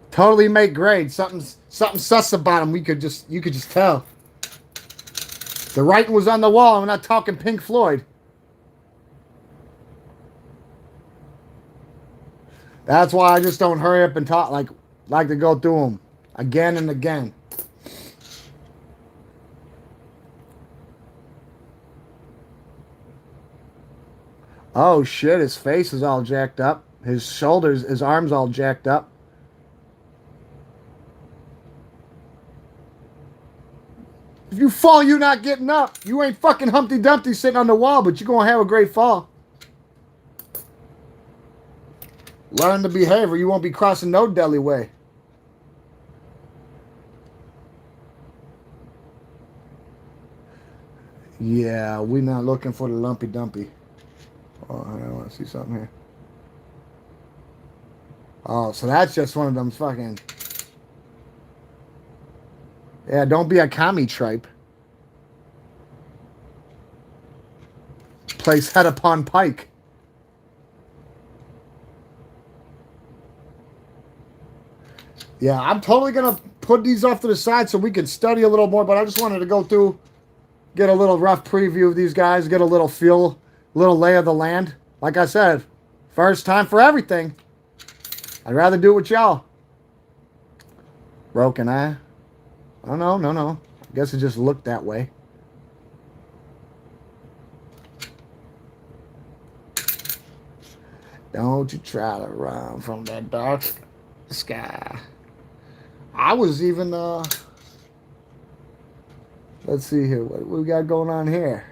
totally make grade. Something sus about them. You could just tell. The writing was on the wall. I'm not talking Pink Floyd. That's why I just don't hurry up and talk. Like to go through them again and again. Oh shit! His face is all jacked up. His shoulders, his arms all jacked up. If you fall, you're not getting up. You ain't fucking Humpty Dumpty sitting on the wall, but you're going to have a great fall. Learn the behavior. You won't be crossing no deli way. Yeah, we're not looking for the lumpy dumpy. Oh, I want to see something here. Oh, so that's just one of them fucking... Yeah, don't be a commie tripe. Place head upon pike. Yeah, I'm totally going to put these off to the side so we can study a little more, but I just wanted to go through, get a little rough preview of these guys, get a little feel, a little lay of the land. Like I said, first time for everything. I'd rather do it with y'all. Broken eye. Oh, no. I guess it just looked that way. Don't you try to run from that dark sky. I was even, let's see here. What we got going on here?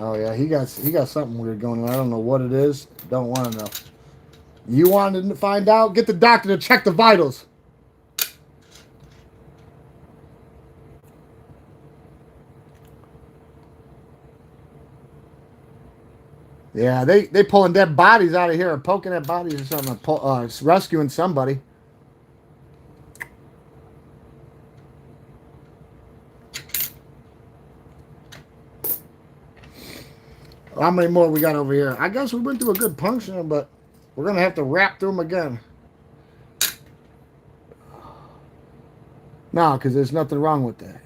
Oh yeah, he got something weird going on. I don't know what it is. Don't want to know. You wanted to find out? Get the doctor to check the vitals. Yeah, they pulling dead bodies out of here or poking at bodies or something. Rescuing somebody. How many more we got over here? I guess we went through a good punction, but we're going to have to wrap through them again. No, because there's nothing wrong with that.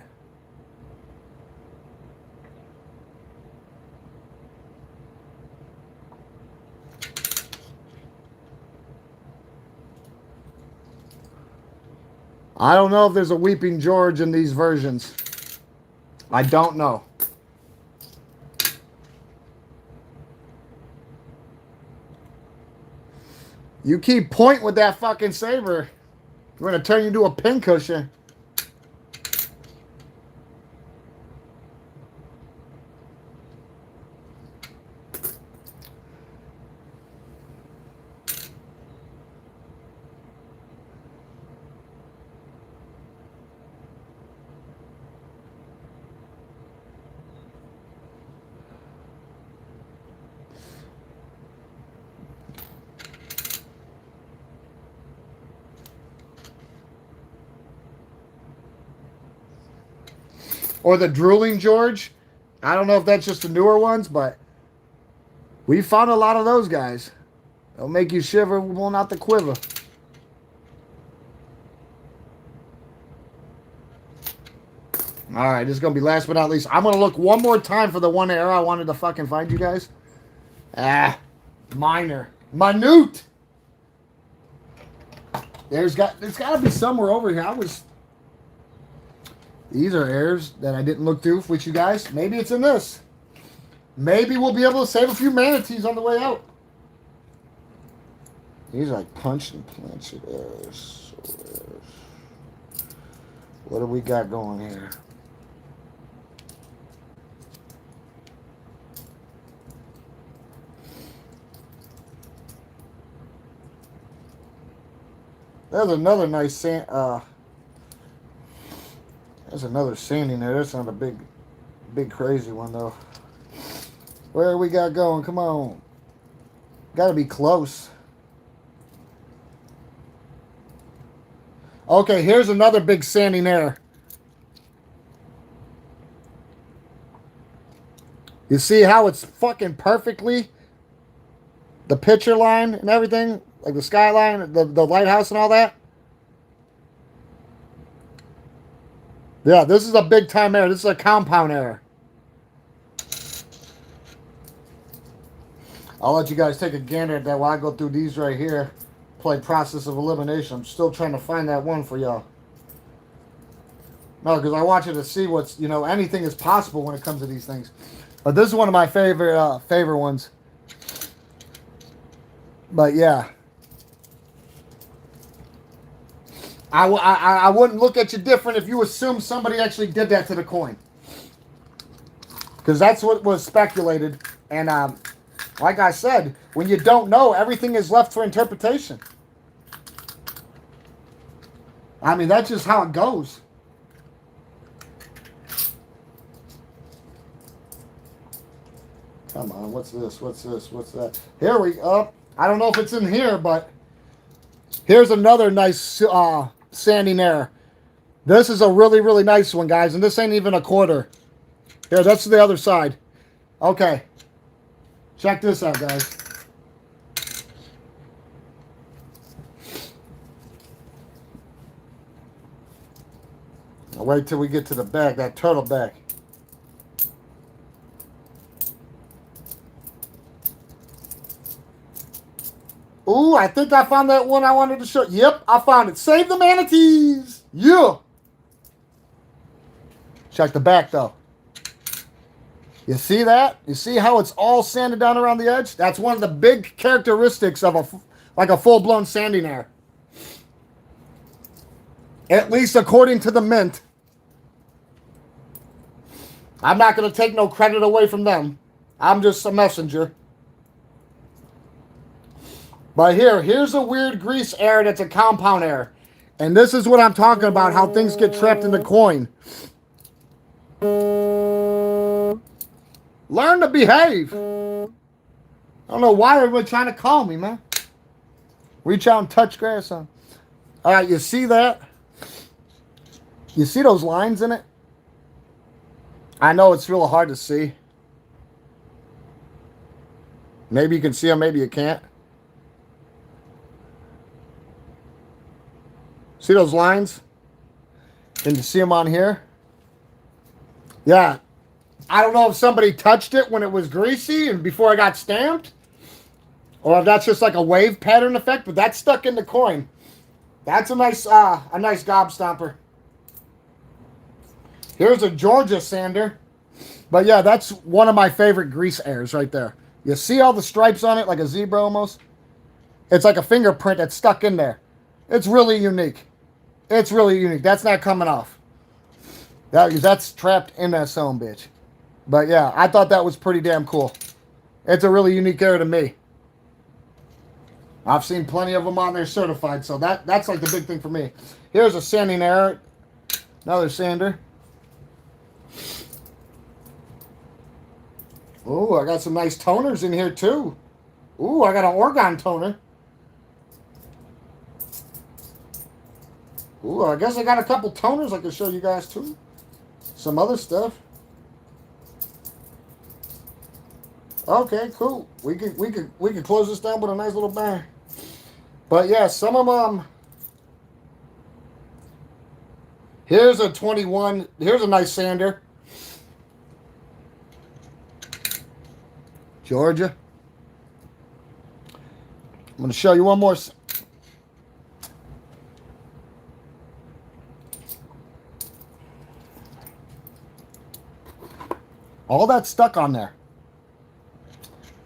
I don't know if there's a Weeping George in these versions. I don't know. You keep pointing with that fucking saber, we're going to turn you into a pincushion. Or the Drooling George. I don't know if that's just the newer ones, but we found a lot of those guys. They'll make you shiver, will not the quiver. All right, this is going to be last but not least. I'm going to look one more time for the one arrow I wanted to fucking find you guys. Minor. Minute. There's got to be somewhere over here. These are errors that I didn't look through with you guys. Maybe it's in this. Maybe we'll be able to save a few manatees on the way out. These are like punch and planch errors. What do we got going here? There's another nice sand. There's another sanding there. That's not a big crazy one though. Where we got going? Come on. Got to be close. Okay, here's another big sanding error. You see how it's fucking perfectly the picture line and everything, like the skyline, the lighthouse and all that. Yeah, this is a big time error. This is a compound error. I'll let you guys take a gander at that while I go through these right here. Play process of elimination. I'm still trying to find that one for y'all. No, because I want you to see what's, anything is possible when it comes to these things. But this is one of my favorite ones. But yeah, I wouldn't look at you different if you assume somebody actually did that to the coin. Because that's what was speculated. And like I said, when you don't know, everything is left for interpretation. I mean, that's just how it goes. Come on, what's this? What's this? What's that? Here we go. I don't know if it's in here, but here's another nice Sandy Nair. This is a really, really nice one, guys. And this ain't even a quarter. Here, that's the other side. Okay. Check this out, guys. I'll wait till we get to the back, that turtle back. Ooh, I think I found that one I wanted to show. Yep, I found it. Save the manatees. Yeah. Check the back, though. You see that? You see how it's all sanded down around the edge? That's one of the big characteristics of a full-blown Sandy Nair. At least according to the Mint. I'm not going to take no credit away from them. I'm just a messenger. But here's a weird grease error that's a compound error. And this is what I'm talking about, how things get trapped in the coin. Learn to behave. I don't know why everybody's trying to call me, man. Reach out and touch grass on. All right, you see that? You see those lines in it? I know it's real hard to see. Maybe you can see them, maybe you can't. See those lines? Can you see them on here? Yeah. I don't know if somebody touched it when it was greasy and before it got stamped. Or if that's just like a wave pattern effect, but that's stuck in the coin. That's a nice gob stomper. Here's a Georgia sander. But yeah, that's one of my favorite grease airs right there. You see all the stripes on it, like a zebra almost? It's like a fingerprint that's stuck in there. It's really unique. It's really unique. That's not coming off. That's trapped in that son bitch. But yeah, I thought that was pretty damn cool. It's a really unique air to me. I've seen plenty of them on there certified, so that's like the big thing for me. Here's a Sandy Nair. Another sander. Ooh, I got some nice toners in here too. Ooh, I got an Oregon toner. Ooh, I guess I got a couple toners I can show you guys too. Some other stuff. Okay, cool. We could close this down with a nice little bang. But yeah, some of them. Here's a 21. Here's a nice sander. Georgia. I'm going to show you one more. All that stuck on there.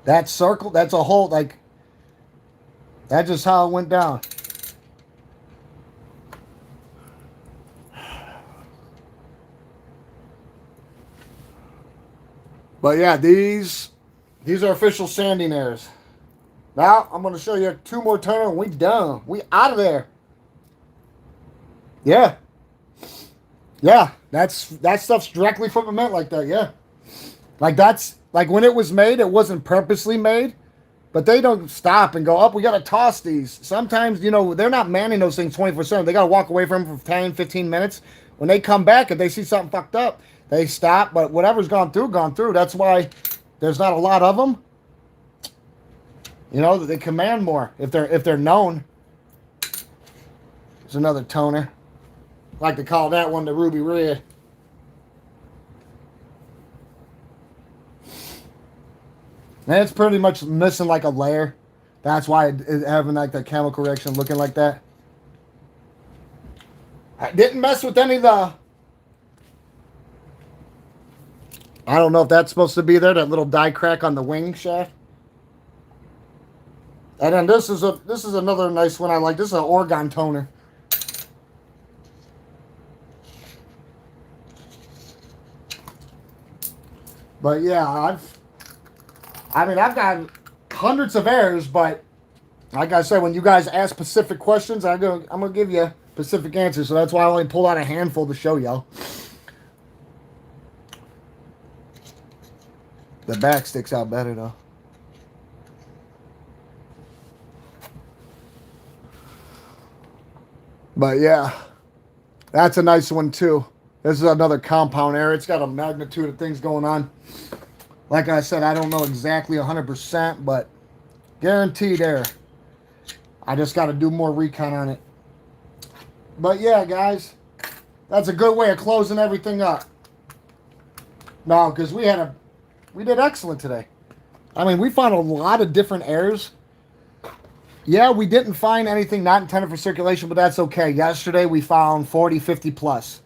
That circle, that's a whole, like, that's just how it went down. But yeah, these are official Sandy Nairs. Now, I'm going to show you two more turns and we done. We out of there. Yeah. Yeah, that stuff's directly from the Mint like that, yeah. Like that's, like when it was made, it wasn't purposely made. But they don't stop and go, oh, we got to toss these. Sometimes, you know, they're not manning those things 24/7. They got to walk away from them for 10, 15 minutes. When they come back, if they see something fucked up, they stop. But whatever's gone through, gone through. That's why there's not a lot of them. You know, they command more if they're known. There's another toner. I like to call that one the Ruby Red. And it's pretty much missing like a layer. That's why it's having like the chemical reaction looking like that. I didn't mess with any of the... I don't know if that's supposed to be there, that little die crack on the wing shaft. And then this is another nice one I like. This is an Oregon toner. But yeah, I've got hundreds of errors, but like I said, when you guys ask specific questions, I'm gonna give you specific answers. So that's why I only pulled out a handful to show y'all. The back sticks out better though. But yeah, that's a nice one too. This is another compound error. It's got a magnitude of things going on. Like I said, I don't know exactly 100%, but guaranteed error. I just got to do more recon on it. But yeah, guys, that's a good way of closing everything up. No, because we did excellent today. I mean, we found a lot of different errors. Yeah, we didn't find anything not intended for circulation, but that's okay. Yesterday we found 40, 50 plus.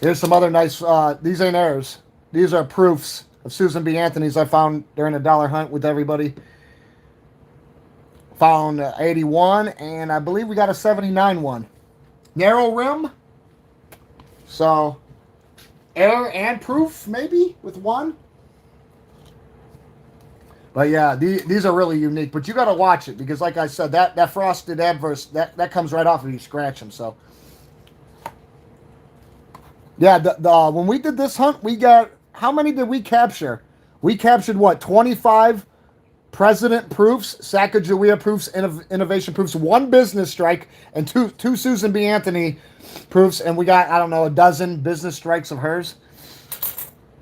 Here's some other nice, these ain't errors. These are proofs of Susan B. Anthony's I found during a dollar hunt with everybody. Found 81, and I believe we got a 79 one. Narrow rim. So, error and proof, maybe, with one. But yeah, these are really unique. But you got to watch it, because like I said, that frosted adverse, that comes right off if you scratch them. So, yeah, when we did this hunt, we got, how many did we capture? We captured, what, 25 president proofs, Sacagawea proofs, innovation proofs, one business strike, and two Susan B. Anthony proofs, and we got, I don't know, a dozen business strikes of hers.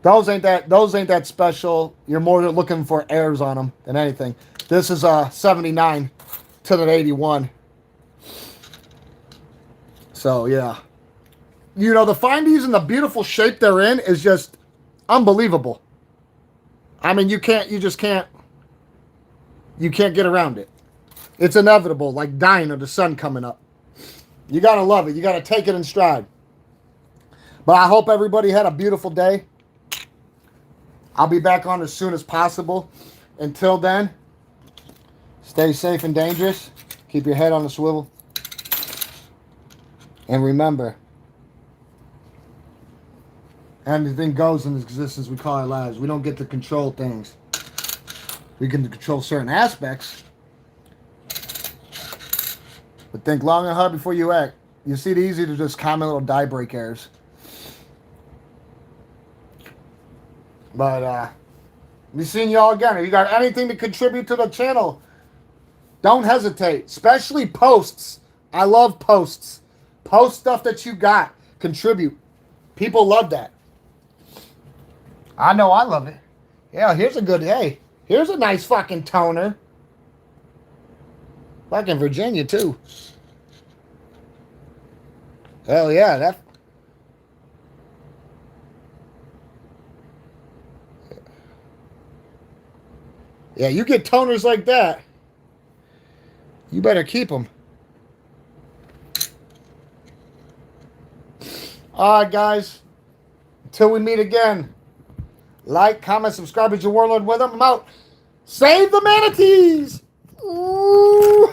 Those ain't that special. You're more looking for errors on them than anything. This is a 79 to an 81. So yeah, you know, the findies and the beautiful shape they're in is just unbelievable. I mean, you just can't get around it. It's inevitable, like dying or the sun coming up. You gotta love it. You gotta take it in stride. But I hope everybody had a beautiful day. I'll be back on as soon as possible. Until then, stay safe and dangerous. Keep your head on the swivel. And remember, anything goes in existence we call our lives. We don't get to control things. We can control certain aspects. But think long and hard before you act. You see, it's easy to just comment little die break errors. But, be seeing y'all again. If you got anything to contribute to the channel, don't hesitate. Especially posts. I love posts. Post stuff that you got. Contribute. People love that. I know I love it. Yeah, here's a good, hey, here's a nice fucking toner. Fucking Virginia, too. Hell yeah, that... Yeah, you get toners like that, you better keep them. All right, guys. Until we meet again, like, comment, subscribe. It's your Warlord with them. I'm out. Save the manatees! Ooh.